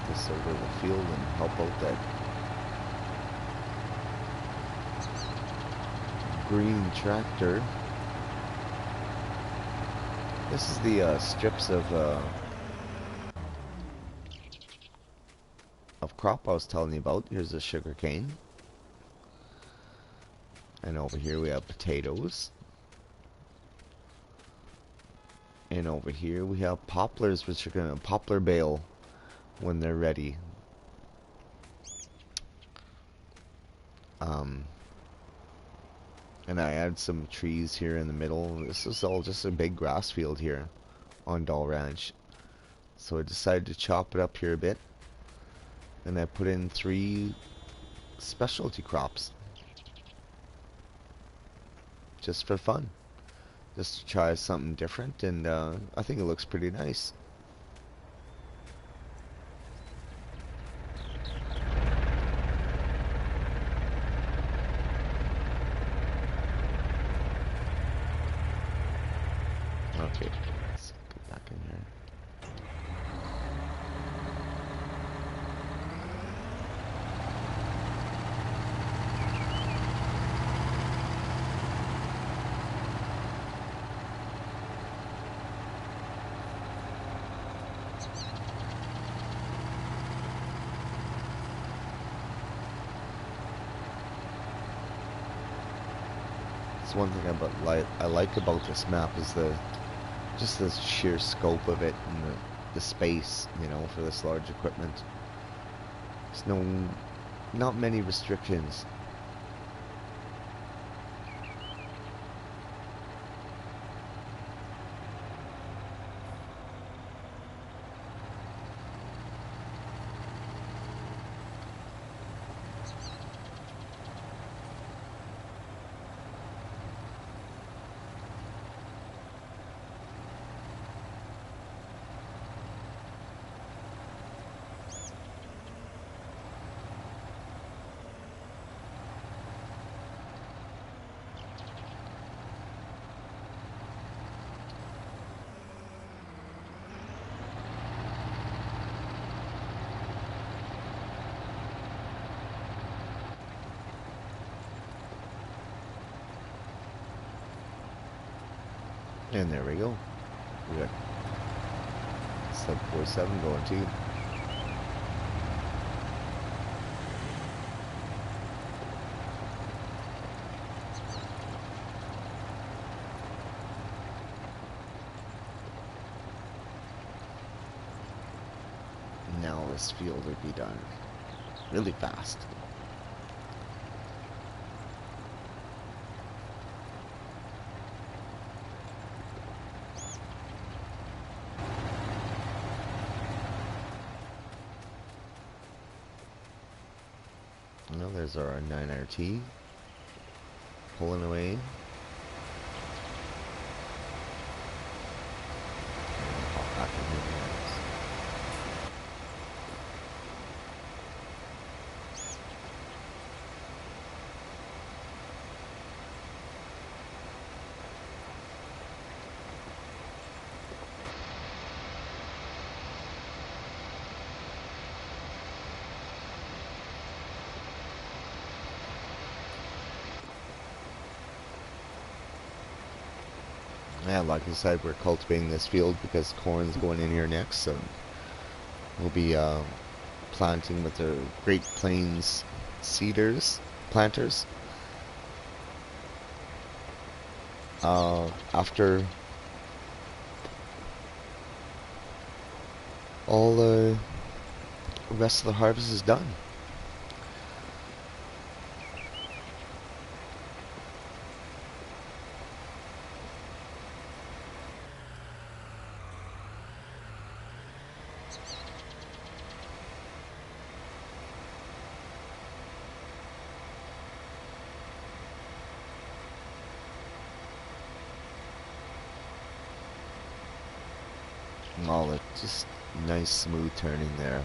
This over the field and help out that green tractor. This is the strips of crop I was telling you about. Here's the sugar cane, and over here we have potatoes, and over here we have poplars, which are gonna poplar bale when they're ready. And I add some trees here in the middle. This is all just a big grass field here on Dahl Ranch. So I decided to chop it up here a bit. And I put in 3 specialty crops. Just for fun. Just to try something different, and I think it looks pretty nice. Okay, let's get back in here. It's one thing I like about this map is just the sheer scope of it, and the space, you know, for this large equipment. There's not many restrictions. And there we go. We got 747 going too. Now this field would be done really fast. Well, there's our 9RT pulling away. Hop back in here. Yeah, like I said, we're cultivating this field because corn's going in here next, so we'll be planting with the Great Plains seeders, planters. After all the rest of the harvest is done. All it just nice smooth turning there.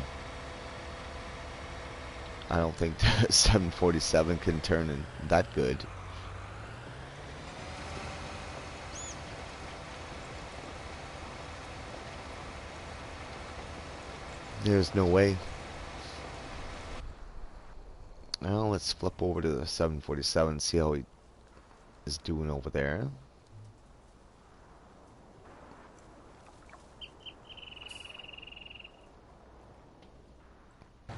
I don't think the 747 can turn in that good. There's no way. Now let's flip over to the 747, see how he is doing over there.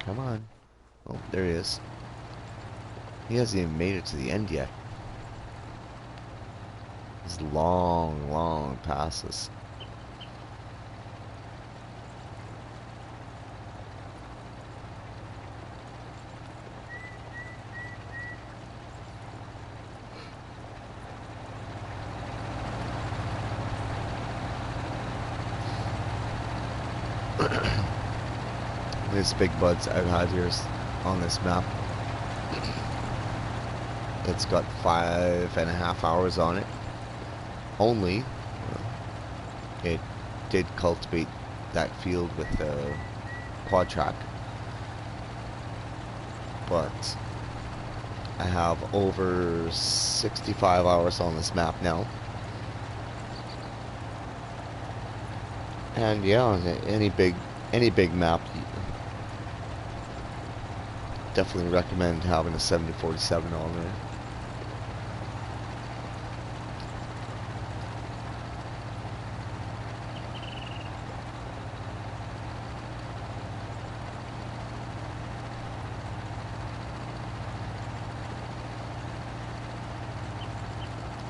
Come on. Oh, there he is. He hasn't even made it to the end yet. These long, long passes. These big buds I've had here on this map. It's got 5.5 hours on it. Only. It did cultivate that field with the quad track. But I have over 65 hours on this map now. And yeah, any big map, definitely recommend having a 7047 on there.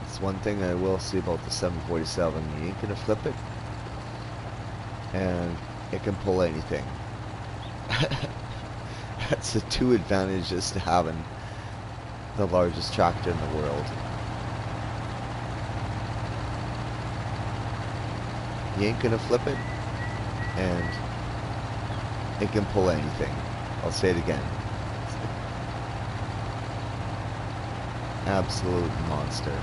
It's one thing I will say about the 747, you ain't gonna flip it, and it can pull anything. That's the two advantages to having the largest tractor in the world. You ain't gonna flip it, and it can pull anything. I'll say it again. Absolute monster.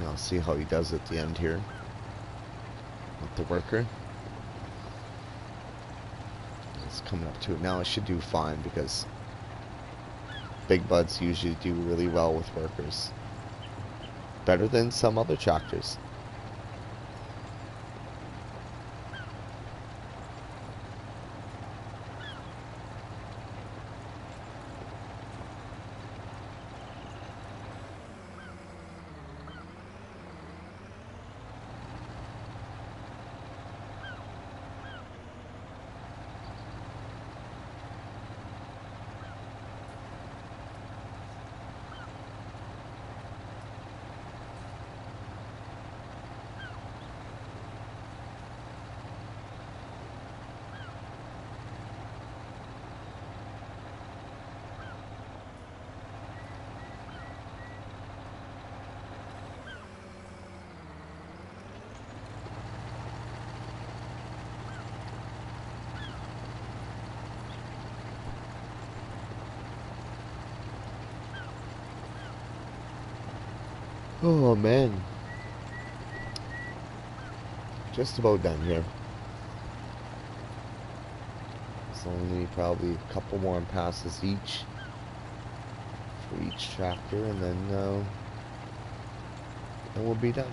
I'll see how he does at the end here with the worker. It's coming up to it now. It should do fine because big buds usually do really well with workers. better than some other tractors. Oh man, just about done here. It's only probably a couple more passes each for each tractor, and then we'll be done.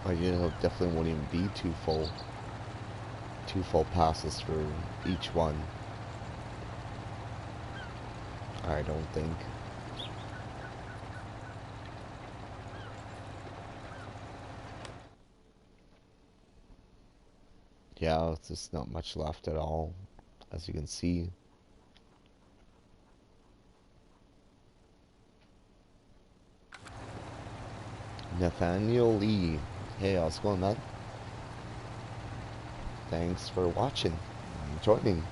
Oh, you know, definitely won't even be two full passes for each one. I don't think. Yeah, there's not much left at all, as you can see. Nathaniel Lee. Hey, how's it going, man? Thanks for watching and joining.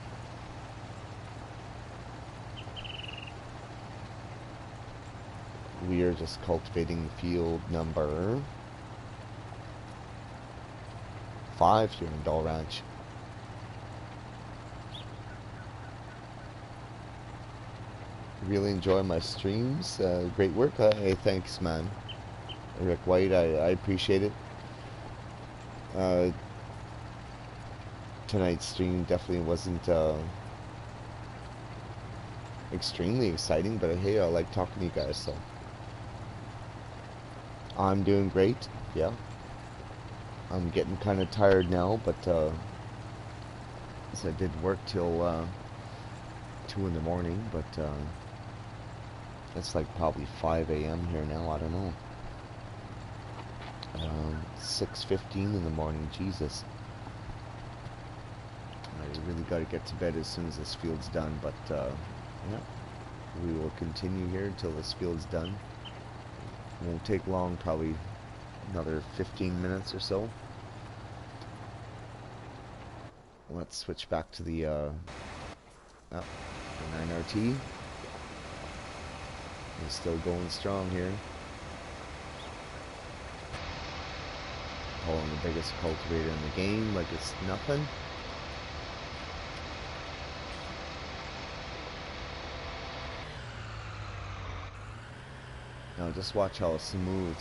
We are just cultivating field number 5 here in Dahl Ranch. Really enjoy my streams. Great work. Hey, thanks, man. Rick White, I appreciate it. Tonight's stream definitely wasn't extremely exciting, but hey, I like talking to you guys, so I'm doing great. Yeah, I'm getting kind of tired now, but so I did work till 2 in the morning, but it's like probably 5 a.m. here now. I don't know. 6:15 in the morning. Jesus. I really got to get to bed as soon as this field's done, but yeah, we will continue here until this field's done. It won't take long, probably another 15 minutes or so. Let's switch back to the 9RT. We're still going strong here. Pulling the biggest cultivator in the game like it's nothing. Now just watch how smooth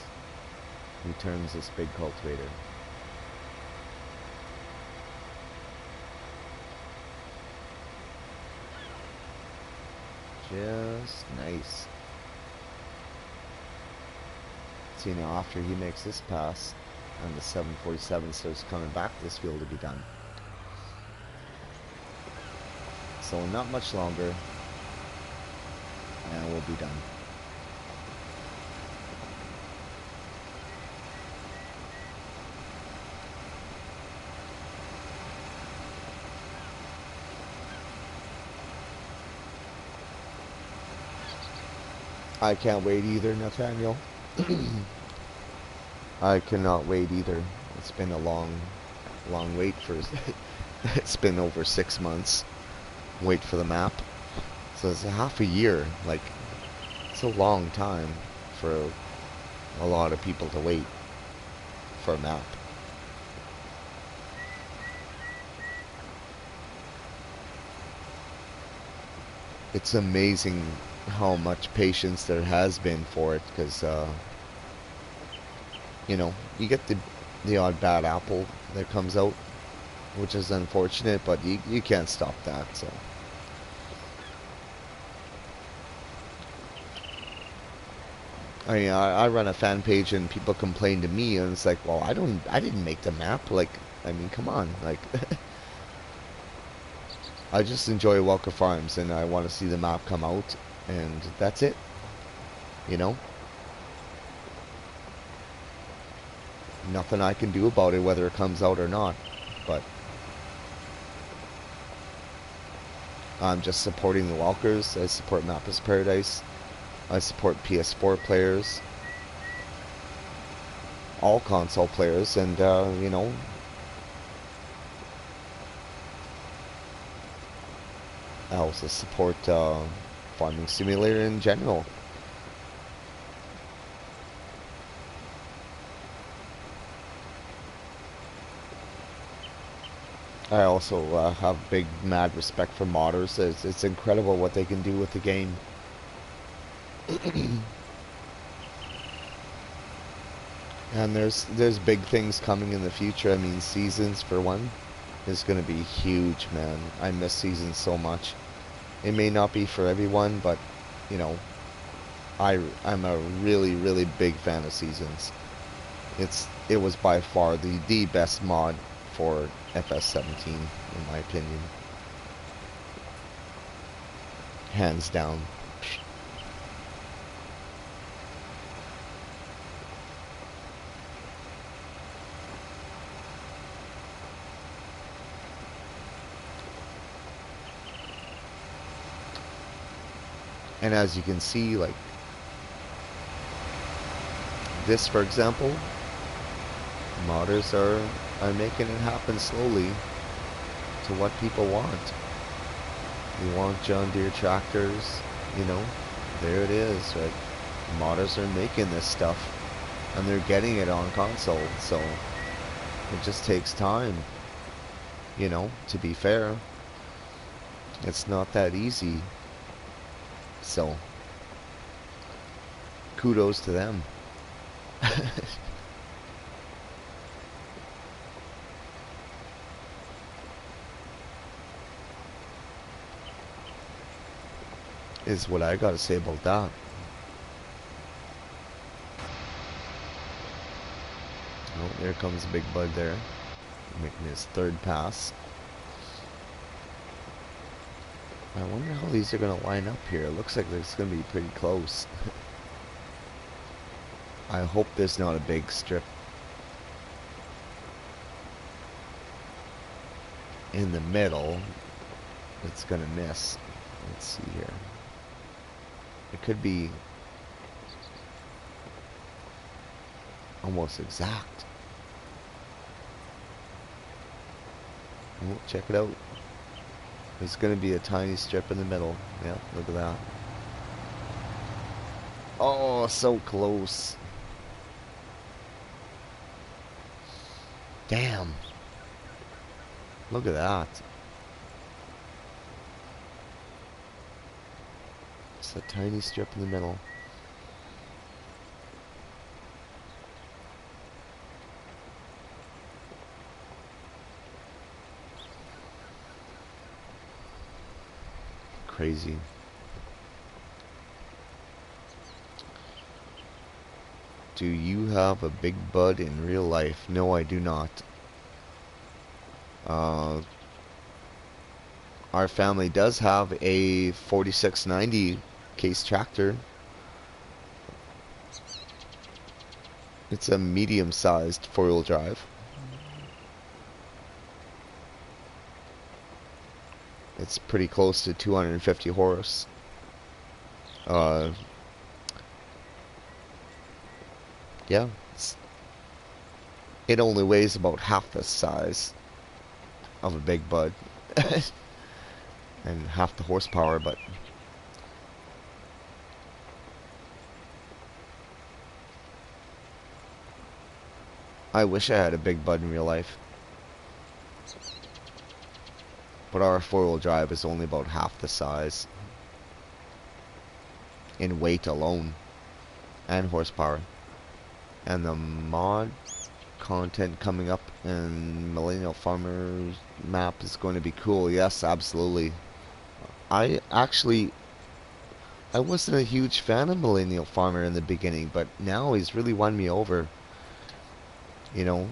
he turns this big cultivator. Just nice. See, now after he makes this pass and the 747 starts coming back, this field will be done. So not much longer and we'll be done. I can't wait either, Nathaniel. I cannot wait either. It's been a long wait for it's been over 6 months wait for the map. So it's a half a year. Like, it's a long time for a lot of people to wait for a map. It's amazing how much patience there has been for it, because you know, you get the the odd bad apple that comes out, which is unfortunate, but you can't stop that, so. I mean, I run a fan page and people complain to me, and it's like, well, I didn't make the map. Like, I mean, come on. Like, I just enjoy Welker Farms, and I want to see the map come out, and that's it. You know? Nothing I can do about it, whether it comes out or not. But I'm just supporting the Welkers. I support Mappa's Paradise. I support PS4 players. All console players, and, you know, I also support Farming Simulator in general. I also have big, mad respect for modders. It's incredible what they can do with the game. And there's big things coming in the future. I mean, Seasons, for one, is going to be huge, man. I miss Seasons so much. It may not be for everyone, but, you know, I'm a really, really big fan of Seasons. It was by far the best mod for FS17, in my opinion. Hands down. And as you can see, like, this, for example, modders are making it happen slowly to what people want. You want John Deere tractors, you know, there it is, right? Modders are making this stuff, and they're getting it on console, so it just takes time, you know, to be fair. It's not that easy. So, kudos to them. Is what I gotta say about that. Oh, there comes Big Bud there, making his third pass. I wonder how these are gonna line up here. It looks like it's gonna be pretty close. I hope there's not a big strip in the middle. It's gonna miss. Let's see here. It could be almost exact. Oh, check it out. There's gonna be a tiny strip in the middle. Yeah, look at that. Oh, so close. Damn. Look at that. It's a tiny strip in the middle. Crazy. Do you have a Big Bud in real life? No, I do not. Our family does have a 4690 case tractor. It's a medium-sized four-wheel drive. It's pretty close to 250 horse. Yeah, it only weighs about half the size of a Big Bud. And half the horsepower, but I wish I had a Big Bud in real life. But our four-wheel drive is only about half the size in weight alone and horsepower. And the mod content coming up, and Millennial Farmer map is going to be cool. Yes, absolutely. I actually I wasn't a huge fan of Millennial Farmer in the beginning, but now he's really won me over. You know,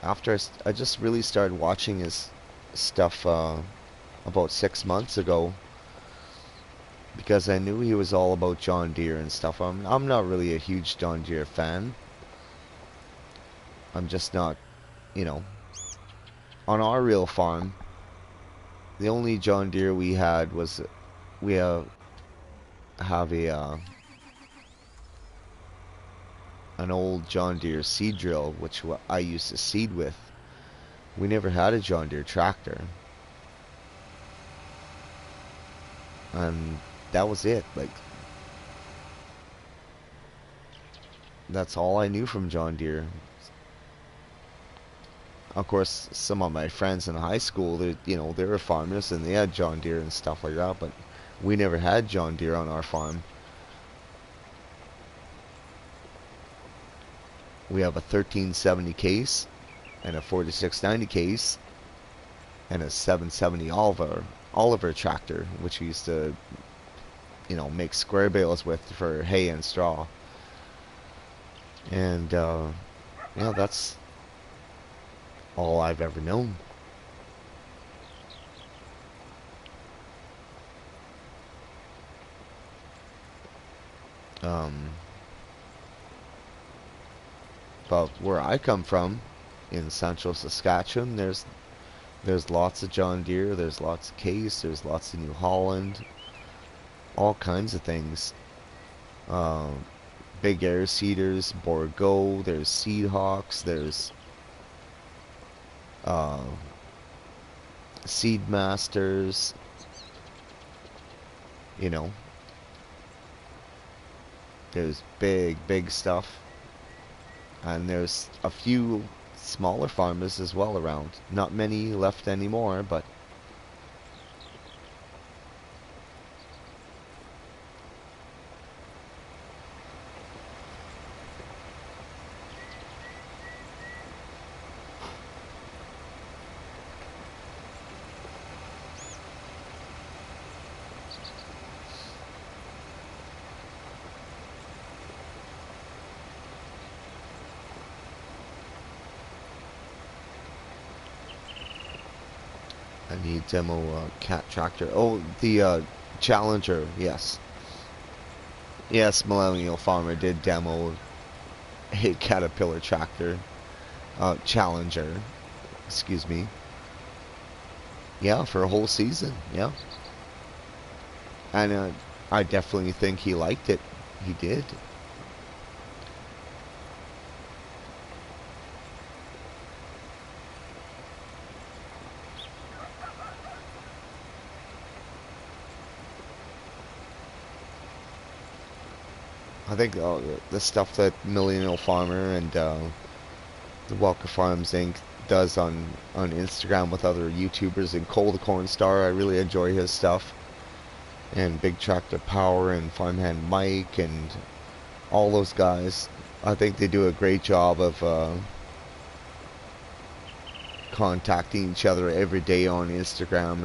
after I just really started watching his stuff about 6 months ago because I knew he was all about John Deere and stuff. I'm not really a huge John Deere fan. I'm just not, you know, on our real farm. The only John Deere we had was we have a an old John Deere seed drill, which I used to seed with. We never had a John Deere tractor, and that was it. Like, that's all I knew from John Deere. Of course, some of my friends in high school, they were farmers and they had John Deere and stuff like that, but we never had John Deere on our farm. We have a 1370 case and a 4690 case and a 770 Oliver tractor, which we used to, make square bales with for hay and straw. And yeah, that's all I've ever known. But where I come from, in central Saskatchewan, there's lots of John Deere, there's lots of Case, there's lots of New Holland, all kinds of things. Big air seeders, Borgo, there's Seedhawks, there's Seedmasters, there's big stuff. And there's a few smaller farmers as well around. Not many left anymore, but I need demo cat tractor. Oh, the Challenger, yes. Yes, Millennial Farmer did demo a Caterpillar tractor. Challenger, excuse me. Yeah, for a whole season, yeah. And I definitely think he liked it. He did. I think the stuff that Millennial Farmer and the Walker Farms Inc. does on Instagram with other YouTubers, and Cole the Corn Star, I really enjoy his stuff. And Big Tractor Power and Farmhand Mike and all those guys. I think they do a great job of contacting each other every day on Instagram.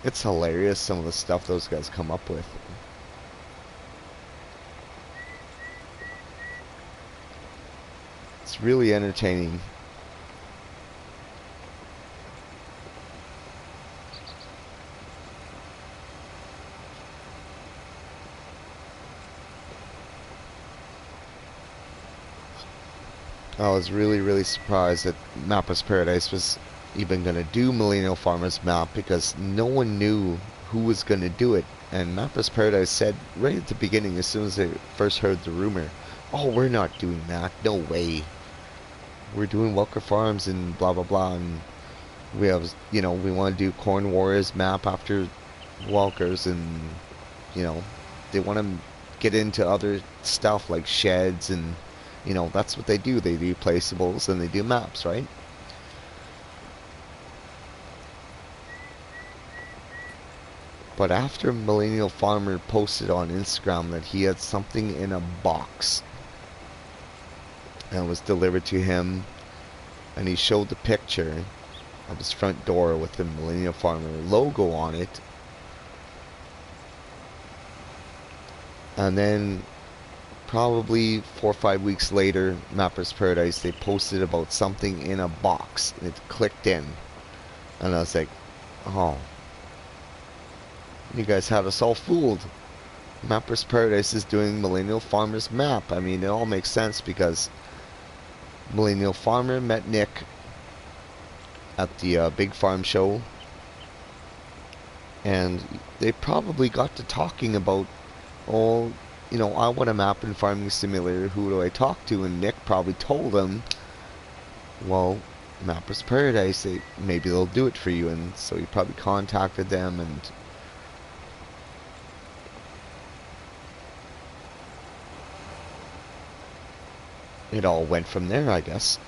It's hilarious, some of the stuff those guys come up with. It's really entertaining. I was really surprised that Mapper's Paradise was even going to do Millennial Farmer's map, because no one knew who was going to do it. And Mapper's Paradise said right at the beginning, as soon as they first heard the rumor, "Oh, we're not doing that. No way. We're doing Walker Farms and blah blah blah, and we have, we want to do Corn Warriors map after Walkers, and they want to get into other stuff like sheds, and that's what they do. They do placeables and they do maps, right?" But after Millennial Farmer posted on Instagram that he had something in a box, and it was delivered to him, and he showed the picture of his front door with the Millennial Farmer logo on it. And then probably 4 or 5 weeks later, Mapper's Paradise, they posted about something in a box, and it clicked in. And I was like, oh, you guys had us all fooled. Mapper's Paradise is doing Millennial Farmer's map. I mean, it all makes sense because Millennial Farmer met Nick at the big farm show, and they probably got to talking about, oh, you know, I want a map in Farming Simulator, who do I talk to? And Nick probably told him, well, Mapper's Paradise, maybe they'll do it for you. And so he probably contacted them, and it all went from there, I guess.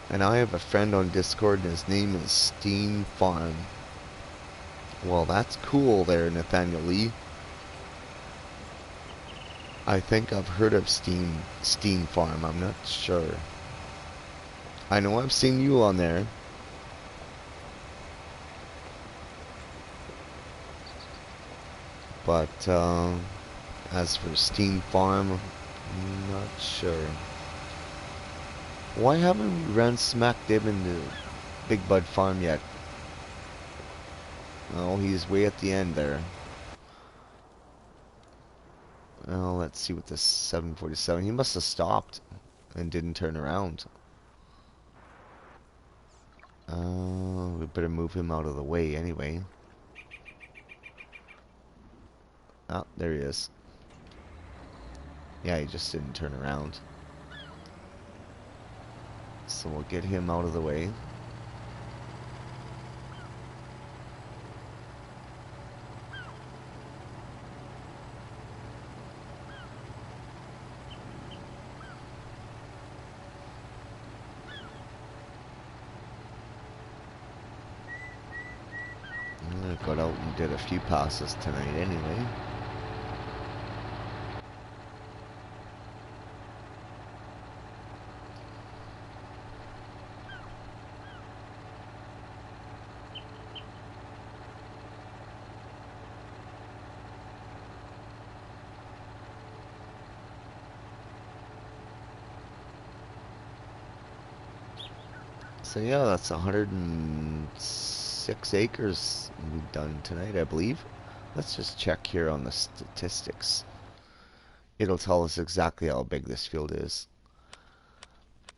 And I have a friend on Discord, and his name is Steen Farm. Well, that's cool there, Nathaniel Lee. I think I've heard of Steen Farm. I'm not sure. I know I've seen you on there. But as for Steen Farm, I'm not sure. Why haven't we run smack dib into Big Bud Farm yet? Oh, he's way at the end there. Oh, let's see what this 747. He must have stopped and didn't turn around. Oh, we better move him out of the way anyway. Oh, there he is. Yeah, he just didn't turn around. So we'll get him out of the way. I got out and did a few passes tonight anyway. So yeah, that's 106 acres we've done tonight, I believe. Let's just check here on the statistics. It'll tell us exactly how big this field is.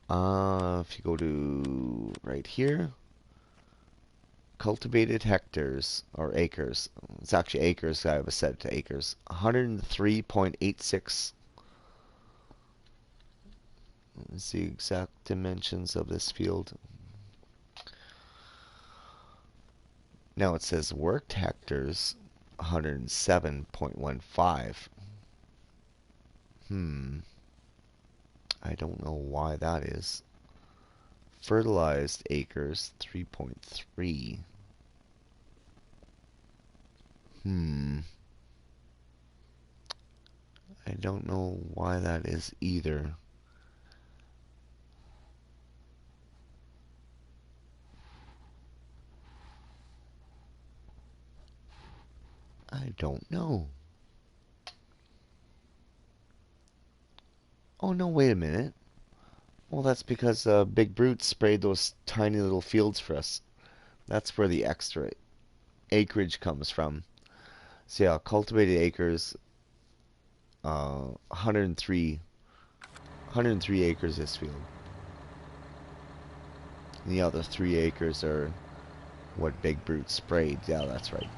If you go to right here, cultivated hectares or acres. It's actually acres. I have set it to acres. 103.86. Let's see exact dimensions of this field. Now it says worked hectares 107.15. I don't know why that is. Fertilized acres 3.3. I don't know why that is either. I don't know. Oh no, wait a minute. Well, that's because Big Brute sprayed those tiny little fields for us. That's where the extra acreage comes from. So yeah, cultivated acres, 103 acres this field. And the other 3 acres are what Big Brute sprayed. Yeah, that's right.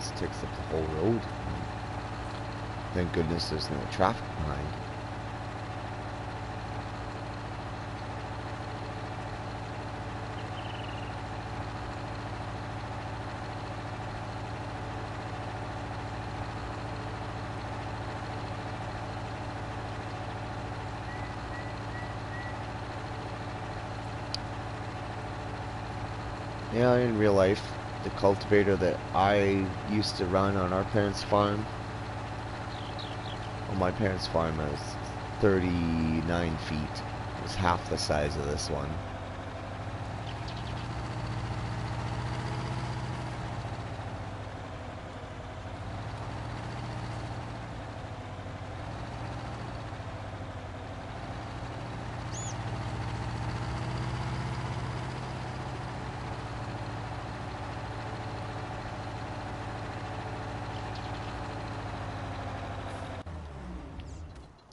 This takes up the whole road. Thank goodness there's no traffic behind. Yeah, in real life, the cultivator that I used to run on our parents' farm, on my parents' farm, was 39 feet. It was half the size of this one.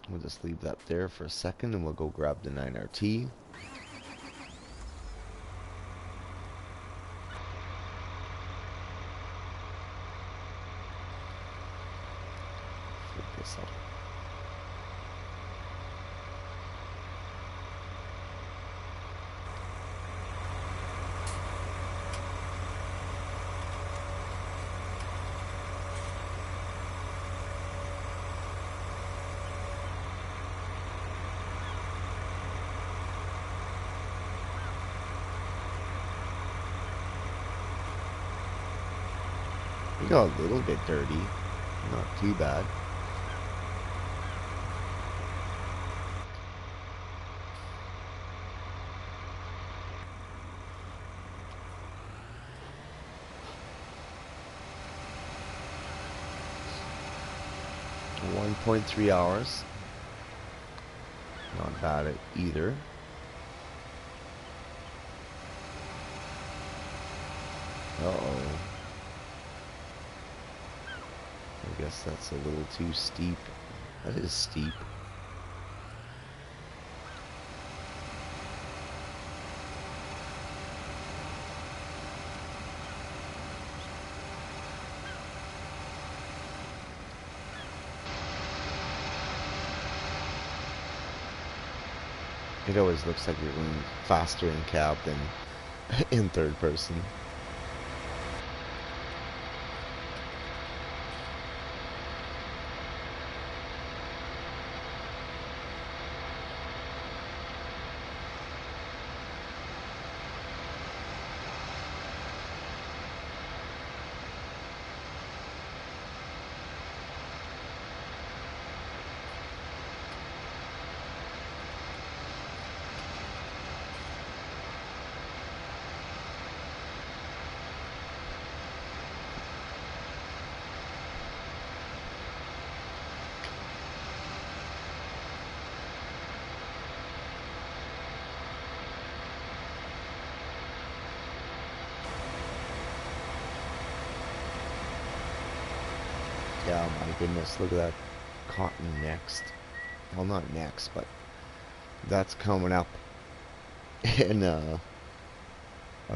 We'll just leave that there for a second and we'll go grab the 9RT. Flip this up. We got a little bit dirty, not too bad. One 1.3 hours. Not bad either. Uh-oh. I guess that's a little too steep. That is steep. It always looks like you're going faster in cab than in third person. Yeah, my goodness, look at that cotton next. Well, not next, but that's coming up in a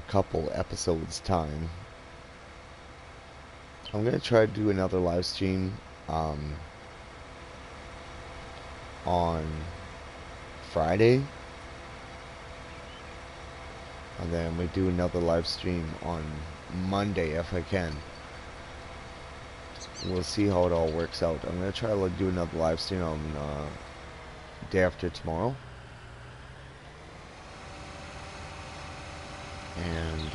couple episodes time. I'm gonna try to do another live stream on Friday, and then we do another live stream on Monday if I can. We'll see how it all works out. I'm gonna try to do another live stream on day after tomorrow, and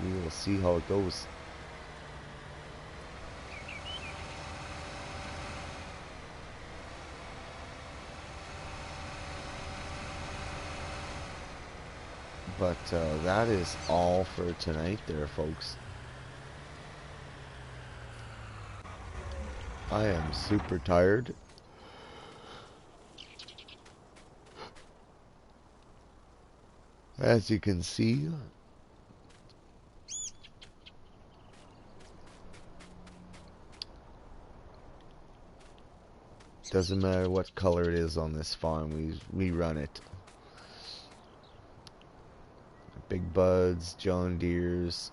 we will see how it goes. But that is all for tonight there, folks. I am super tired. As you can see, doesn't matter what color it is on this farm, we run it. Big Buds, John Deere's,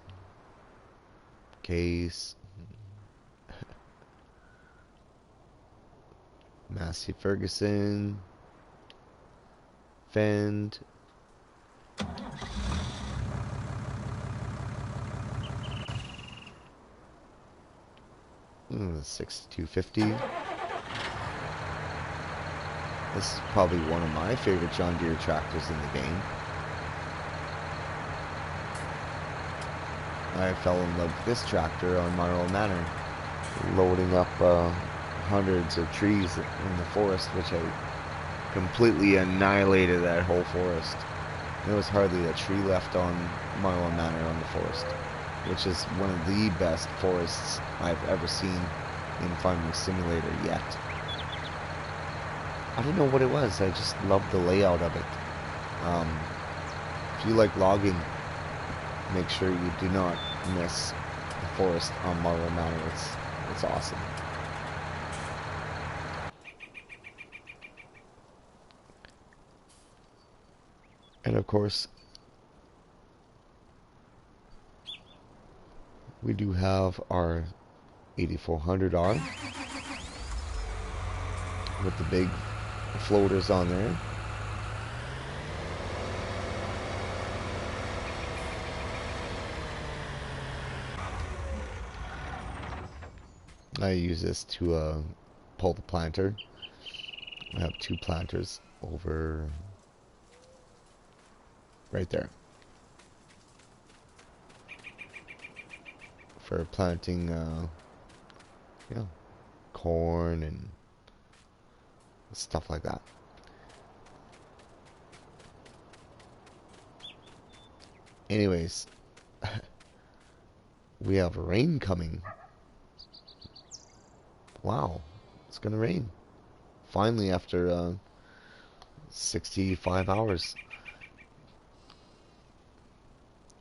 case. Massey Ferguson. Fend. 6250. This is probably one of my favorite John Deere tractors in the game. I fell in love with this tractor on Marlow Manor, loading up hundreds of trees in the forest, which I completely annihilated that whole forest. There was hardly a tree left on Marlow Manor on the forest, which is one of the best forests I've ever seen in Farming Simulator yet. I don't know what it was, I just loved the layout of it. If you like logging, make sure you do not miss the forest on Marlow Manor. It's awesome. And of course, we do have our 8400R with the big floaters on there. I use this to pull the planter. I have two planters over right there for planting you know, corn and stuff like that. Anyways, we have rain coming. Wow, it's gonna rain. Finally, after 65 hours.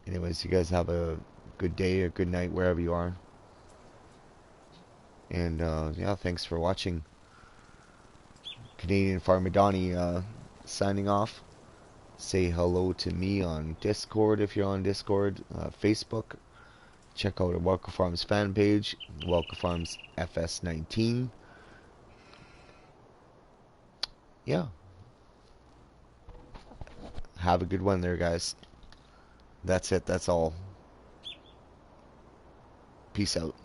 Anyways, you guys have a good day, a good night, wherever you are. And yeah, thanks for watching. Canadian Farmer Donnie signing off. Say hello to me on Discord if you're on Discord, Facebook. Check out our Welker Farms fan page, Welker Farms FS19. Yeah. Have a good one there, guys. That's it. That's all. Peace out.